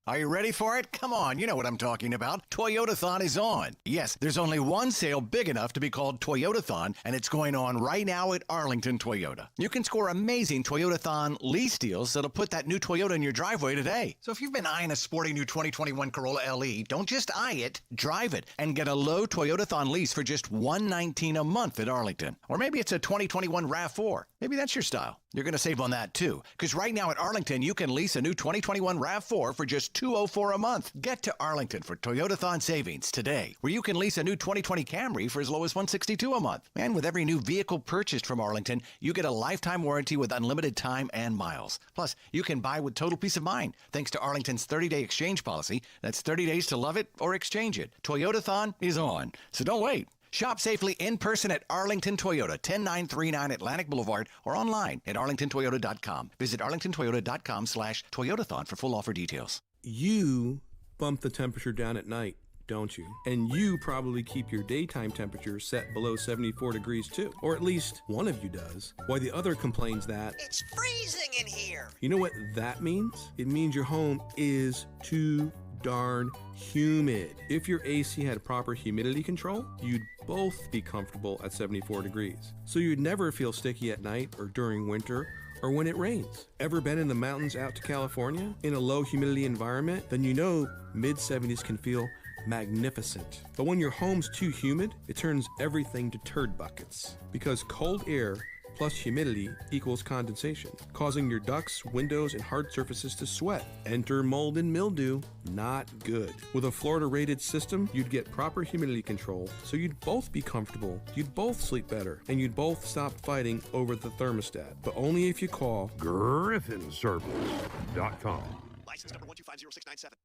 Are you ready for it? Come on, you know what I'm talking about. Toyotathon is on. Yes, there's only one sale big enough to be called Toyotathon, and it's going on right now at Arlington Toyota. You can score amazing Toyotathon lease deals that'll put that new Toyota in your driveway today. So if you've been eyeing a sporty new 2021 Corolla LE, don't just eye it, drive it, and get a low Toyotathon lease for just $119 a month at Arlington. Or maybe it's a 2021 RAV4. Maybe that's your style. You're going to save on that, too, because right now at Arlington, you can lease a new 2021 RAV4 for just $204 a month. Get to Arlington for Toyotathon savings today, where you can lease a new 2020 Camry for as low as $162 a month. And with every new vehicle purchased from Arlington, you get a lifetime warranty with unlimited time and miles. Plus, you can buy with total peace of mind, thanks to Arlington's 30-day exchange policy. That's 30 days to love it or exchange it. Toyotathon is on, so don't wait. Shop safely in person at Arlington Toyota, 10939 Atlantic Boulevard, or online at arlingtontoyota.com. Visit arlingtontoyota.com/Toyotathon for full offer details. You bump the temperature down at night, don't you? And you probably keep your daytime temperature set below 74 degrees too. Or at least one of you does. While the other complains that it's freezing in here. You know what that means? It means your home is too darn humid. If your AC had proper humidity control, you'd both be comfortable at 74 degrees. So you'd never feel sticky at night or during winter or when it rains. Ever been in the mountains out to California in a low humidity environment? Then you know mid-70s can feel magnificent. But when your home's too humid, it turns everything to turd buckets. Because cold air plus humidity equals condensation, causing your ducts, windows, and hard surfaces to sweat. Enter mold and mildew. Not good. With a Florida-rated system, you'd get proper humidity control, so you'd both be comfortable, you'd both sleep better, and you'd both stop fighting over the thermostat. But only if you call GriffinService.com. License number 1250697.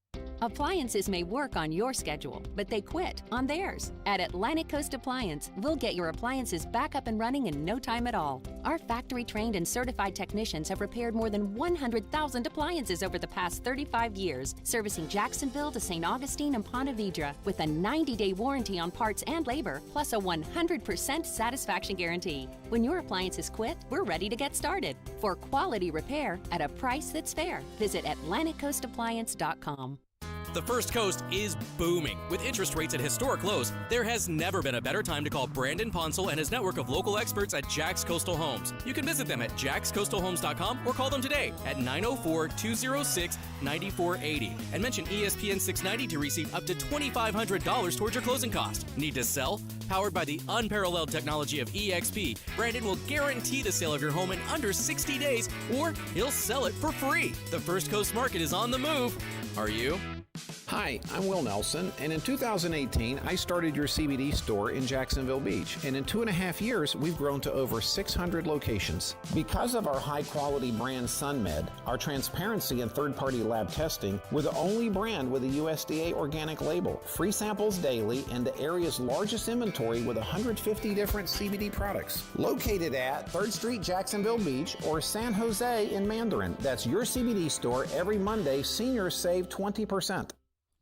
Appliances may work on your schedule, but they quit on theirs. At Atlantic Coast Appliance, we'll get your appliances back up and running in no time at all. Our factory-trained and certified technicians have repaired more than 100,000 appliances over the past 35 years, servicing Jacksonville to St. Augustine and Ponte Vedra with a 90-day warranty on parts and labor, plus a 100% satisfaction guarantee. When your appliances quit, we're ready to get started. For quality repair at a price that's fair, visit AtlanticCoastAppliance.com. The First Coast is booming. With interest rates at historic lows, there has never been a better time to call Brandon Ponsel and his network of local experts at Jags Coastal Homes. You can visit them at jagscoastalhomes.com or call them today at 904-206-9480 and mention ESPN 690 to receive up to $2,500 towards your closing cost. Need to sell? Powered by the unparalleled technology of EXP, Brandon will guarantee the sale of your home in under 60 days, or he'll sell it for free. The First Coast market is on the move. Are you? Hi, I'm Will Nelson, and in 2018, I started your CBD store in Jacksonville Beach, and in 2.5 years, we've grown to over 600 locations. Because of our high-quality brand SunMed, our transparency and third-party lab testing, we're the only brand with a USDA organic label, free samples daily, and the area's largest inventory with 150 different CBD products. Located at 3rd Street, Jacksonville Beach, or San Jose in Mandarin. That's your CBD store. Every Monday, seniors save 20%.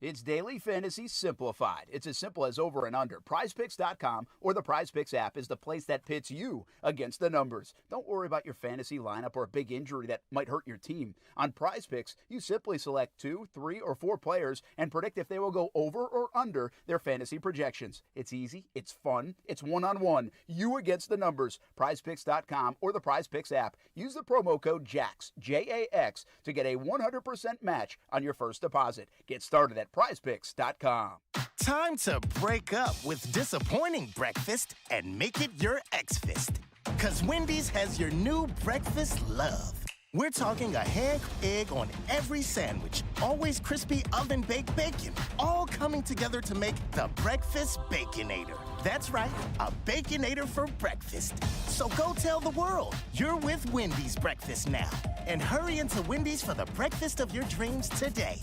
It's Daily Fantasy Simplified. It's as simple as over and under. PrizePicks.com or the PrizePicks app is the place that pits you against the numbers. Don't worry about your fantasy lineup or a big injury that might hurt your team. On PrizePicks, you simply select 2, 3, or 4 players and predict if they will go over or under their fantasy projections. It's easy, it's fun, it's one-on-one. You against the numbers. PrizePicks.com or the PrizePicks app. Use the promo code JAX, J-A-X, to get a 100% match on your first deposit. Get started at PrizePicks.com. Time to break up with disappointing breakfast and make it your X-Fist. Because Wendy's has your new breakfast love. We're talking a ham, egg on every sandwich, always crispy oven-baked bacon, all coming together to make the Breakfast Baconator. That's right, a Baconator for breakfast. So go tell the world you're with Wendy's breakfast now. And hurry into Wendy's for the breakfast of your dreams today.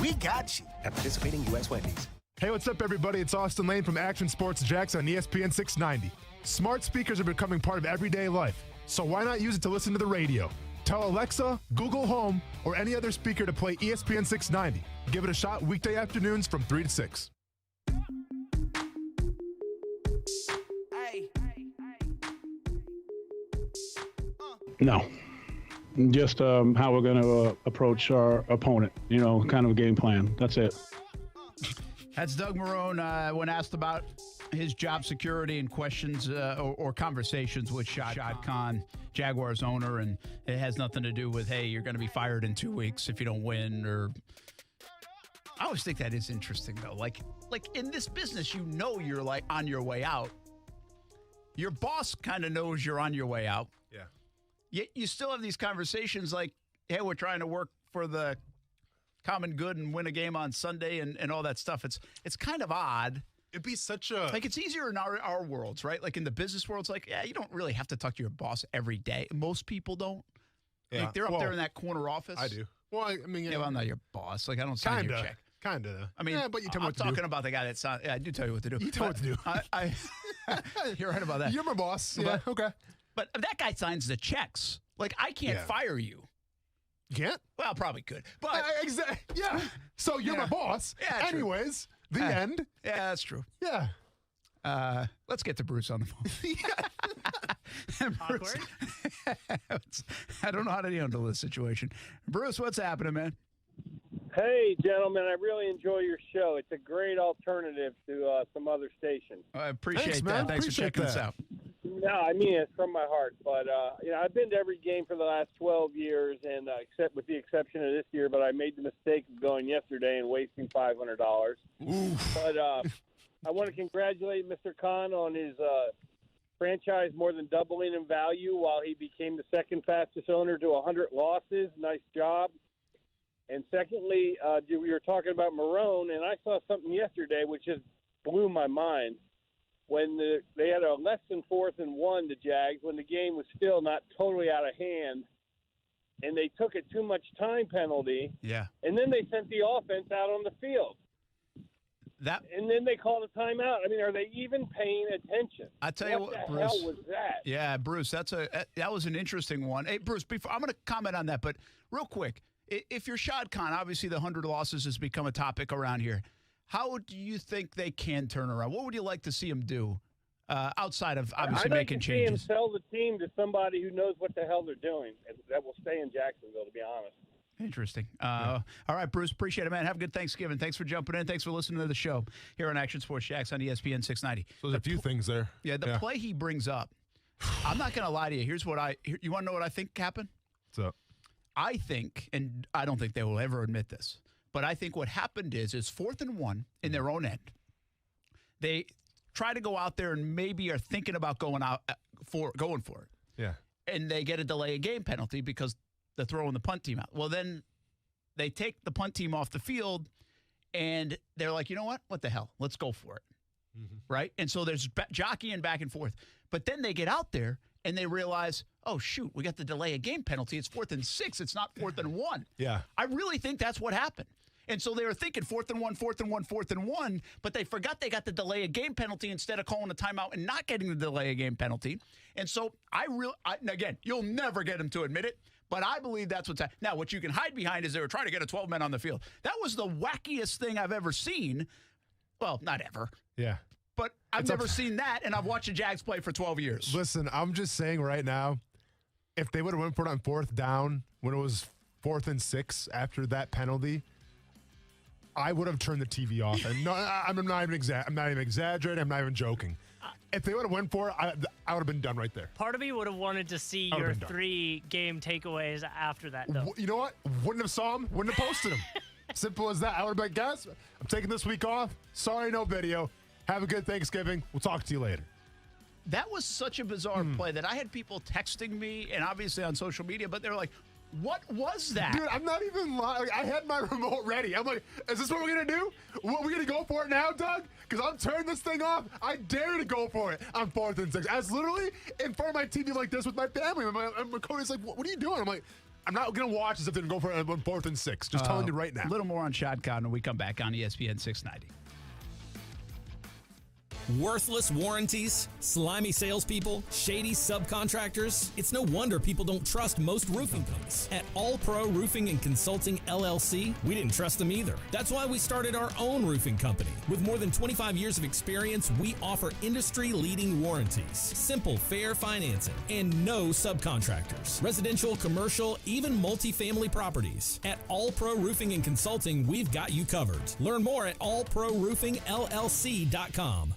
We got you. At participating U.S. Wendy's. Hey, what's up, everybody? It's Austin Lane from Action Sports Jax on ESPN 690. Smart speakers are becoming part of everyday life, so why not use it to listen to the radio? Tell Alexa, Google Home, or any other speaker to play ESPN 690. Give it a shot weekday afternoons from 3 to 6. No. Just how we're going to approach our opponent, kind of a game plan. That's it. That's Doug Marrone when asked about his job security and questions or conversations with Shad Khan, Jaguars owner, and it has nothing to do with, hey, you're going to be fired in 2 weeks if you don't win. Or I always think that is interesting, though. Like in this business, you're like on your way out. Your boss kind of knows you're on your way out. Yeah. Yet you still have these conversations like, hey, we're trying to work for the common good and win a game on Sunday and all that stuff. It's kind of odd. It'd be such a... Like, it's easier in our worlds, right? Like, in the business world, it's like, yeah, you don't really have to talk to your boss every day. Most people don't. Yeah. Like, they're up there in that corner office. I do. Well, I mean... Yeah, well, I'm not your boss. Like, I don't sign your check. Kind of. I mean, yeah, but you tell me what to do. I'm talking about the guy that's... Yeah, I do tell you what to do. You tell me what to do. You're right about that. You're my boss. Yeah, okay. But that guy signs the checks. Like, I can't fire you. You can't? Well, probably could. But exactly. Yeah. So you're my boss. Yeah. Anyways, the end. Yeah, that's true. Yeah. Let's get to Bruce on the phone. Awkward. I don't know how to handle this situation. Bruce, what's happening, man? Hey, gentlemen, I really enjoy your show. It's a great alternative to some other stations. I appreciate that. Thanks for checking us out. No, I mean it from my heart. But I've been to every game for the last 12 years, and except with the exception of this year. But I made the mistake of going yesterday and wasting $500. But I want to congratulate Mr. Khan on his franchise more than doubling in value while he became the second fastest owner to 100 losses. Nice job. And secondly, we were talking about Marrone, and I saw something yesterday which just blew my mind. When they had a less than 4th and 1, the Jags, when the game was still not totally out of hand, and they took a too much time penalty. Yeah. And then they sent the offense out on the field. And then they called a timeout. I mean, are they even paying attention? I tell you what, the Bruce. hell was that? Yeah, Bruce, that was an interesting one. Hey, Bruce, I'm going to comment on that, but real quick, if you're Shad Khan, obviously the 100 losses has become a topic around here. How do you think they can turn around? What would you like to see them do outside of obviously making changes? I'd like to see him sell the team to somebody who knows what the hell they're doing and that will stay in Jacksonville, to be honest. Interesting. All right, Bruce, appreciate it, man. Have a good Thanksgiving. Thanks for jumping in. Thanks for listening to the show here on Action Sports Jax on ESPN 690. So there's a few things there. Yeah, the play he brings up, I'm not going to lie to you. Here's what you want to know what I think happened? What's up? I think, and I don't think they will ever admit this, but I think what happened is 4th and 1 in their own end. They try to go out there and maybe are thinking about going for it. Yeah. And they get a delay of game penalty because they're throwing the punt team out. Well, then they take the punt team off the field, and they're like, you know what? What the hell? Let's go for it. Mm-hmm. Right? And so there's jockeying back and forth. But then they get out there, and they realize, oh, shoot, we got the delay of game penalty. It's 4th and 6. It's not 4th and 1. Yeah. I really think that's what happened. And so they were thinking 4th and 1, 4th and 1, 4th and 1, but they forgot they got the delay of game penalty instead of calling a timeout and not getting the delay of game penalty. And so again, you'll never get him to admit it, but I believe that's what's happening. Now, what you can hide behind is they were trying to get a 12 men on the field. That was the wackiest thing I've ever seen. Well, not ever. Yeah. But I've never seen that, and I've watched the Jags play for 12 years. Listen, I'm just saying right now, if they would have went for it on 4th down when it was 4th and 6 after that penalty, I would have turned the TV off. And no, I'm not even exaggerating. I'm not even joking. If they would have went for it, I would have been done right there. Part of me would have wanted to see your 3-game takeaways after that, though. You know what? Wouldn't have saw him. Wouldn't have posted him. Simple as that. I would have been like, guys, I'm taking this week off. Sorry, no video. Have a good Thanksgiving. We'll talk to you later. That was such a bizarre play that I had people texting me and obviously on social media, but they're like, what was that? Dude, I'm not even lying. I had my remote ready. I'm like, is this what we're going to do? What, we're going to go for it now, Doug? Because I'm turning this thing off. I dare to go for it on 4th and 6. I was literally in front of my TV like this with my family. And Cody's like, what are you doing? I'm like, I'm not going to watch as if they're going to go for it on 4th and 6. Just telling you right now. A little more on Shad Khan when we come back on ESPN 690. Worthless warranties, slimy salespeople, shady subcontractors. It's no wonder people don't trust most roofing companies. At All Pro Roofing and Consulting LLC, we didn't trust them either. That's why we started our own roofing company. With more than 25 years of experience, we offer industry-leading warranties, simple, fair financing, and no subcontractors. Residential, commercial, even multifamily properties. At All Pro Roofing and Consulting, we've got you covered. Learn more at allproroofingllc.com.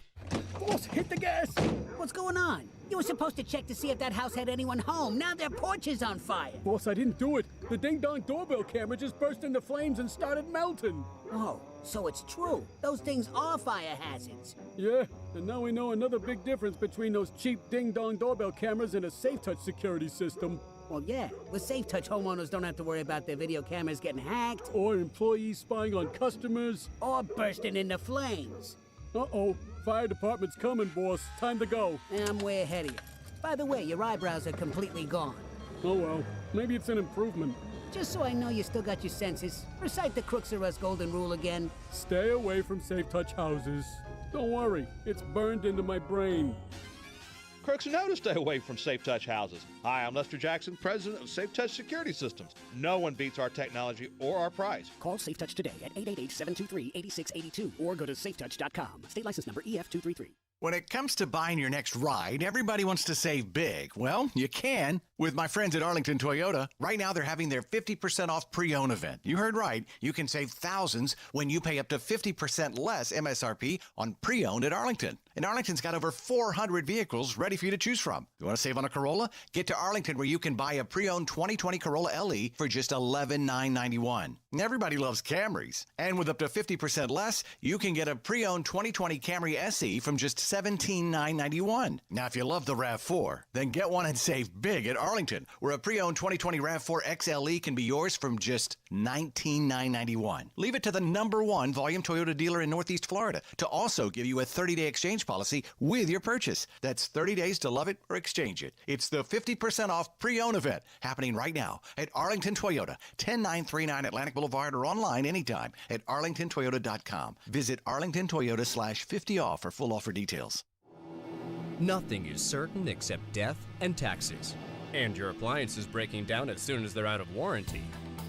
Boss, hit the gas! What's going on? You were supposed to check to see if that house had anyone home. Now their porch is on fire. Boss, I didn't do it. The ding-dong doorbell camera just burst into flames and started melting. Oh, so it's true. Those things are fire hazards. Yeah, and now we know another big difference between those cheap ding-dong doorbell cameras and a SafeTouch security system. Well, yeah, with SafeTouch, homeowners don't have to worry about their video cameras getting hacked. Or employees spying on customers. Or bursting into flames. Uh-oh. Fire department's coming, boss. Time to go. I'm way ahead of you. By the way, your eyebrows are completely gone. Oh, well. Maybe it's an improvement. Just so I know you still got your senses, recite the Crooks R Us golden rule again. Stay away from SafeTouch houses. Don't worry. It's burned into my brain. Crooks know to stay away from SafeTouch houses. Hi, I'm Lester Jackson, president of SafeTouch Security Systems. No one beats our technology or our price. Call SafeTouch today at 888-723-8682 or go to safetouch.com. State license number EF233. When it comes to buying your next ride, everybody wants to save big. Well, you can with my friends at Arlington Toyota. Right now, they're having their 50% off pre-owned event. You heard right. You can save thousands when you pay up to 50% less MSRP on pre-owned at Arlington. And Arlington's got over 400 vehicles ready for you to choose from. You want to save on a Corolla? Get to Arlington where you can buy a pre-owned 2020 Corolla LE for just $11,991. Everybody loves Camrys. And with up to 50% less, you can get a pre-owned 2020 Camry SE from just $17,991. Now, if you love the RAV4, then get one and save big at Arlington, where a pre-owned 2020 RAV4 XLE can be yours from just $19,991. Leave it to the #1 volume Toyota dealer in Northeast Florida to also give you a 30-day exchange policy with your purchase. That's 30 days to love it or exchange it. It's the 50% off pre-owned event happening right now at Arlington Toyota, 10939 Atlantic Boulevard, or online anytime at arlingtontoyota.com. Visit arlingtontoyota/50off for full offer details. Nothing is certain except death and taxes. And your appliance is breaking down as soon as they're out of warranty.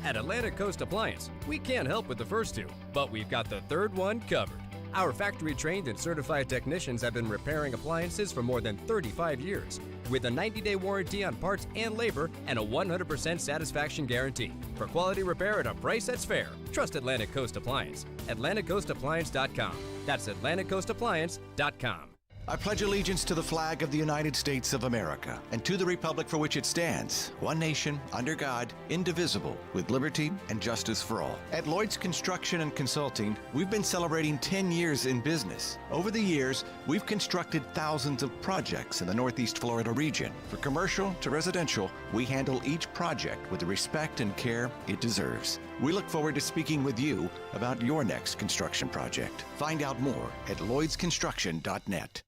At Atlantic Coast Appliance, we can't help with the first two, but we've got the third one covered. Our factory-trained and certified technicians have been repairing appliances for more than 35 years, with a 90-day warranty on parts and labor and a 100% satisfaction guarantee. For quality repair at a price that's fair, trust Atlantic Coast Appliance. AtlanticCoastAppliance.com. That's AtlanticCoastAppliance.com. I pledge allegiance to the flag of the United States of America and to the republic for which it stands, one nation, under God, indivisible, with liberty and justice for all. At Lloyd's Construction and Consulting, we've been celebrating 10 years in business. Over the years, we've constructed thousands of projects in the Northeast Florida region. For commercial to residential, we handle each project with the respect and care it deserves. We look forward to speaking with you about your next construction project. Find out more at lloydsconstruction.net.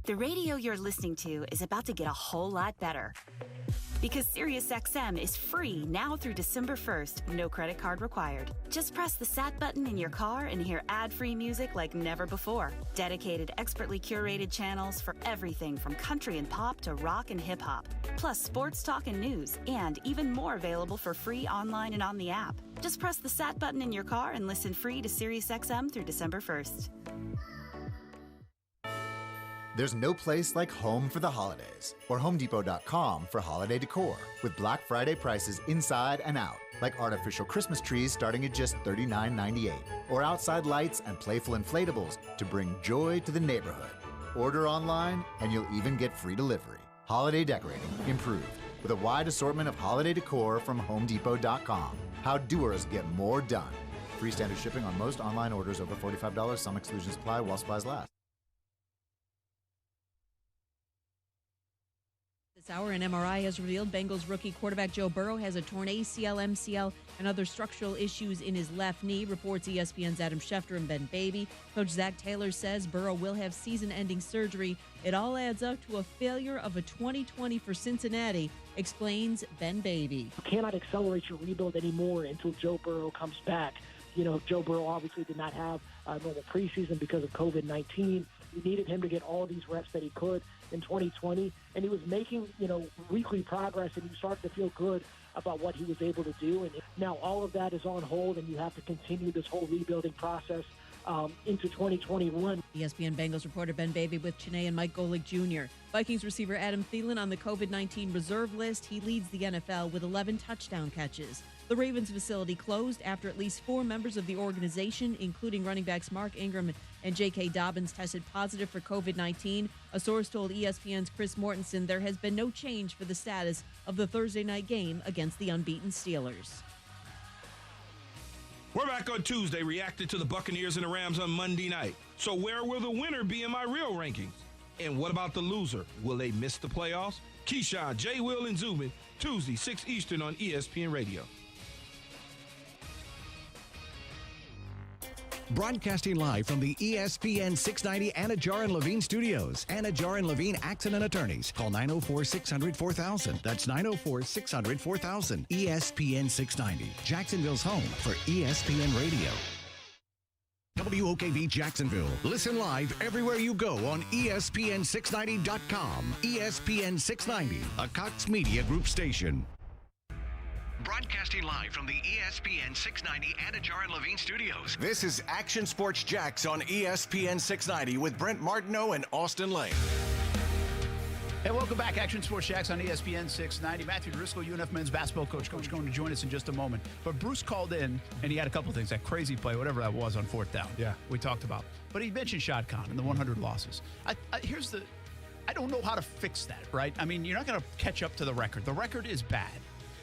The radio you're listening to is about to get a whole lot better. Because SiriusXM is free now through December 1st, no credit card required. Just press the SAT button in your car and hear ad-free music like never before. Dedicated, expertly curated channels for everything from country and pop to rock and hip-hop. Plus sports talk and news, and even more available for free online and on the app. Just press the SAT button in your car and listen free to SiriusXM through December 1st. There's no place like home for the holidays, or HomeDepot.com for holiday decor, with Black Friday prices inside and out, like artificial Christmas trees starting at just $39.98, or outside lights and playful inflatables to bring joy to the neighborhood. Order online, and you'll even get free delivery. Holiday decorating improved, with a wide assortment of holiday decor from HomeDepot.com. How doers get more done. Free standard shipping on most online orders over $45. Some exclusions apply while supplies last. This hour, an MRI has revealed Bengals rookie quarterback Joe Burrow has a torn ACL, MCL, and other structural issues in his left knee, reports ESPN's Adam Schefter and Ben Baby. Coach Zach Taylor says Burrow will have season-ending surgery. It all adds up to a failure of a 2020 for Cincinnati, explains Ben Baby. You cannot accelerate your rebuild anymore until Joe Burrow comes back. You know, Joe Burrow obviously did not have a normal preseason because of COVID-19. You needed him to get all these reps that he could in 2020, and he was making, weekly progress, and you started to feel good about what he was able to do. And now all of that is on hold, and you have to continue this whole rebuilding process into 2021. ESPN Bengals reporter Ben Baby with Chiney and Mike Golick Jr. Vikings receiver Adam Thielen on the COVID-19 reserve list. He leads the NFL with 11 touchdown catches. The Ravens facility closed after at least 4 members of the organization, including running backs Mark Ingram and J.K. Dobbins, tested positive for COVID-19. A source told ESPN's Chris Mortensen there has been no change for the status of the Thursday night game against the unbeaten Steelers. We're back on Tuesday, reacting to the Buccaneers and the Rams on Monday night. So where will the winner be in my real rankings? And what about the loser? Will they miss the playoffs? Keyshawn, J. Will, and Zubin, Tuesday, 6 Eastern on ESPN Radio. Broadcasting live from the ESPN 690 Anajar and Levine studios. Anajar and Levine Accident Attorneys. Call 904-600-4000. That's 904-600-4000. ESPN 690. Jacksonville's home for ESPN Radio. WOKV Jacksonville. Listen live everywhere you go on ESPN690.com. ESPN 690, a Cox Media Group station. Broadcasting live from the ESPN 690 Anajar and Levine studios. This is Action Sports Jacks on ESPN 690 with Brent Martineau and Austin Lane. Hey, welcome back. Action Sports Jacks on ESPN 690. Matthew Driscoll, UNF men's basketball coach, going to join us in just a moment. But Bruce called in, and he had a couple things. That crazy play, whatever that was on 4th down. Yeah. We talked about. But he mentioned Shad Khan and the 100 losses. I don't know how to fix that, right? I mean, you're not going to catch up to the record. The record is bad.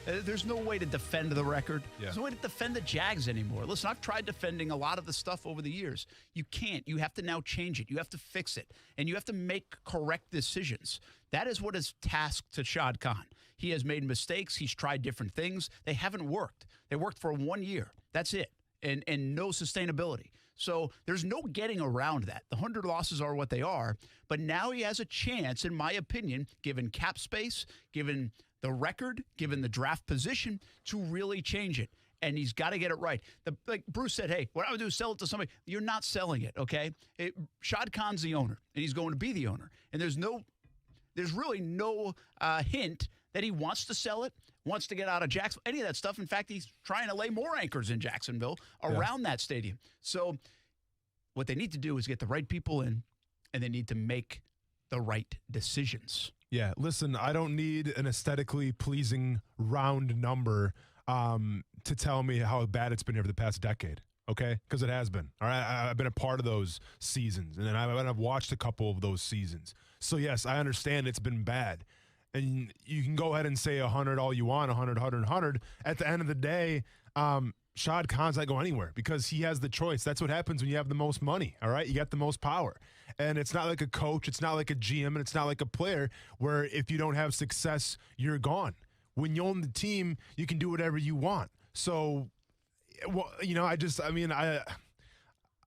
There's no way to defend the record. Yeah. There's no way to defend the Jags anymore. Listen, I've tried defending a lot of the stuff over the years. You can't. You have to now change it. You have to fix it. And you have to make correct decisions. That is what is tasked to Shad Khan. He has made mistakes. He's tried different things. They haven't worked. They worked for 1 year. That's it. And no sustainability. So there's no getting around that. The 100 losses are what they are. But now he has a chance, in my opinion, given cap space, given the record, given the draft position, to really change it. And he's got to get it right. Like Bruce said, hey, what I would do is sell it to somebody. You're not selling it, okay? Shad Khan's the owner, and he's going to be the owner. And there's really no hint that he wants to sell it, wants to get out of Jacksonville, any of that stuff. In fact, he's trying to lay more anchors in Jacksonville around that stadium. So what they need to do is get the right people in, and they need to make the right decisions. Yeah, listen, I don't need an aesthetically pleasing round number to tell me how bad it's been here for the past decade, okay? Because it has been. All right, I've been a part of those seasons, and then I've watched a couple of those seasons. So, yes, I understand it's been bad. And you can go ahead and say 100 all you want, 100, 100, 100. At the end of the day, Shad Khan's not going anywhere because he has the choice. That's what happens when you have the most money, all right? You got the most power. And it's not like a coach, it's not like a GM, and it's not like a player where if you don't have success, you're gone. When you own the team, you can do whatever you want. So, well,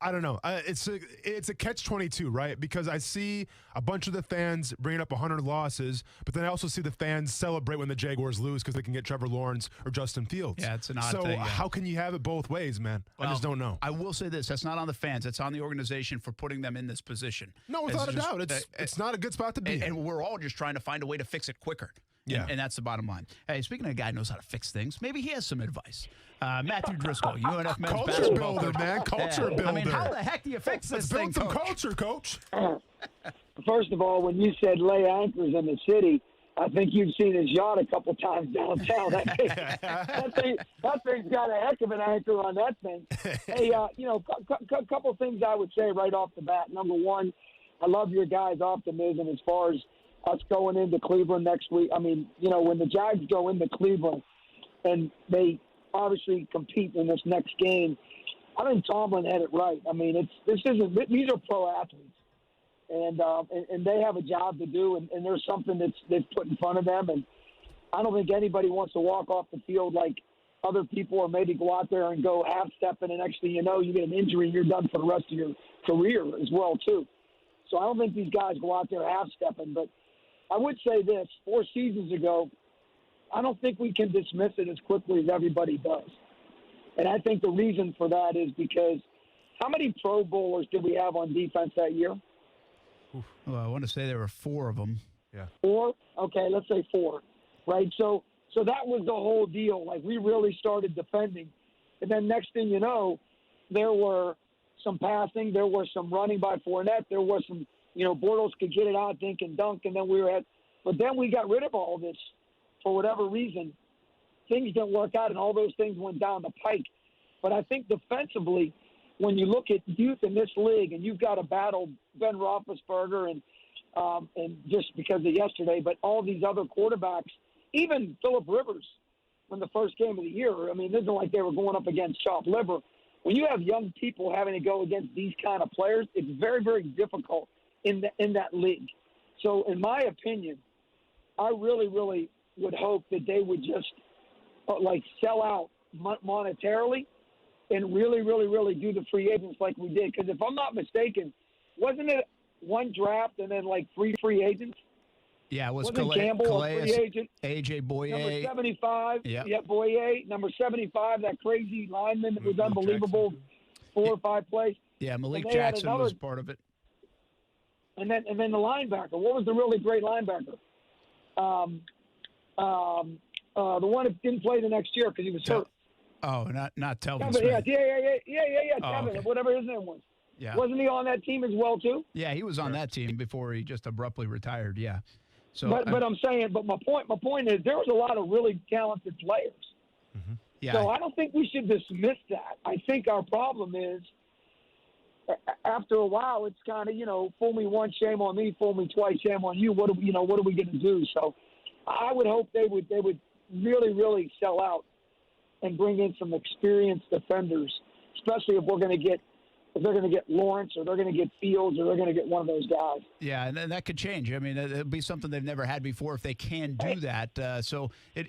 I don't know. It's a catch-22, right? Because I see a bunch of the fans bringing up 100 losses, but then I also see the fans celebrate when the Jaguars lose because they can get Trevor Lawrence or Justin Fields. Yeah, it's an odd thing. So how can you have it both ways, man? I just don't know. I will say this. That's not on the fans. That's on the organization for putting them in this position. No, without a doubt. It's not a good spot to be in. And we're all just trying to find a way to fix it quicker. Yeah. And that's the bottom line. Hey, speaking of a guy who knows how to fix things, maybe he has some advice. Matthew Driscoll, UNF men's culture basketball builder, coach. man. Culture builder. I mean, how the heck do you fix this thing, build some Coach? culture, Coach. First of all, when you said lay anchors in the city, I think you've seen his yacht a couple times downtown. That thing's got a heck of an anchor on that thing. Hey, a couple things I would say right off the bat. Number one, I love your guys' optimism as far as us going into Cleveland next week. I mean, when the Jags go into Cleveland and they obviously compete in this next game, I think Tomlin had it right. I mean, these are pro athletes, and they have a job to do, and there's something that's put in front of them. And I don't think anybody wants to walk off the field like other people, or maybe go out there and go half-stepping, and next thing you know, you get an injury, and you're done for the rest of your career as well, too. So I don't think these guys go out there half-stepping, but I would say this, 4 seasons ago, I don't think we can dismiss it as quickly as everybody does. And I think the reason for that is because how many Pro Bowlers did we have on defense that year? Well, I want to say there were 4 of them. Yeah. 4? Okay, let's say 4. Right? So that was the whole deal. Like, we really started defending. And then next thing you know, there were some passing, there was some running by Fournette, there was some, Bortles could get it out, dink and dunk, and then but then we got rid of all this for whatever reason. Things didn't work out, and all those things went down the pike. But I think defensively, when you look at youth in this league, and you've got to battle Ben Roethlisberger and just because of yesterday, but all these other quarterbacks, even Phillip Rivers, when the first game of the year, I mean, it isn't like they were going up against chopped liver. When you have young people having to go against these kind of players, it's very, very difficult in that league. So, in my opinion, I really, really would hope that they would just sell out monetarily and really, really, really do the free agents like we did. Because if I'm not mistaken, wasn't it 1 draft and then 3 free agents? Yeah, it was Campbell a free agent? A.J. Boye. Number 75. Yeah, Boye. Number 75, that crazy lineman that was unbelievable, Jackson. 4 or 5 plays. Yeah, Malik Jackson was part of it. And then the linebacker. What was the really great linebacker? The one that didn't play the next year because he was hurt. Oh, not Telvin Tevin, Smith. Yeah. Oh, Tevin, okay. whatever his name was. Yeah. Wasn't he on that team as well too? Yeah, he was on that team before he just abruptly retired. Yeah. So, but I'm saying, my point is there was a lot of really talented players. Mm-hmm. Yeah. So I don't think we should dismiss that. I think our problem is after a while it's kind of fool me once, shame on me, fool me twice, shame on you. What are we going to do? So I would hope they would really, really sell out and bring in some experienced defenders, especially if they're going to get Lawrence or they're going to get Fields or they're going to get one of those guys. Yeah, and that could change. I mean, it'll be something they've never had before if they can do that.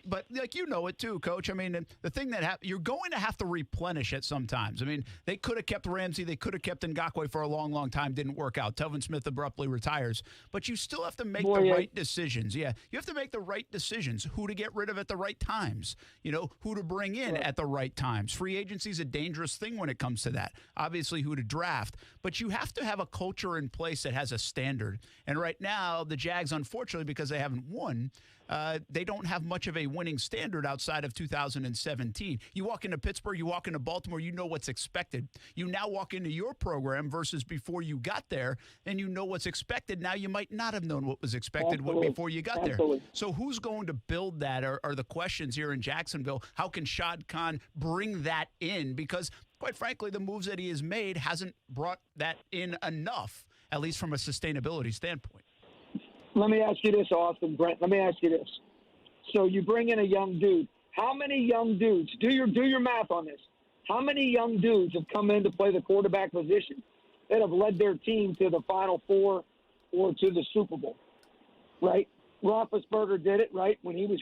But like you know it too, Coach. I mean, the thing that you're going to have to replenish it sometimes. I mean, they could have kept Ramsey, they could have kept Ngakoue for a long, long time. Didn't work out. Telvin Smith abruptly retires, but you still have to make the right decisions. Yeah, you have to make the right decisions. Who to get rid of at the right times. You know, who to bring in at the right times. Free agency is a dangerous thing when it comes to that. Obviously, who to draft, but you have to have a culture in place that has a standard. And right now, the Jags, unfortunately, because they haven't won, they don't have much of a winning standard outside of 2017. You walk into Pittsburgh, you walk into Baltimore, you know what's expected. You now walk into your program versus before you got there, and you know what's expected. Now you might not have known what was expected before you got there. So who's going to build that are the questions here in Jacksonville. How can Shad Khan bring that in? Because quite frankly, the moves that he has made hasn't brought that in enough, at least from a sustainability standpoint. Let me ask you this, Austin, Brent. Let me ask you this. So you bring in a young dude. How many young dudes, do your math on this, how many young dudes have come in to play the quarterback position that have led their team to the Final Four or to the Super Bowl, right? Roethlisberger did it, right, when he was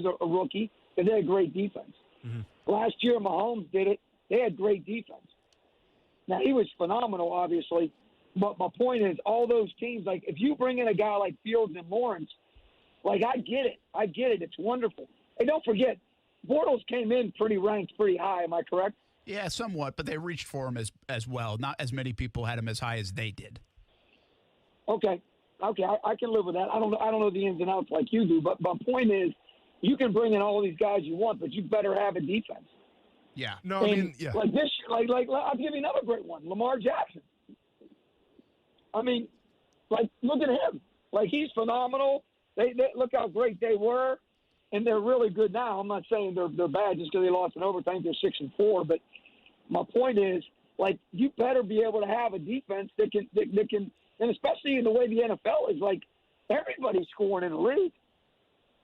a rookie, and they had great defense. Mm-hmm. Last year, Mahomes did it. They had great defense. Now, he was phenomenal, obviously, but my point is all those teams, like if you bring in a guy like Fields and Lawrence, like I get it. It's wonderful. And don't forget, Bortles came in ranked pretty high. Am I correct? Yeah, somewhat, but they reached for him as well. Not as many people had him as high as they did. Okay, I can live with that. I don't know the ins and outs like you do, but my point is you can bring in all these guys you want, but you better have a defense. Yeah. No, I mean, yeah. Like this, like I'll give you another great one, Lamar Jackson. I mean, like look at him. Like he's phenomenal. They look how great they were, and they're really good now. I'm not saying they're bad just because they lost in overtime. They're 6-4, but my point is, like, you better be able to have a defense that can, and especially in the way the NFL is, like everybody's scoring in the league.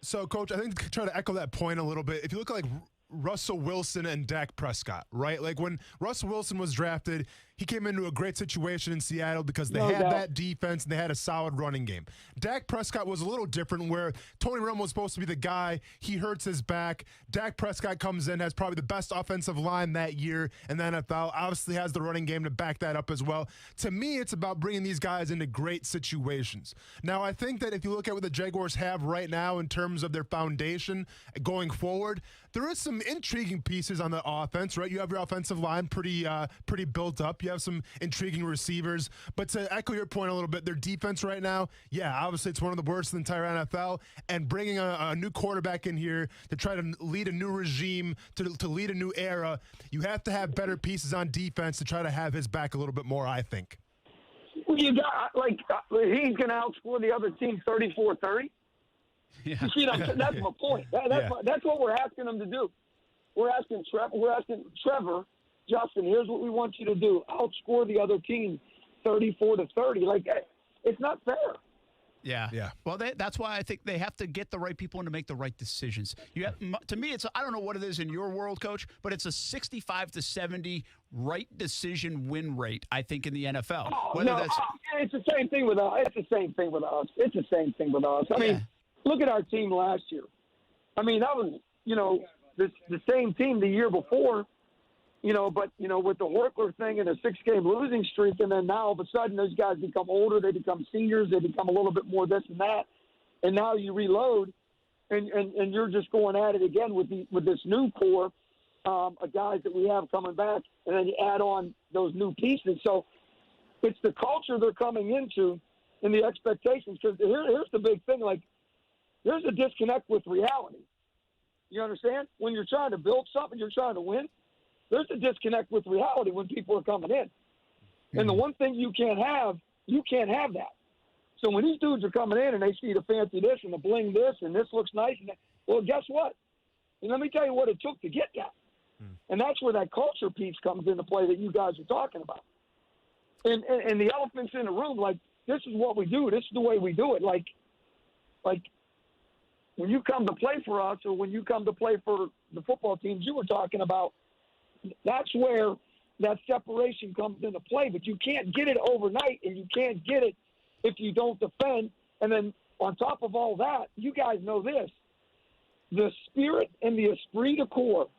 So, Coach, I think to try to echo that point a little bit, if you look at like Russell Wilson and Dak Prescott, right? Like when Russell Wilson was drafted, he came into a great situation in Seattle because they had that defense and they had a solid running game. Dak Prescott was a little different where Tony Romo was supposed to be the guy. He hurts his back. Dak Prescott comes in, has probably the best offensive line that year in the NFL, obviously has the running game to back that up as well. To me, it's about bringing these guys into great situations. Now, I think that if you look at what the Jaguars have right now in terms of their foundation going forward, there is some intriguing pieces on the offense, right? You have your offensive line pretty built up. You have some intriguing receivers. But to echo your point a little bit, their defense right now, yeah, obviously it's one of the worst in the entire NFL. And bringing a new quarterback in here to try to lead a new regime, to lead a new era, you have to have better pieces on defense to try to have his back a little bit more, I think. Well, you got, like, he's going to outscore the other team 34-30. Yeah. You see, that's my point. That's what we're asking them to do. We're asking Trevor, Justin, here's what we want you to do. Outscore the other team 34-30. Like, it's not fair. Yeah. Well, that's why I think they have to get the right people in to make the right decisions. To me, I don't know what it is in your world, Coach, but it's a 65-70 right decision win rate, I think, in the NFL. It's the same thing with us. I mean, look at our team last year. I mean, that was, the same team the year before, but, with the Horkler thing and a 6-game losing streak, and then now all of a sudden those guys become older, they become seniors, they become a little bit more this and that, and now you reload, and you're just going at it again with this new core of guys that we have coming back, and then you add on those new pieces. So it's the culture they're coming into and the expectations, because here's the big thing, like, there's a disconnect with reality. You understand? When you're trying to build something, you're trying to win, there's a disconnect with reality when people are coming in. And the one thing you can't have that. So when these dudes are coming in and they see the fancy this and the bling this and this looks nice, well, guess what? And let me tell you what it took to get that. And that's where that culture piece comes into play that you guys are talking about. And the elephants in the room, like, this is what we do. This is the way we do it. Like when you come to play for us or when you come to play for the football teams you were talking about, that's where that separation comes into play. But you can't get it overnight, and you can't get it if you don't defend. And then on top of all that, you guys know this, the spirit and the esprit de corps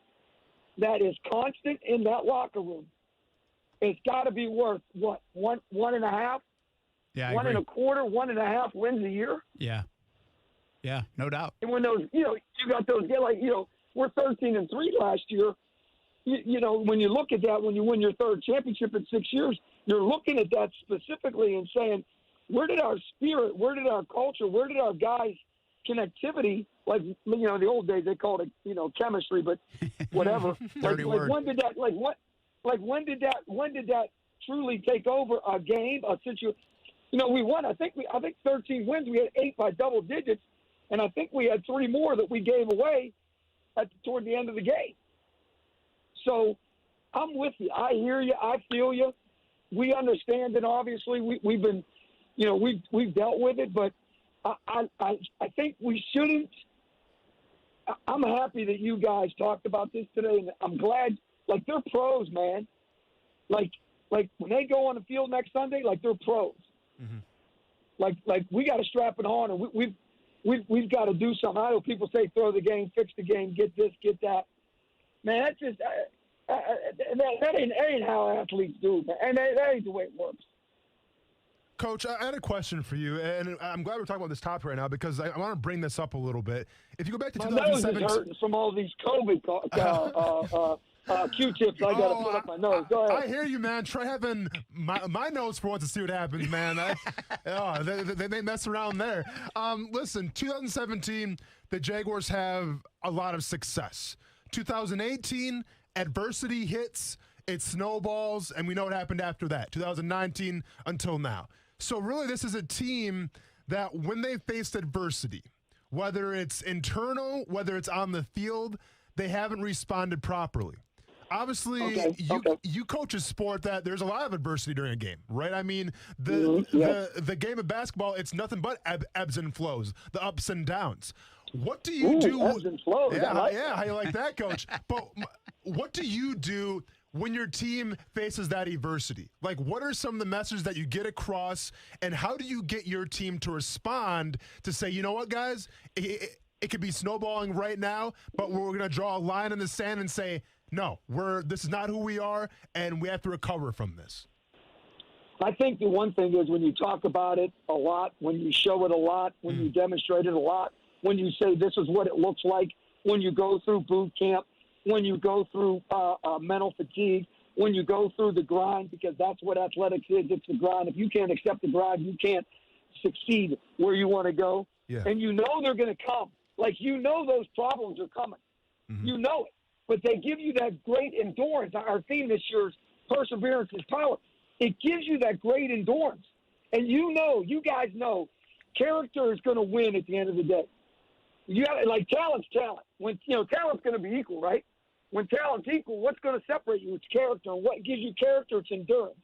that is constant in that locker room, it's got to be worth, what, one and a half? Yeah, one and a quarter, 1.5 wins a year? Yeah. Yeah, no doubt. And when those, you got those, we're 13-3 last year. When you look at that, when you win your third championship in 6 years, you're looking at that specifically and saying, where did our spirit, where did our culture, where did our guys' connectivity, like, the old days they called it, chemistry, but whatever. Dirty word. When did that, when did that truly take over a game, a situation? We won. I think 13 wins. We had 8 by double digits, and I think we had 3 more that we gave away toward the end of the game. So I'm with you. I hear you. I feel you. We understand it. Obviously, we've been, we've dealt with it. But I think we shouldn't. I'm happy that you guys talked about this today, and I'm glad. Like, they're pros, man. Like when they go on the field next Sunday, like, they're pros. Mm-hmm. Like we got to strap it on, and we've got to do something. I know people say throw the game, fix the game, get this, get that. Man, that's just that ain't how athletes do it, man. And that ain't the way it works. Coach, I had a question for you, and I'm glad we're talking about this topic right now because I want to bring this up a little bit. If you go back to 2017, my nose is hurting from all these COVID Q-tips. I got to put up my nose. Go ahead. I hear you, man. Try having my nose for once to see what happens, man. They mess around there. Listen, 2017, the Jaguars have a lot of success. 2018, adversity hits, it snowballs, and we know what happened after that. 2019 until now. So really, this is a team that when they faced adversity, whether it's internal, whether it's on the field, they haven't responded properly. Obviously, you coach a sport that there's a lot of adversity during a game, right? I mean, the game of basketball, it's nothing but ebbs and flows, the ups and downs. What do you do? Ebbs and flows. Yeah, how you like that, Coach? But what do you do when your team faces that adversity? Like, what are some of the messages that you get across, and how do you get your team to respond to say, you know what, guys, it could be snowballing right now, but we're going to draw a line in the sand and say, no, this is not who we are, and we have to recover from this? I think the one thing is when you talk about it a lot, when you show it a lot, when you demonstrate it a lot, when you say this is what it looks like, when you go through boot camp, when you go through mental fatigue, when you go through the grind, because that's what athletics is. It's the grind. If you can't accept the grind, you can't succeed where you want to go. Yeah. And you know they're going to come. Like, you know those problems are coming. Mm-hmm. You know it. But they give you that great endurance. Our theme this year is perseverance is power. It gives you that great endurance. And you guys know, character is going to win at the end of the day. You got like talent's talent. When talent's going to be equal, right? When talent's equal, what's going to separate you? It's character. And what gives you character? It's endurance.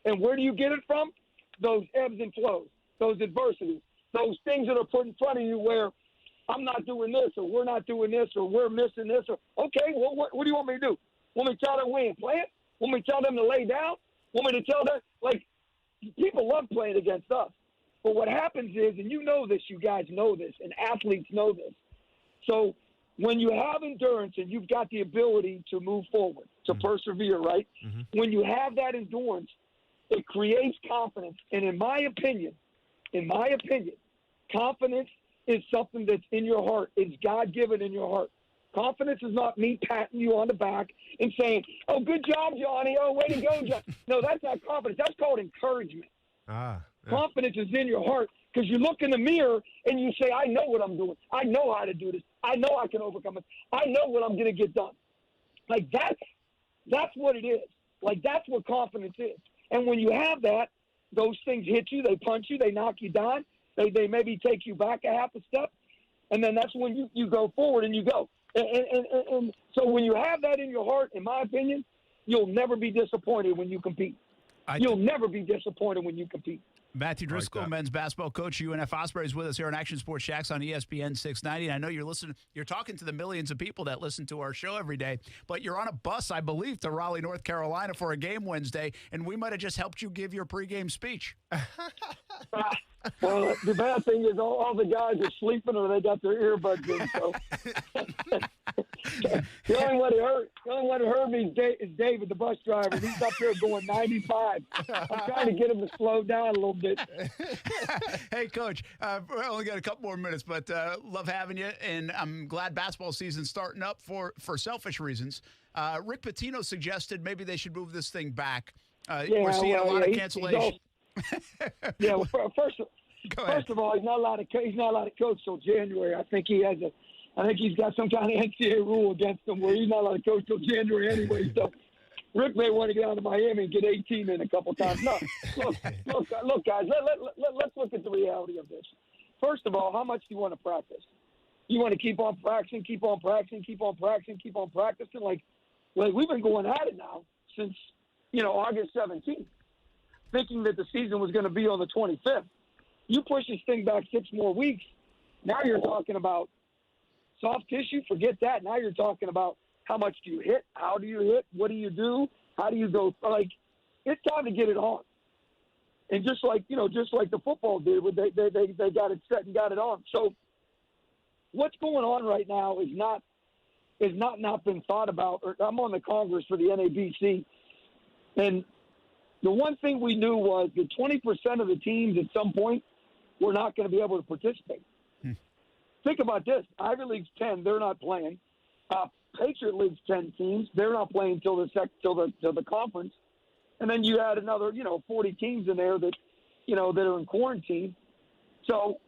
And where do you get it from? Those ebbs and flows, those adversities, those things that are put in front of you where I'm not doing this, or we're not doing this, or we're missing this. Or okay, well, what do you want me to do? Want me to tell them we ain't playing? Want me to tell them to lay down? Want me to tell them, like, people love playing against us. But what happens is, and you know this, you guys know this, and athletes know this. So when you have endurance and you've got the ability to move forward, to persevere, right? Mm-hmm. When you have that endurance, it creates confidence. And in my opinion, confidence is something that's in your heart. It's God-given in your heart. Confidence is not me patting you on the back and saying, oh, good job, Johnny. Oh, way to go, Johnny. No, that's not confidence. That's called encouragement. Yeah. Confidence is in your heart because you look in the mirror and you say, I know what I'm doing. I know how to do this. I know I can overcome it. I know what I'm going to get done. Like, that's what it is. Like, that's what confidence is. And when you have that, those things hit you, they punch you, they knock you down, they maybe take you back a half a step, and then that's when you go forward and you go. And so when you have that in your heart, in my opinion, you'll never be disappointed when you compete. You'll never be disappointed when you compete. Matthew Driscoll, men's basketball coach, UNF Osprey, is with us here on Action Sports Shacks on ESPN 690. And I know you're talking to the millions of people that listen to our show every day, but you're on a bus, I believe, to Raleigh, North Carolina for a game Wednesday, and we might have just helped you give your pregame speech. Well, the bad thing is all the guys are sleeping or they got their earbuds in. So the only one who heard me is David, the bus driver. He's up there going 95. I'm trying to get him to slow down a little bit. Hey, Coach, we only got a couple more minutes, but love having you, and I'm glad basketball season's starting up for selfish reasons. Rick Pitino suggested maybe they should move this thing back. We're seeing a lot of cancellation. Yeah, well, first of all, he's not allowed to coach till January. I think he's got some kind of NCAA rule against him where he's not allowed to coach till January anyway. So Rick may want to get down to Miami and get 18 in a couple times. No, look, guys. Let's look at the reality of this. First of all, how much do you want to practice? You want to keep on practicing, Like we've been going at it now since August 17th. Thinking that the season was going to be on the 25th. You push this thing back 6 more weeks, now you're talking about soft tissue. Forget that. Now you're talking about how much do you hit? How do you hit? What do you do? How do you go? Like, it's time to get it on. And just like the football did, they got it set and got it on. So what's going on right now is not been thought about. I'm on the Congress for the NABC, and the one thing we knew was that 20% of the teams at some point were not going to be able to participate. Think about this. Ivy League's 10, they're not playing. Patriot League's 10 teams, they're not playing till the conference. And then you add another, 40 teams in there that are in quarantine. So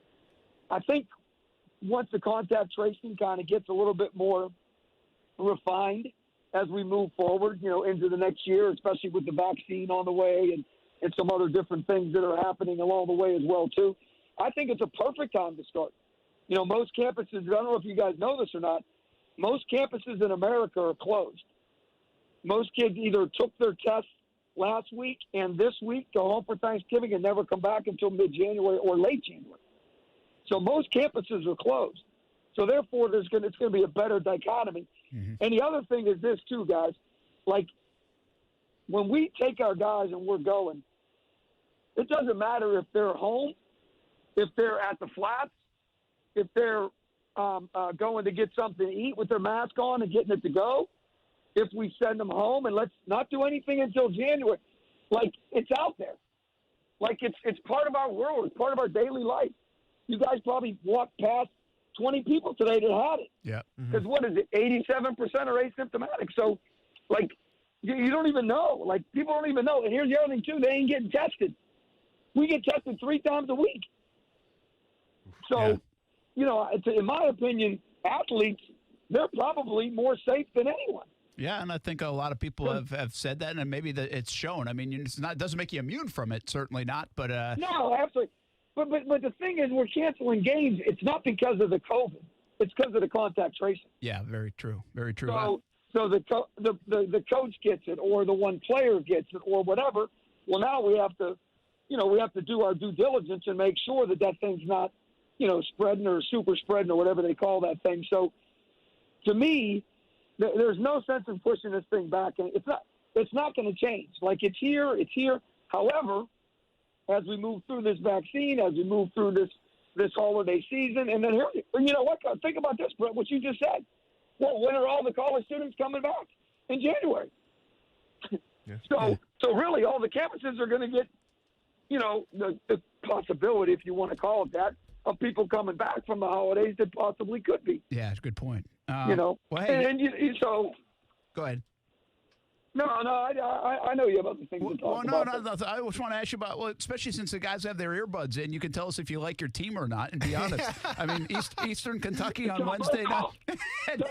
I think once the contact tracing kind of gets a little bit more refined as we move forward, into the next year, especially with the vaccine on the way and some other different things that are happening along the way as well, too. I think it's a perfect time to start. Most campuses, I don't know if you guys know this or not, most campuses in America are closed. Most kids either took their tests last week and this week, go home for Thanksgiving and never come back until mid-January or late January. So most campuses are closed. So therefore, it's going to be a better dichotomy. Mm-hmm. And the other thing is this too, guys. Like, when we take our guys and we're going, it doesn't matter if they're home, if they're at the flats, if they're going to get something to eat with their mask on and getting it to go, if we send them home and let's not do anything until January. Like, it's out there. Like, it's part of our world. It's part of our daily life. You guys probably walked past 20 people today that had it. Yeah. Because what is it? 87% are asymptomatic. So, like, you don't even know. Like, people don't even know. And here's the other thing, too. They ain't getting tested. We get tested 3 times a week. So, in my opinion, athletes, they're probably more safe than anyone. Yeah, and I think a lot of people have said that, and maybe that it's shown. I mean, it doesn't make you immune from it, certainly not. But no, absolutely. But the thing is, we're canceling games. It's not because of the COVID. It's because of the contact tracing. Yeah, very true. Very true. So the coach gets it, or the one player gets it, or whatever. Well, now we have to do our due diligence and make sure that thing's not, spreading or super spreading or whatever they call that thing. So, to me, there's no sense in pushing this thing back, and it's not going to change. Like, it's here. However, as we move through this vaccine, as we move through this holiday season, and then here, what? Think about this, Brett, what you just said. Well, when are all the college students coming back? In January. Yeah. So really, all the campuses are going to get, the possibility, if you want to call it that, of people coming back from the holidays that possibly could be. Yeah, it's a good point. Well, hey, so go ahead. No, I know you have other things to talk about. No. I just want to ask you about, especially since the guys have their earbuds in, you can tell us if you like your team or not, and be honest. I mean, Eastern Kentucky on Wednesday night.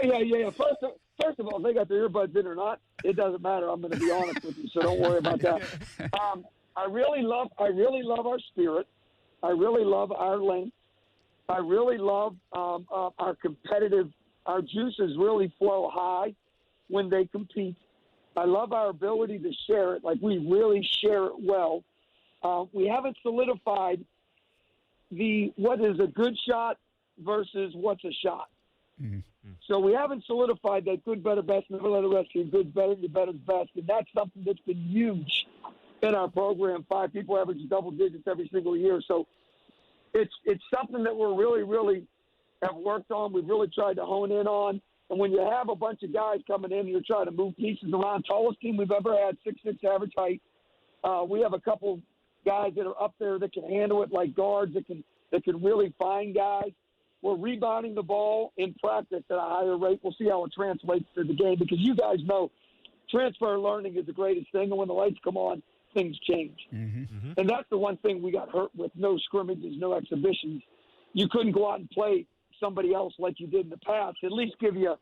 Yeah. First of all, if they got their earbuds in or not, it doesn't matter. I'm going to be honest with you, so don't worry about that. I really love our spirit. I really love our length. I really love our competitive. Our juices really flow high when they compete. I love our ability to share it. Like, we really share it well. We haven't solidified what is a good shot versus what's a shot. Mm-hmm. So we haven't solidified that good, better, best. Never let a rest of your good, better, your better's best. And that's something that's been huge in our program. 5 people average double digits every single year. So it's something that we're really, really have worked on. We've really tried to hone in on. And when you have a bunch of guys coming in, you're trying to move pieces around. Tallest team we've ever had, 6'6" average height. We have a couple guys that are up there that can handle it, like guards that can really find guys. We're rebounding the ball in practice at a higher rate. We'll see how it translates to the game, because you guys know transfer learning is the greatest thing, and when the lights come on, things change. Mm-hmm. And that's the one thing we got hurt with: no scrimmages, no exhibitions. You couldn't go out and play somebody else like you did in the past. At least give you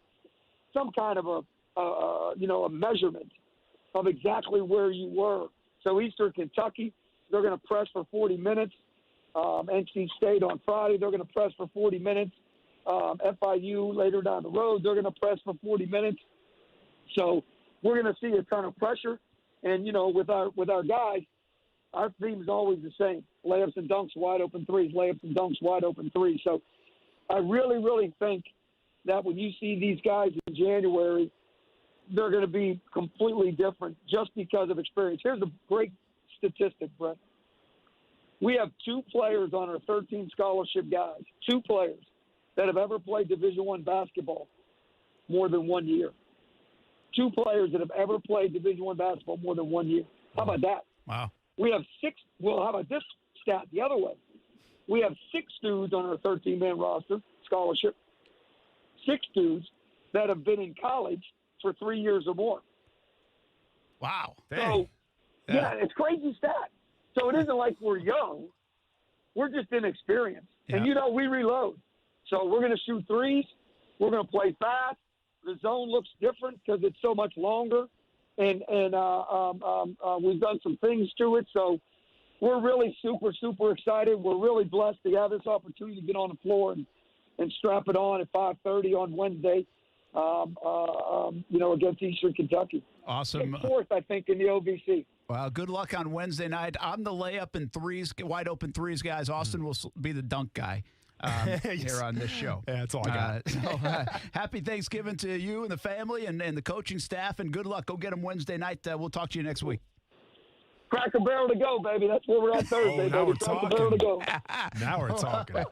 some kind of a measurement of exactly where you were. So Eastern Kentucky, they're going to press for 40 minutes. NC State on Friday, they're going to press for 40 minutes. FIU later down the road, they're going to press for 40 minutes. So we're going to see a ton of pressure. And, with our guys, our theme is always the same: layups and dunks, wide open threes, layups and dunks, wide open threes. So I really, really think that when you see these guys in January, they're going to be completely different just because of experience. Here's a great statistic, Brett. We have 2 players on our 13 scholarship guys, 2 players that have ever played Division I basketball more than 1 year. 2 players that have ever played Division I basketball more than 1 year. How about that? Wow. We have 6. Well, how about this stat the other way? We have 6 dudes on our 13-man roster, scholarship, 6 dudes that have been in college for 3 years or more. Wow. So, yeah, it's crazy stat. So it isn't like we're young. We're just inexperienced. Yeah. And, we reload. So we're going to shoot threes. We're going to play fast. The zone looks different because it's so much longer. And we've done some things to it. So we're really super, super excited. We're really blessed to have this opportunity to get on the floor and strap it on at 5:30 on Wednesday, against Eastern Kentucky. Awesome. And 4th, I think, in the OVC. Well, good luck on Wednesday night. I'm the layup and threes, wide open threes guys. Austin will be the dunk guy here on this show. Yeah, that's all I got. Happy Thanksgiving to you and the family and the coaching staff, and good luck. Go get them Wednesday night. We'll talk to you next week. Cracker barrel to go, baby. That's where we're at Thursday. Now we're Cracker talking. barrel to go. Now we're talking.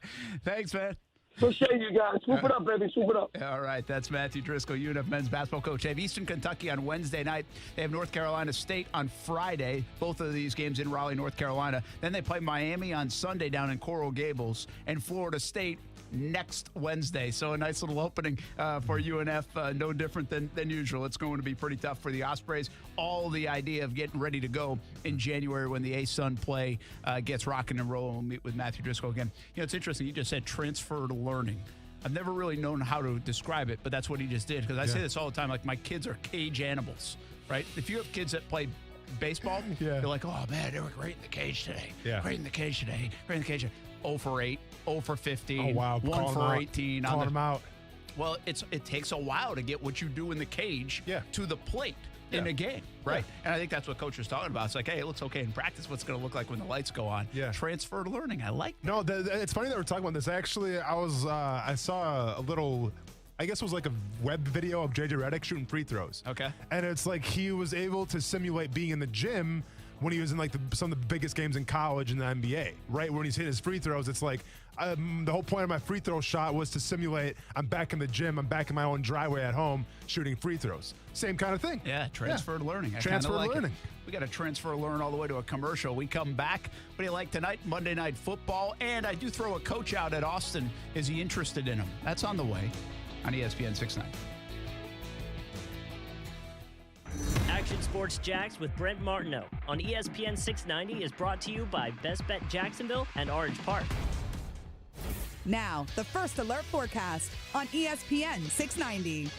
Thanks, man. Appreciate you guys. Swoop it up, baby. Swoop it up. All right. That's Matthew Driscoll, UNF men's basketball coach. They have Eastern Kentucky on Wednesday night. They have North Carolina State on Friday. Both of these games in Raleigh, North Carolina. Then they play Miami on Sunday down in Coral Gables, and Florida State next Wednesday. So a nice little opening for UNF, no different than usual. It's going to be pretty tough for the Ospreys. All the idea of getting ready to go in January when the A-Sun play gets rocking and rolling. We'll meet with Matthew Driscoll again. It's interesting. You just said transfer to learning. I've never really known how to describe it, but that's what he just did. Because I say this all the time, like my kids are cage animals, right? If you have kids that play baseball, you're like, oh, man, they were great in the cage today. Yeah. Great in the cage today. Great in the cage today. 0 for 8. 0 for 15. Oh, wow. 1 for 18. Calling them out. Well, it takes a while to get what you do in the cage to the plate in a game, right? Yeah. And I think that's what Coach was talking about. It's like, hey, it looks okay in practice. What's going to look like when the lights go on? Yeah. Transfer to learning. I like that. No, it's funny that we're talking about this. Actually, I saw a little, I guess it was like a web video of JJ Redick shooting free throws. Okay. And it's like he was able to simulate being in the gym when he was in like some of the biggest games in college in the NBA, right? When he's hitting his free throws, it's like the whole point of my free throw shot was to simulate I'm back in the gym, I'm back in my own driveway at home shooting free throws. Same kind of thing. Yeah, transfer to learning. Transfer to learning. We got to transfer learn all the way to a commercial. We come back. What do you like tonight? Monday Night Football. And I do throw a coach out at Austin. Is he interested in him? That's on the way on ESPN 690. Action Sports Jax with Brent Martineau on ESPN 690 is brought to you by Best Bet Jacksonville and Orange Park. Now, the First Alert forecast on ESPN 690.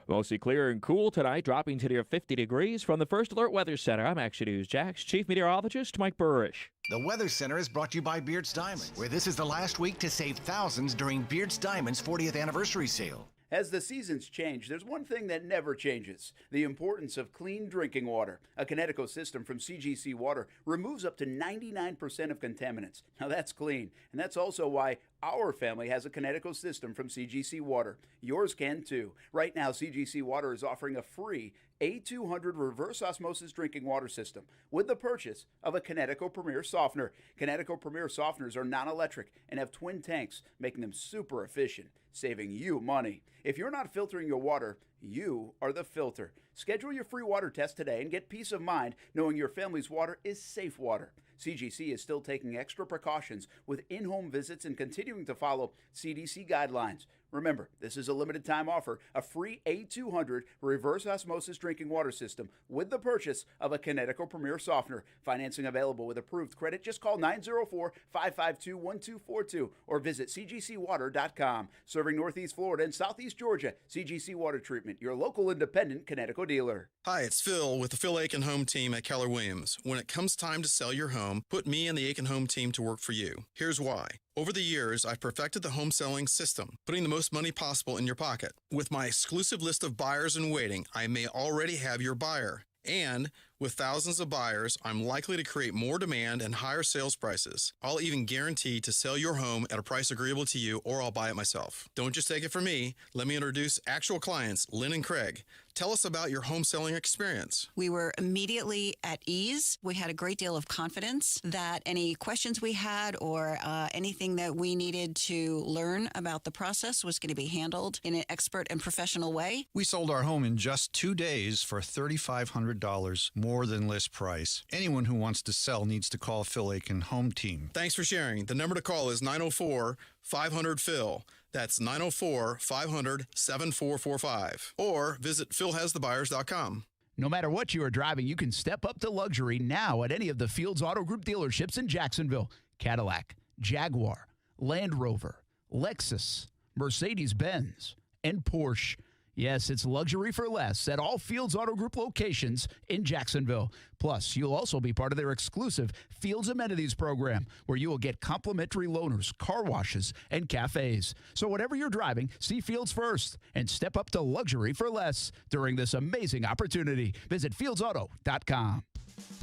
Mostly clear and cool tonight, dropping to near 50 degrees. From the First Alert Weather Center, I'm Action News Jax Chief Meteorologist Mike Burrish. The Weather Center is brought to you by Beards Diamonds, where this is the last week to save thousands during Beards Diamonds' 40th anniversary sale. As the seasons change, there's one thing that never changes: the importance of clean drinking water. A Connecticut system from CGC Water removes up to 99% of contaminants. Now that's clean, and that's also why our family has a Connecticut system from CGC Water. Yours can too. Right now, CGC Water is offering a free A200 reverse osmosis drinking water system with the purchase of a Connecticut Premier Softener. Connecticut Premier Softeners are non-electric and have twin tanks, making them super efficient, saving you money. If you're not filtering your water, you are the filter. Schedule your free water test today and get peace of mind knowing your family's water is safe water. CGC is still taking extra precautions with in-home visits and continuing to follow CDC guidelines. Remember, this is a limited time offer, a free A200 reverse osmosis drinking water system with the purchase of a Connecticut Premier Softener. Financing available with approved credit. Just call 904-552-1242 or visit cgcwater.com. Serving Northeast Florida and Southeast Georgia, CGC Water Treatment, your local independent Connecticut dealer. Hi, it's Phil with the Phil Aiken Home Team at Keller Williams. When it comes time to sell your home, put me and the Aiken Home Team to work for you. Here's why. Over the years, I've perfected the home selling system, putting the most money possible in your pocket. With my exclusive list of buyers in waiting, I may already have your buyer. And with thousands of buyers, I'm likely to create more demand and higher sales prices. I'll even guarantee to sell your home at a price agreeable to you, or I'll buy it myself. Don't just take it from me. Let me introduce actual clients, Lynn and Craig. Tell us about your home selling experience. We were immediately at ease. We had a great deal of confidence that any questions we had or anything that we needed to learn about the process was going to be handled in an expert and professional way. We sold our home in just 2 days for $3,500, more than list price. Anyone who wants to sell needs to call Phil Aiken Home Team. Thanks for sharing. The number to call is 904-500-PHIL. That's 904-500-7445. Or visit philhasthebuyers.com. No matter what you are driving, you can step up to luxury now at any of the Fields Auto Group dealerships in Jacksonville. Cadillac, Jaguar, Land Rover, Lexus, Mercedes-Benz, and Porsche. Yes, it's luxury for less at all Fields Auto Group locations in Jacksonville. Plus, you'll also be part of their exclusive Fields Amenities program, where you will get complimentary loaners, car washes, and cafes. So whatever you're driving, see Fields first and step up to luxury for less during this amazing opportunity. Visit fieldsauto.com.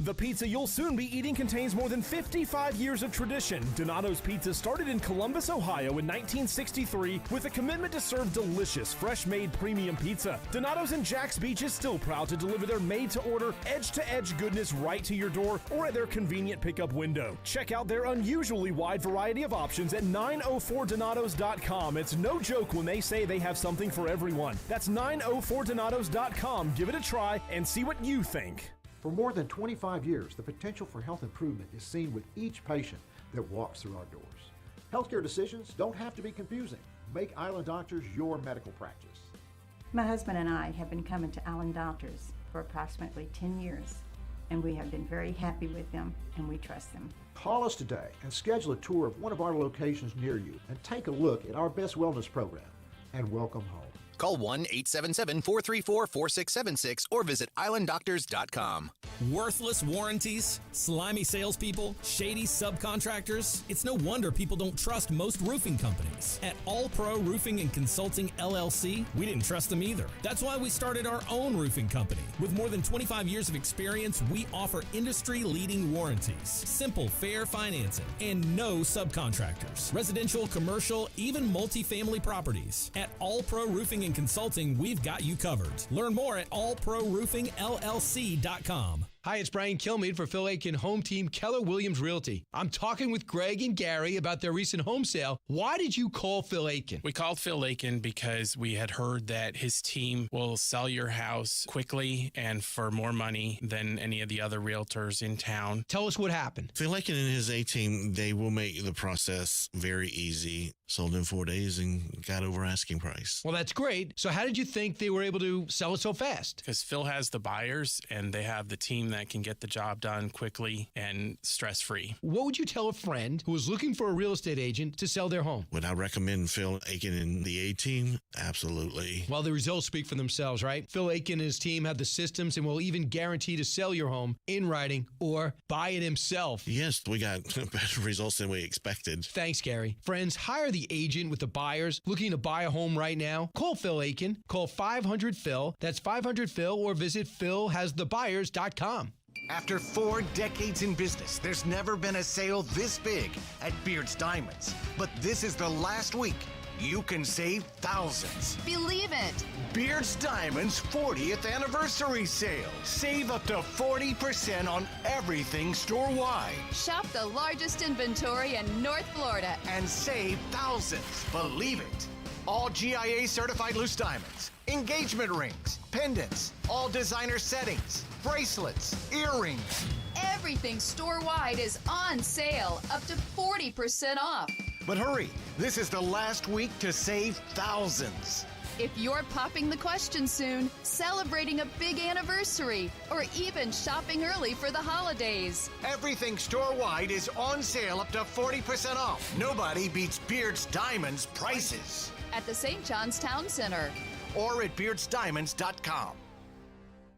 The pizza you'll soon be eating contains more than 55 years of tradition. Donato's Pizza started in Columbus, Ohio in 1963 with a commitment to serve delicious, fresh-made premium pizza. Donato's in Jax Beach is still proud to deliver their made-to-order, edge-to-edge goodness right to your door or at their convenient pickup window. Check out their unusually wide variety of options at 904donatos.com. It's no joke when they say they have something for everyone. That's 904donatos.com. Give it a try and see what you think. For more than 25 years, the potential for health improvement is seen with each patient that walks through our doors. Healthcare decisions don't have to be confusing. Make Island Doctors your medical practice. My husband and I have been coming to Island Doctors for approximately 10 years, and we have been very happy with them, and we trust them. Call us today and schedule a tour of one of our locations near you and take a look at our Best Wellness program, and welcome home. Call 1-877-434-4676 or visit islanddoctors.com. Worthless warranties, slimy salespeople, shady subcontractors. It's no wonder people don't trust most roofing companies. At All Pro Roofing and Consulting LLC, we didn't trust them either. That's why we started our own roofing company. With more than 25 years of experience, we offer industry-leading warranties, simple, fair financing, and no subcontractors. Residential, commercial, even multifamily properties. At All Pro Roofing and Consulting, we've got you covered. Learn more at allproroofingllc.com. Hi, it's Brian Kilmeade for Phil Aiken Home Team Keller Williams Realty. I'm talking with Greg and Gary about their recent home sale. Why did you call Phil Aiken? We called Phil Aiken because we had heard that his team will sell your house quickly and for more money than any of the other realtors in town. Tell us what happened. Phil Aiken and his A-team, they will make the process very easy. Sold in 4 days and got over asking price. Well, that's great. So how did you think they were able to sell it so fast? Because Phil has the buyers and they have the team that can get the job done quickly and stress-free. What would you tell a friend who is looking for a real estate agent to sell their home? Would I recommend Phil Aiken and the A-Team? Absolutely. Well, the results speak for themselves, right? Phil Aiken and his team have the systems and will even guarantee to sell your home in writing or buy it himself. Yes, we got better results than we expected. Thanks, Gary. Friends, hire the agent with the buyers looking to buy a home right now. Call Phil Aiken. Call 500-PHIL. That's 500-PHIL, or visit philhasthebuyers.com. After 4 decades in business, there's never been a sale this big at Beard's Diamonds. But this is the last week. You can save thousands. Believe it. Beard's Diamonds 40th anniversary sale. Save up to 40% on everything store-wide. Shop the largest inventory in North Florida. And save thousands. Believe it. All GIA certified loose diamonds, engagement rings, pendants, all designer settings, bracelets, earrings. Everything store-wide is on sale, up to 40% off. But hurry, this is the last week to save thousands. If you're popping the question soon, celebrating a big anniversary, or even shopping early for the holidays. Everything store-wide is on sale up to 40% off. Nobody beats Beard's Diamonds prices. At the St. John's Town Center. Or at beardsdiamonds.com.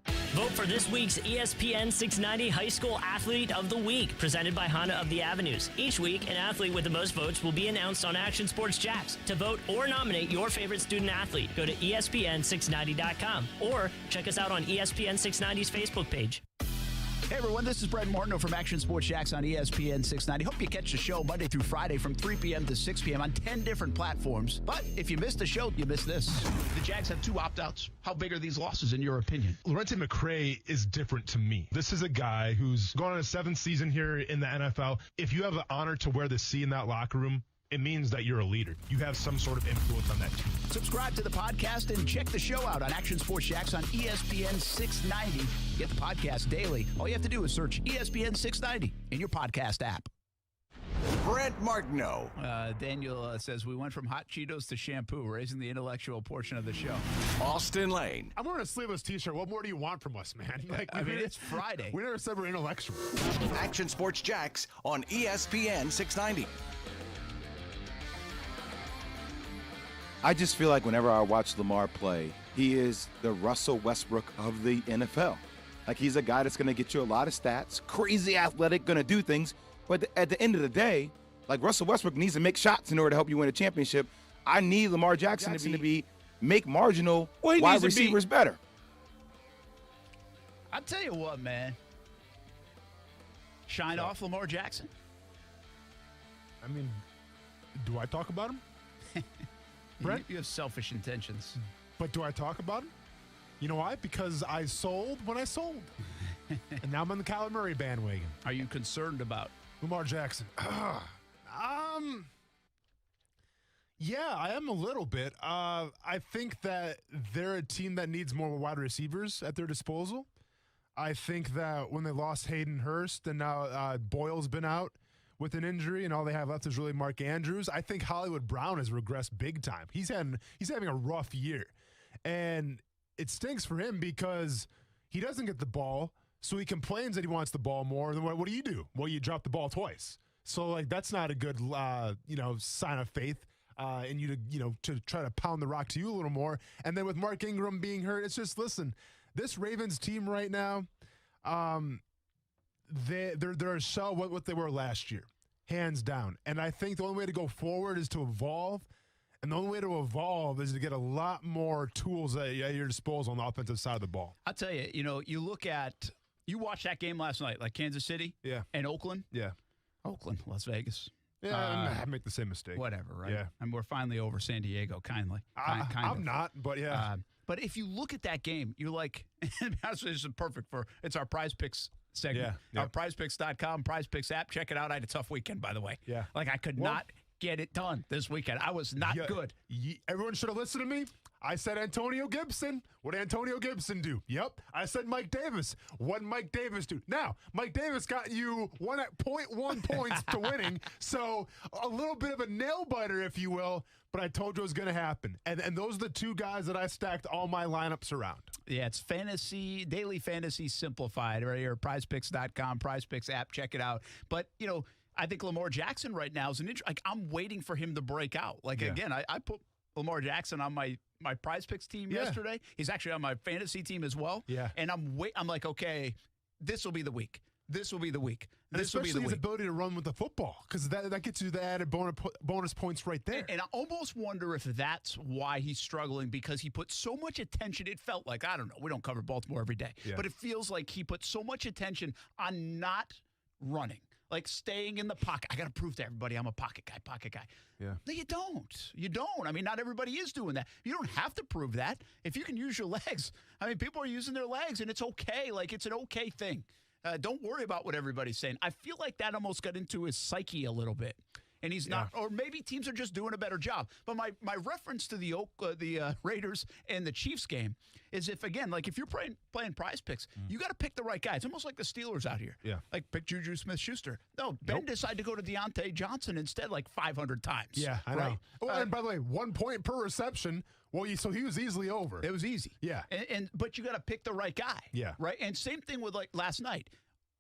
Vote for this week's ESPN 690 High School Athlete of the Week, presented by Honda of the Avenues. Each week, an athlete with the most votes will be announced on Action Sports Jax. To vote or nominate your favorite student athlete, go to ESPN690.com or check us out on ESPN 690's Facebook page. Hey everyone, this is Brett Martineau from Action Sports Jax on ESPN 690. Hope you catch the show Monday through Friday from 3 p.m. to 6 p.m. on 10 different platforms. But if you missed the show, you missed this. The Jags have 2 opt-outs. How big are these losses in your opinion? Lorente McCray is different to me. This is a guy who's gone on a 7th season here in the NFL. If you have the honor to wear the C in that locker room, it means that you're a leader. You have some sort of influence on that team. Subscribe to the podcast and check the show out on Action Sports Jax on ESPN 690. Get the podcast daily. All you have to do is search ESPN 690 in your podcast app. Brent Martineau. Daniel says, we went from hot Cheetos to shampoo, raising the intellectual portion of the show. Austin Lane. I'm wearing a sleeveless t-shirt. What more do you want from us, man? It's Friday. We never said we're intellectual. Action Sports Jax on ESPN 690. I just feel like whenever I watch Lamar play, he is the Russell Westbrook of the NFL. Like, he's a guy that's going to get you a lot of stats, crazy athletic, going to do things. But at the end of the day, like, Russell Westbrook needs to make shots in order to help you win a championship. I need Lamar Jackson to make marginal wide receivers better. I'll tell you what, man. Shine off Lamar Jackson. I mean, do I talk about him? Brent? You have selfish intentions. But do I talk about him? You know why? Because I sold when I sold. And now I'm on the Kyler Murray bandwagon. Are you concerned about Lamar Jackson? Yeah, I am a little bit. I think that they're a team that needs more wide receivers at their disposal. I think that when they lost Hayden Hurst and now Boyle's been out with an injury, and all they have left is really Mark Andrews. I think Hollywood Brown has regressed big time. He's having a rough year, and it stinks for him because he doesn't get the ball, so he complains that he wants the ball more. And then what do? Well, you drop the ball twice. So like that's not a good sign of faith in you to try to pound the rock to you a little more. And then with Mark Ingram being hurt, it's just listen, this Ravens team right now. They're a shell what they were last year, hands down. And I think the only way to go forward is to evolve. And the only way to evolve is to get a lot more tools at your disposal on the offensive side of the ball. I'll tell you, you watched that game last night, like Kansas City and Oakland? Yeah. Oakland, Las Vegas. Yeah, I make the same mistake. Whatever, right? Yeah. And we're finally over San Diego, kindly. I'm not, but yeah. But if you look at that game, you're like, this is perfect it's our Prize Picks segment. Yeah. PrizePicks.com, Prize Picks app. Check it out. I had a tough weekend, by the way. Yeah. Like, I could not get it done this weekend. I was not good. Everyone should have listened to me. I said Antonio Gibson. What did Antonio Gibson do? Yep. I said Mike Davis. What did Mike Davis do? Now, Mike Davis got you 1.1 points to winning, so a little bit of a nail-biter, if you will, but I told you it was going to happen. And those are the two guys that I stacked all my lineups around. Yeah, it's fantasy, daily fantasy simplified right here, prizepicks.com, PrizePicks app, check it out. But, I think Lamar Jackson right now is I'm waiting for him to break out. Again, I put Lamar Jackson on my PrizePicks team yesterday. He's actually on my fantasy team as well. Yeah. And I'm like, okay, this will be the week. This will be the week. Especially his ability to run with the football, because that gets you the added bonus points right there. And I almost wonder if that's why he's struggling, because he put so much attention. It felt like, I don't know, we don't cover Baltimore every day, but it feels like he put so much attention on not running. Like staying in the pocket. I got to prove to everybody I'm a pocket guy. Yeah. No, you don't. You don't. I mean, not everybody is doing that. You don't have to prove that. If you can use your legs. I mean, people are using their legs, and it's okay. It's an okay thing. Don't worry about what everybody's saying. I feel like that almost got into his psyche a little bit. And he's not, or maybe teams are just doing a better job. But my reference to the Raiders and the Chiefs game is if you're playing Prize Picks, you got to pick the right guy. It's almost like the Steelers out here. Yeah. Like pick Juju Smith-Schuster. No, Ben decided to go to Deontay Johnson instead 500 times. Yeah, I know. Oh, and by the way, 1 point per reception. Well, so he was easily over. It was easy. Yeah. But you got to pick the right guy. Yeah. Right? And same thing with last night.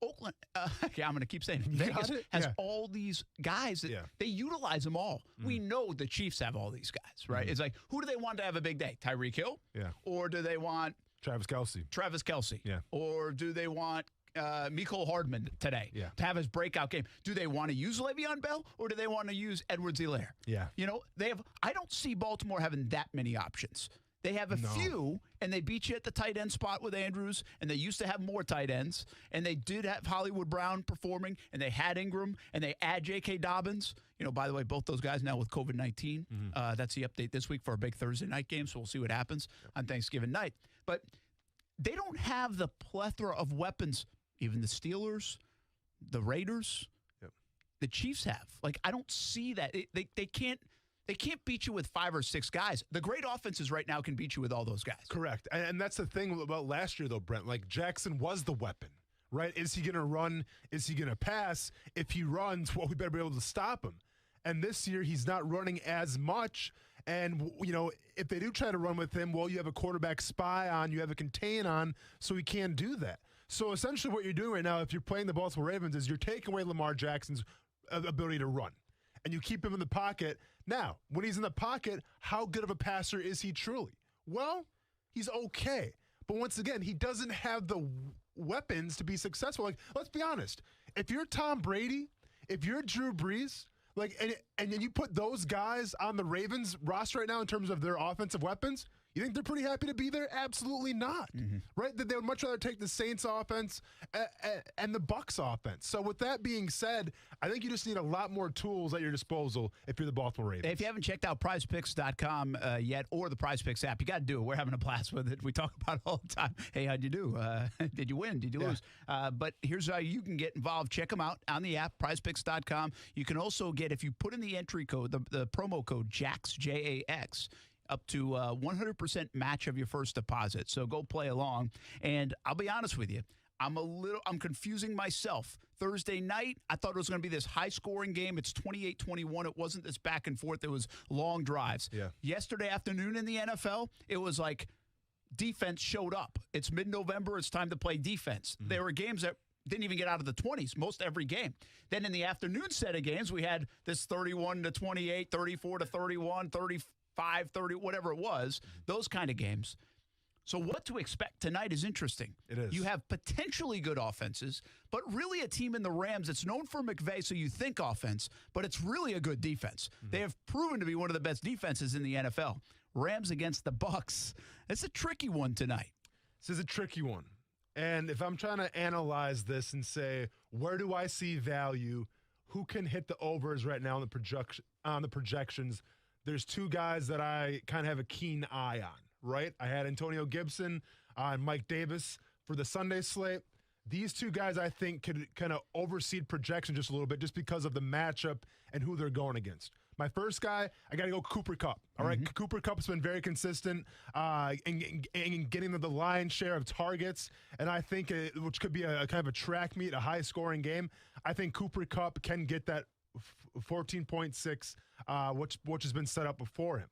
Oakland, I'm going to keep saying it. Vegas has all these guys that they utilize them all. We know the Chiefs have all these guys, right? It's like, who do they want to have a big day? Tyreek Hill? Yeah. Or do they want Travis Kelce? Yeah. Or do they want Mecole Hardman today to have his breakout game? Do they want to use Le'Veon Bell, or do they want to use Edwards-Helaire? Yeah. I don't see Baltimore having that many options. They have a few, and they beat you at the tight end spot with Andrews, and they used to have more tight ends, and they did have Hollywood Brown performing, and they had Ingram, and they add J.K. Dobbins. By the way, both those guys now with COVID-19. That's the update this week for our big Thursday night game, so we'll see what happens on Thanksgiving night. But they don't have the plethora of weapons, even the Steelers, the Raiders, the Chiefs have. I don't see that. They can't. They can't beat you with 5 or 6 guys. The great offenses right now can beat you with all those guys. Correct. And that's the thing about last year, though, Brent. Jackson was the weapon, right? Is he going to run? Is he going to pass? If he runs, we better be able to stop him. And this year, he's not running as much. And, if they do try to run with him, you have a quarterback spy on, you have a contain on, so he can't do that. So essentially what you're doing right now, if you're playing the Baltimore Ravens, is you're taking away Lamar Jackson's ability to run. And you keep him in the pocket. Now, when he's in the pocket, how good of a passer is he truly? Well, he's okay. But once again, he doesn't have the weapons to be successful. Let's be honest. If you're Tom Brady, if you're Drew Brees, and you put those guys on the Ravens roster right now in terms of their offensive weapons, you think they're pretty happy to be there? Absolutely not. Right? That they would much rather take the Saints offense and the Bucs offense. So with that being said, I think you just need a lot more tools at your disposal if you're the Baltimore Ravens. If you haven't checked out prizepicks.com yet, or the PrizePicks app, you got to do it. We're having a blast with it. We talk about it all the time. Hey, how'd you do? Did you win? Did you lose? But here's how you can get involved. Check them out on the app, prizepicks.com. You can also get, if you put in the entry code, the promo code JAX, J-A-X, up to 100% match of your first deposit. So go play along. And I'll be honest with you, I'm confusing myself. Thursday night, I thought it was going to be this high-scoring game. It's 28-21. It wasn't this back and forth. It was long drives. Yeah. Yesterday afternoon in the NFL, it was like defense showed up. It's mid-November. It's time to play defense. There were games that didn't even get out of the 20s, most every game. Then in the afternoon set of games, we had this 31-28, 34-31, 35-30, whatever it was, those kind of games. So what to expect tonight is interesting. It is. You have potentially good offenses, but really a team in the Rams that's known for McVay, so you think offense, but it's really a good defense. They have proven to be one of the best defenses in the NFL. Rams against the Bucs. It's a tricky one tonight. This is a tricky one. And if I'm trying to analyze this and say, where do I see value? Who can hit the overs right now on the projections? There's 2 guys that I kind of have a keen eye on, right? I had Antonio Gibson and Mike Davis for the Sunday slate. These 2 guys, I think, could kind of overseed projection just a little bit just because of the matchup and who they're going against. My first guy, I got to go Cooper Kupp. All right, Cooper Kupp's been very consistent in getting the lion's share of targets, and I think which could be a kind of a track meet, a high-scoring game. I think Cooper Kupp can get that 14.6, which has been set up before him.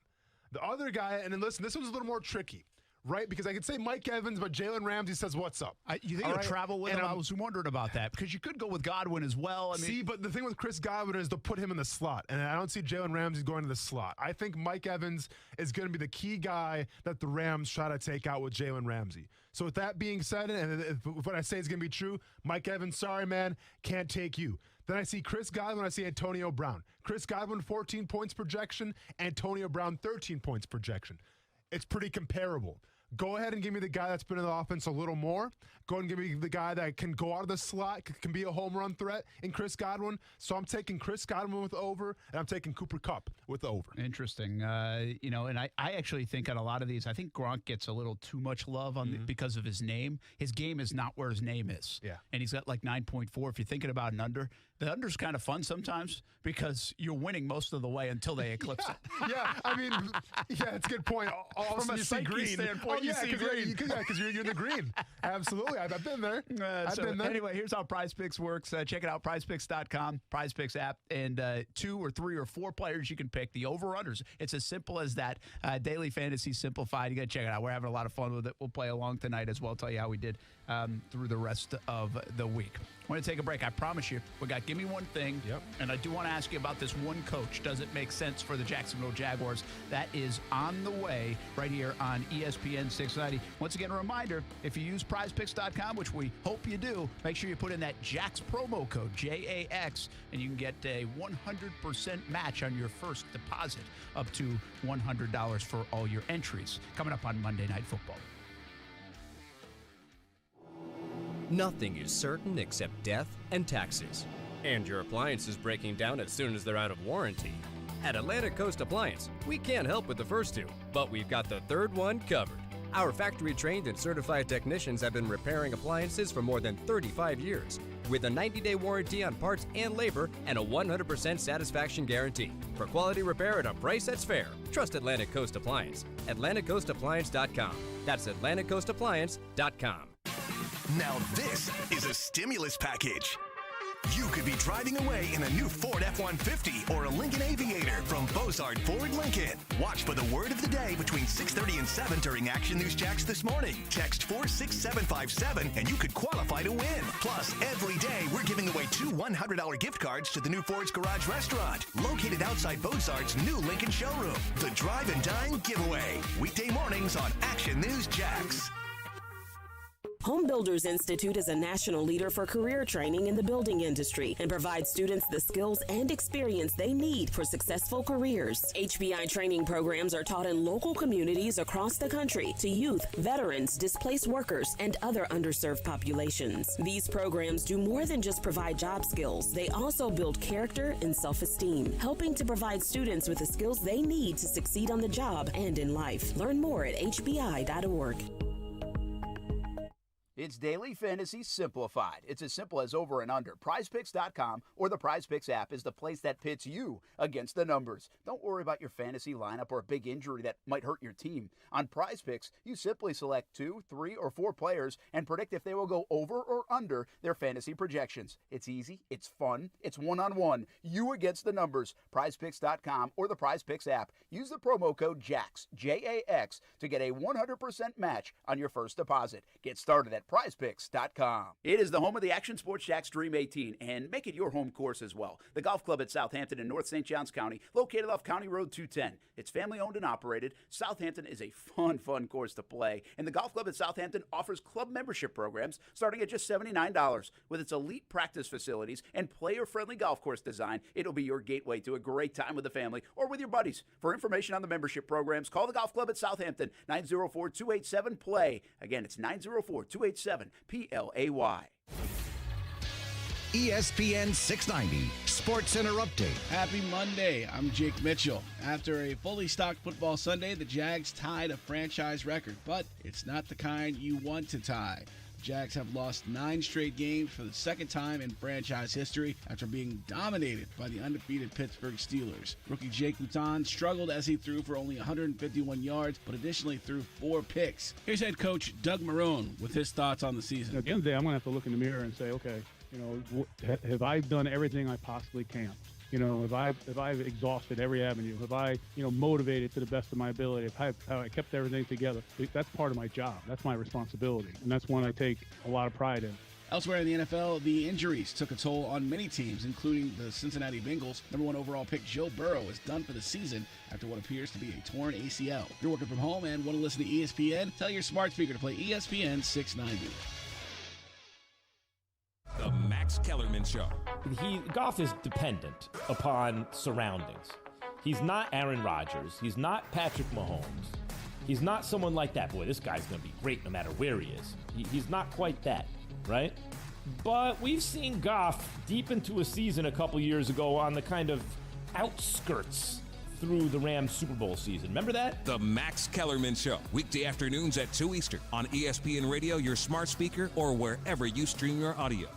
The other guy, and then listen, this one's a little more tricky. Right, because I could say Mike Evans, but Jalen Ramsey says, "What's up?" You think you'll travel with him? I was wondering about that because you could go with Godwin as well. But the thing with Chris Godwin is to put him in the slot, and I don't see Jalen Ramsey going to the slot. I think Mike Evans is going to be the key guy that the Rams try to take out with Jalen Ramsey. So with that being said, and if what I say is going to be true, Mike Evans, sorry man, can't take you. Then I see Chris Godwin, I see Antonio Brown. Chris Godwin, 14 points projection. Antonio Brown, 13 points projection. It's pretty comparable. Go ahead and give me the guy that's been in the offense a little more. Go ahead and give me the guy that can go out of the slot, can be a home run threat in Chris Godwin. So I'm taking Chris Godwin with over, and I'm taking Cooper Kupp with over. Interesting. And I actually think on a lot of these, I think Gronk gets a little too much love because of his name. His game is not where his name is. Yeah. And he's got like 9.4. If you're thinking about an under, the under's kind of fun sometimes because you're winning most of the way until they eclipse it. Yeah, it's a good point. From a psyche standpoint, you see green. Because you're in the green. Absolutely. I've been there. I've been there. Anyway, here's how Prize Picks works. Check it out, prizepicks.com, Prize Picks app, and 2 or 3 or 4 players you can pick. The over-unders. It's as simple as that. Daily Fantasy Simplified. You got to check it out. We're having a lot of fun with it. We'll play along tonight as well. Tell you how we did through the rest of the week. I want to take a break. I promise you. We got Give Me One Thing. Yep. And I do want to ask you about this one coach. Does it make sense for the Jacksonville Jaguars? That is on the way right here on ESPN 690. Once again, a reminder, if you use prizepicks.com, which we hope you do, make sure you put in that JAX promo code, JAX, and you can get a 100% match on your first deposit up to $100 for all your entries. Coming up on Monday Night Football. Nothing is certain except death and taxes. And your appliance is breaking down as soon as they're out of warranty. At Atlantic Coast Appliance, we can't help with the first two, but we've got the third one covered. Our factory-trained and certified technicians have been repairing appliances for more than 35 years, with a 90-day warranty on parts and labor and a 100% satisfaction guarantee. For quality repair at a price that's fair, trust Atlantic Coast Appliance. AtlanticCoastAppliance.com. That's AtlanticCoastAppliance.com. Now this is a stimulus package. You could be driving away in a new Ford F-150 or a Lincoln Aviator from Bozard Ford Lincoln. Watch for the word of the day between 6:30 and 7 during Action News Jacks this morning. Text 46757 and you could qualify to win. Plus, every day we're giving away 2 $100 gift cards to the new Ford's Garage restaurant, located outside Bozard's new Lincoln showroom. The Drive and Dine Giveaway. Weekday mornings on Action News Jacks. Home Builders Institute is a national leader for career training in the building industry and provides students the skills and experience they need for successful careers. HBI training programs are taught in local communities across the country to youth, veterans, displaced workers, and other underserved populations. These programs do more than just provide job skills. They also build character and self-esteem, helping to provide students with the skills they need to succeed on the job and in life. Learn more at hbi.org. It's Daily Fantasy Simplified. It's as simple as over and under. PrizePicks.com or the PrizePicks app is the place that pits you against the numbers. Don't worry about your fantasy lineup or a big injury that might hurt your team. On PrizePicks, you simply select 2, 3, or 4 players and predict if they will go over or under their fantasy projections. It's easy, it's fun, it's one-on-one. You against the numbers. PrizePicks.com or the PrizePicks app. Use the promo code JAX, J-A-X, to get a 100% match on your first deposit. Get started at PrizePicks.com. It is the home of the Action Sports Jacks Dream 18, and make it your home course as well. The golf club at Southampton in North St. Johns County, located off County Road 210. It's family owned and operated. Southampton is a fun course to play, and the golf club at Southampton offers club membership programs starting at just $79. With its elite practice facilities and player-friendly golf course design, it'll be your gateway to a great time with the family or with your buddies. For information on the membership programs, call the golf club at Southampton, 904-287-PLAY. Again, it's 904-287-PLAY. ESPN 690 Sports Center Update. Happy Monday. I'm Jake Mitchell. After a fully stocked football Sunday, the Jags tied a franchise record, but it's not the kind you want to tie. Jags have lost 9 straight games for the second time in franchise history after being dominated by the undefeated Pittsburgh Steelers. Rookie Jake Luton struggled as he threw for only 151 yards, but additionally threw 4 picks. Here's head coach Doug Marrone with his thoughts on the season. At the end of the day, I'm going to have to look in the mirror and say, okay, have I done everything I possibly can? Have I've exhausted every avenue? Have I, motivated to the best of my ability? Have I kept everything together? That's part of my job. That's my responsibility. And that's one I take a lot of pride in. Elsewhere in the NFL, the injuries took a toll on many teams, including the Cincinnati Bengals. Number 1 overall pick Joe Burrow is done for the season after what appears to be a torn ACL. If you're working from home and want to listen to ESPN, tell your smart speaker to play ESPN 690. The Max Kellerman Show. Goff is dependent upon surroundings. He's not Aaron Rodgers. He's not Patrick Mahomes. He's not someone like that. Boy, this guy's going to be great no matter where he is. He's not quite that, right? But we've seen Goff deep into a season a couple years ago on the kind of outskirts through the Rams Super Bowl season. Remember that? The Max Kellerman Show. Weekday afternoons at 2 Eastern on ESPN Radio, your smart speaker, or wherever you stream your audio.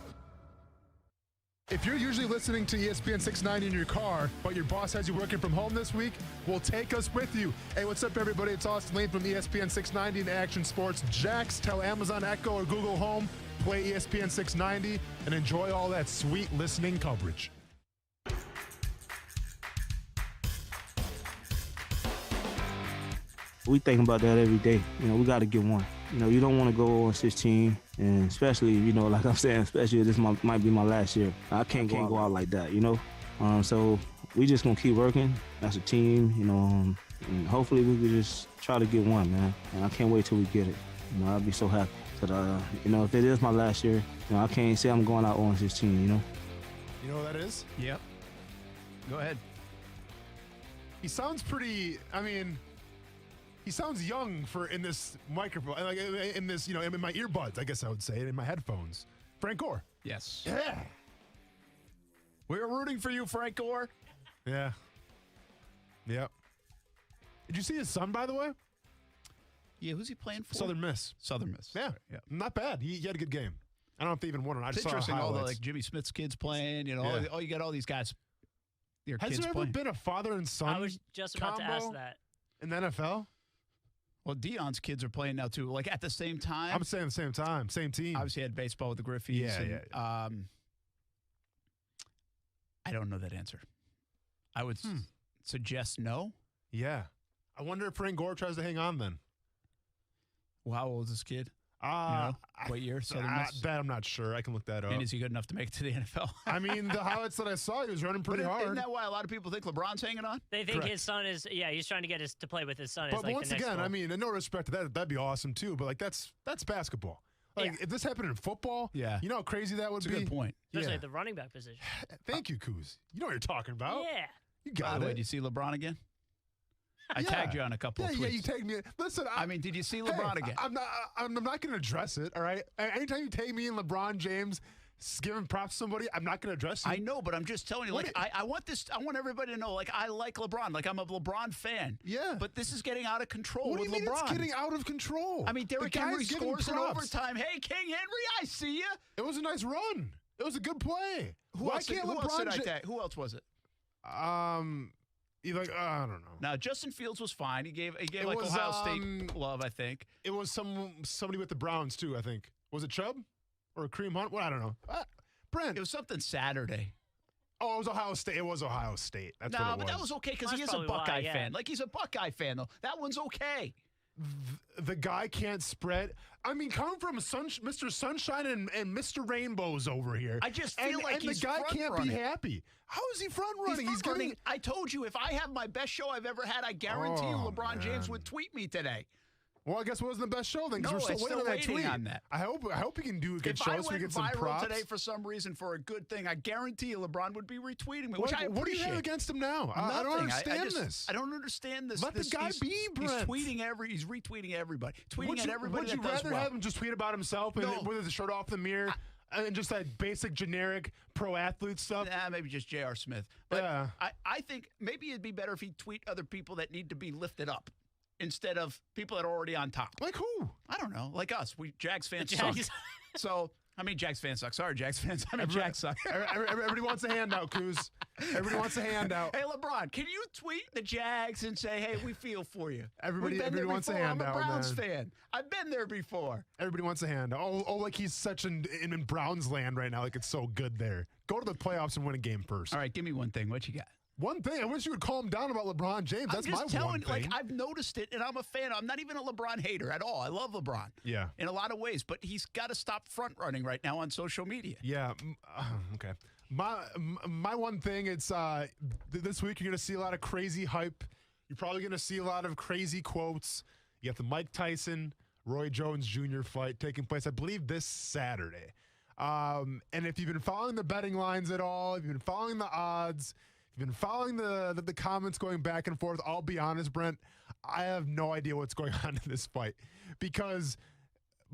If you're usually listening to ESPN 690 in your car, but your boss has you working from home this week, well, take us with you. Hey, what's up, everybody? It's Austin Lane from ESPN 690 and Action Sports. Jax, tell Amazon Echo or Google Home, play ESPN 690, and enjoy all that sweet listening coverage. We think about that every day. We got to get one. You don't want to go on 16, and especially, like I'm saying, especially this might be my last year. I can't go out like that, So we just going to keep working as a team, and hopefully we can just try to get one, man. And I can't wait till we get it. I'll be so happy. But, if it is my last year, I can't say I'm going out on 16, You know what that is? Yep. Go ahead. He sounds pretty, he sounds young for in this microphone, like in this, in my earbuds, I guess I would say, in my headphones. Frank Gore. Yes. Yeah. We're rooting for you, Frank Gore. Yeah. Yep. Did you see his son, by the way? Yeah, who's he playing for? Southern Miss. Southern Miss. Yeah. Yeah. Not bad. He had a good game. I don't know if they even won or not. I It's just saw interesting, all the highlights. Jimmy Smith's kids playing, you got all these guys. Their Has kids there ever playing. been a father and son I was just about to ask that. in the NFL? Well, Deion's kids are playing now, too. Like, at the same time. I'm saying the same time. Same team. Obviously, had baseball with the Griffeys. Yeah. I don't know that answer. I would suggest no. Yeah. I wonder if Frank Gore tries to hang on then. Well, how old is this kid? What year? Southern Miss? That I'm not sure. I can look that up. And is he good enough to make it to the NFL? The highlights that I saw, he was running pretty hard. Isn't that why a lot of people think LeBron's hanging on? They think Correct. his son is, he's trying to get to play with his son. But is like once the next again, goal. in no respect to that, that'd be awesome too. But like that's basketball. Like if this happened in football, you know how crazy that would be. That's a good point. Especially Yeah. at the running back position. Thank you, Kuz. You know what you're talking about. Yeah. You By got the way, it. did you see LeBron again? I Yeah. tagged you on a couple of tweets. Yeah, you tagged me. Listen, did you see LeBron again? I'm not going to address it. All right. Anytime you tag me and LeBron James giving props to somebody, I'm not going to address it. I know, but I'm just telling you. Like, I want this. I want everybody to know. Like, I like LeBron. Like, I'm a LeBron fan. Yeah. But this is getting out of control What do with you mean LeBron. it's getting out of control? Derrick The Henry guy's getting scores in props. overtime. Hey, King Henry, I see you. It was a nice run. It was a good play. Who else did I tag? Who else was it? I don't know. Now Justin Fields was fine. He gave It like was, Ohio State love, I think. It was somebody with the Browns too. I think was it Chubb or Kareem Hunt? Well, I don't know. Brent. It was something Saturday. Oh, it was Ohio State. It was Ohio State. That's what it was. But that was okay because he That's is a probably why, Buckeye yeah. fan. Like he's a Buckeye fan though. That one's okay. The guy can't spread. Coming from Mr. Sunshine and Mr. Rainbows over here. I just feel like he's the guy front can't running. be happy. How is he front running? He's front running. I told you, if I have my best show I've ever had, I guarantee you LeBron James would tweet me today. Well, I guess it wasn't the best show then, because No, we're still it's waiting still on that waiting tweet. on that. I hope he can do a good show so we get some If I went props. viral today for some reason for a good thing, I guarantee you LeBron would be retweeting me, What which I appreciate. do you have against him now? I don't understand this. I don't understand this. Let the guy be, Brent. He's retweeting everybody. Tweeting at everybody Would you that does rather well. have him just tweet about himself and with his shirt off the mirror and just that basic generic pro athlete stuff? Nah, maybe just J.R. Smith. But Yeah. I think maybe it'd be better if he tweet other people that need to be lifted up. instead of people that are already on top. Like who? I don't know. Like us. We Jags fans The suck. Jags. So, I mean, Jags fans suck. Sorry, Jags fans. I mean, Jags suck. Everybody wants a handout, Coos. Everybody wants a handout. Hey, LeBron, can you tweet the Jags and say, hey, we feel for you? Everybody wants a before. handout, I'm a Browns man. fan. I've been there before. Everybody wants a handout. Oh, like he's such in Browns land right now. Like it's so good there. Go to the playoffs and win a game first. All right, give me one thing. What you got? One thing. I wish you would calm down about LeBron James. That's I'm just my telling, one thing. like, I've noticed it, and I'm a fan. I'm not even a LeBron hater at all. I love LeBron. Yeah. In a lot of ways, but he's got to stop front running right now on social media. Yeah. Okay. My one thing, it's this week you're going to see a lot of crazy hype. You're probably going to see a lot of crazy quotes. You have the Mike Tyson, Roy Jones Jr. fight taking place, I believe, this Saturday. And if you've been following the betting lines at all, if you've been following the odds, if you've been following the comments going back and forth, I'll be honest, Brent, I have no idea what's going on in this fight because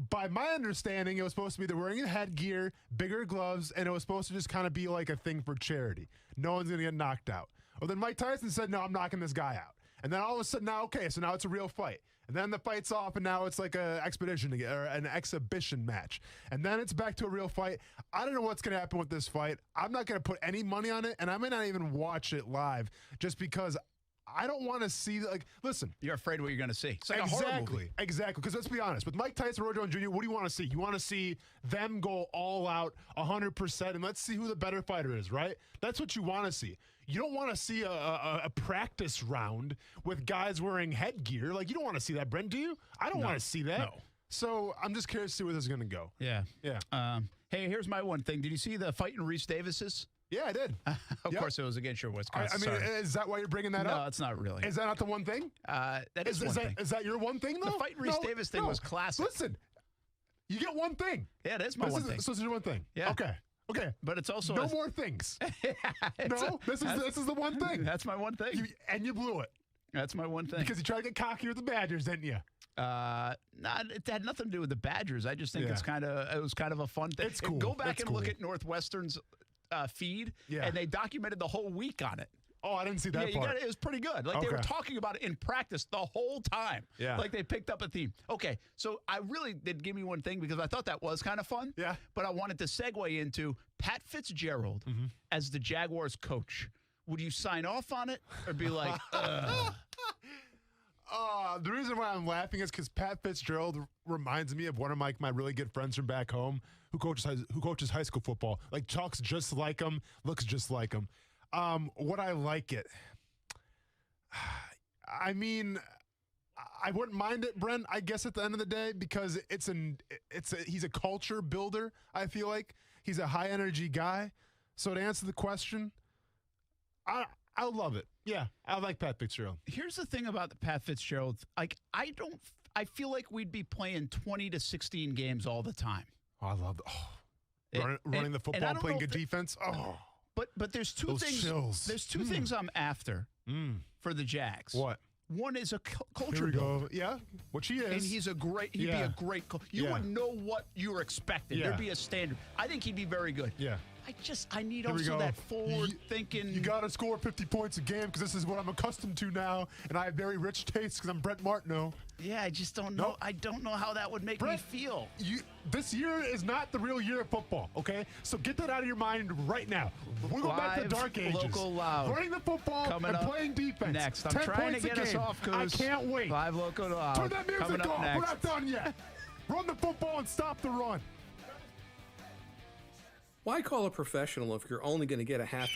by my understanding, it was supposed to be they're wearing a headgear, bigger gloves, and it was supposed to just kind of be like a thing for charity. No one's going to get knocked out. Well, then Mike Tyson said, no, I'm knocking this guy out. And then all of a sudden, now it's a real fight. And then the fight's off, and now it's like an exhibition match. And then it's back to a real fight. I don't know what's going to happen with this fight. I'm not going to put any money on it, and I may not even watch it live just because I don't want to see, like, listen. You're afraid of what you're going to see. It's like a horror movie. Exactly. Because let's be honest. With Mike Tyson, Roy Jones Jr., what do you want to see? You want to see them go all out 100%, and let's see who the better fighter is, right? That's what you want to see. You don't want to see a practice round with guys wearing headgear. Like, you don't want to see that, Brent, do you? I don't want to see that. No. So I'm just curious to see where this is going to go. Yeah. Yeah. Hey, here's my one thing. Did you see the fight in Reese Davis's? Yeah, I did. Of course, it was against your Wisconsin. I mean, is that why you're bringing that up? No, it's not really. Is that not the one thing? That is one thing. Is that your one thing, though? The fight in Reese Davis thing was classic. Listen, you get one thing. Yeah, it is my one thing. So this is your one thing. Yeah. Okay. But it's also no more things. This is the one thing. That's my one thing. And you blew it. That's my one thing. Because you tried to get cocky with the Badgers, didn't you? It had nothing to do with the Badgers. I just think it was kind of a fun thing. It's cool. Go back and look cool. at Northwestern's feed, Yeah. and they documented the whole week on it. Oh, I didn't see that part. It was pretty good. Like, they were talking about it in practice the whole time. Yeah. Like, they picked up a theme. Okay, so I really did give me one thing because I thought that was kind of fun. Yeah. But I wanted to segue into Pat Fitzgerald as the Jaguars coach. Would you sign off on it or be like, ugh? The reason why I'm laughing is because Pat Fitzgerald reminds me of one of my really good friends from back home who coaches high school football. Like, talks just like him, looks just like him. Would I like it? I mean, I wouldn't mind it, Brent, I guess at the end of the day, because he's a culture builder, I feel like. He's a high energy guy. So to answer the question, I love it. Yeah, I like Pat Fitzgerald. Here's the thing about the Pat Fitzgerald. Like, I feel like we'd be playing 20 to 16 games all the time. Oh, I love running the football and playing good defense. Oh. But there's two things. Chills. There's two things I'm after for the Jags. What? One is a culture Here we builder. go. Yeah, which he is. And he'd be a great coach. You would know what you were expecting. Yeah. There'd be a standard. I think he'd be very good. Yeah. I need also that forward thinking. You got to score 50 points a game because this is what I'm accustomed to now, and I have very rich taste because I'm Brent Martineau. Yeah, I just don't know. I don't know how that would make me feel. This year is not the real year of football, okay? So get that out of your mind right now. We're going back to the dark ages. Local loud. Running the football Coming and up playing defense. Next. I'm 10 trying to points a get us game. off, Coos. I can't wait. Live local loud. Turn that music Coming up off. next. We're not done yet. Run the football and stop the run. Why call a professional if you're only going to get a half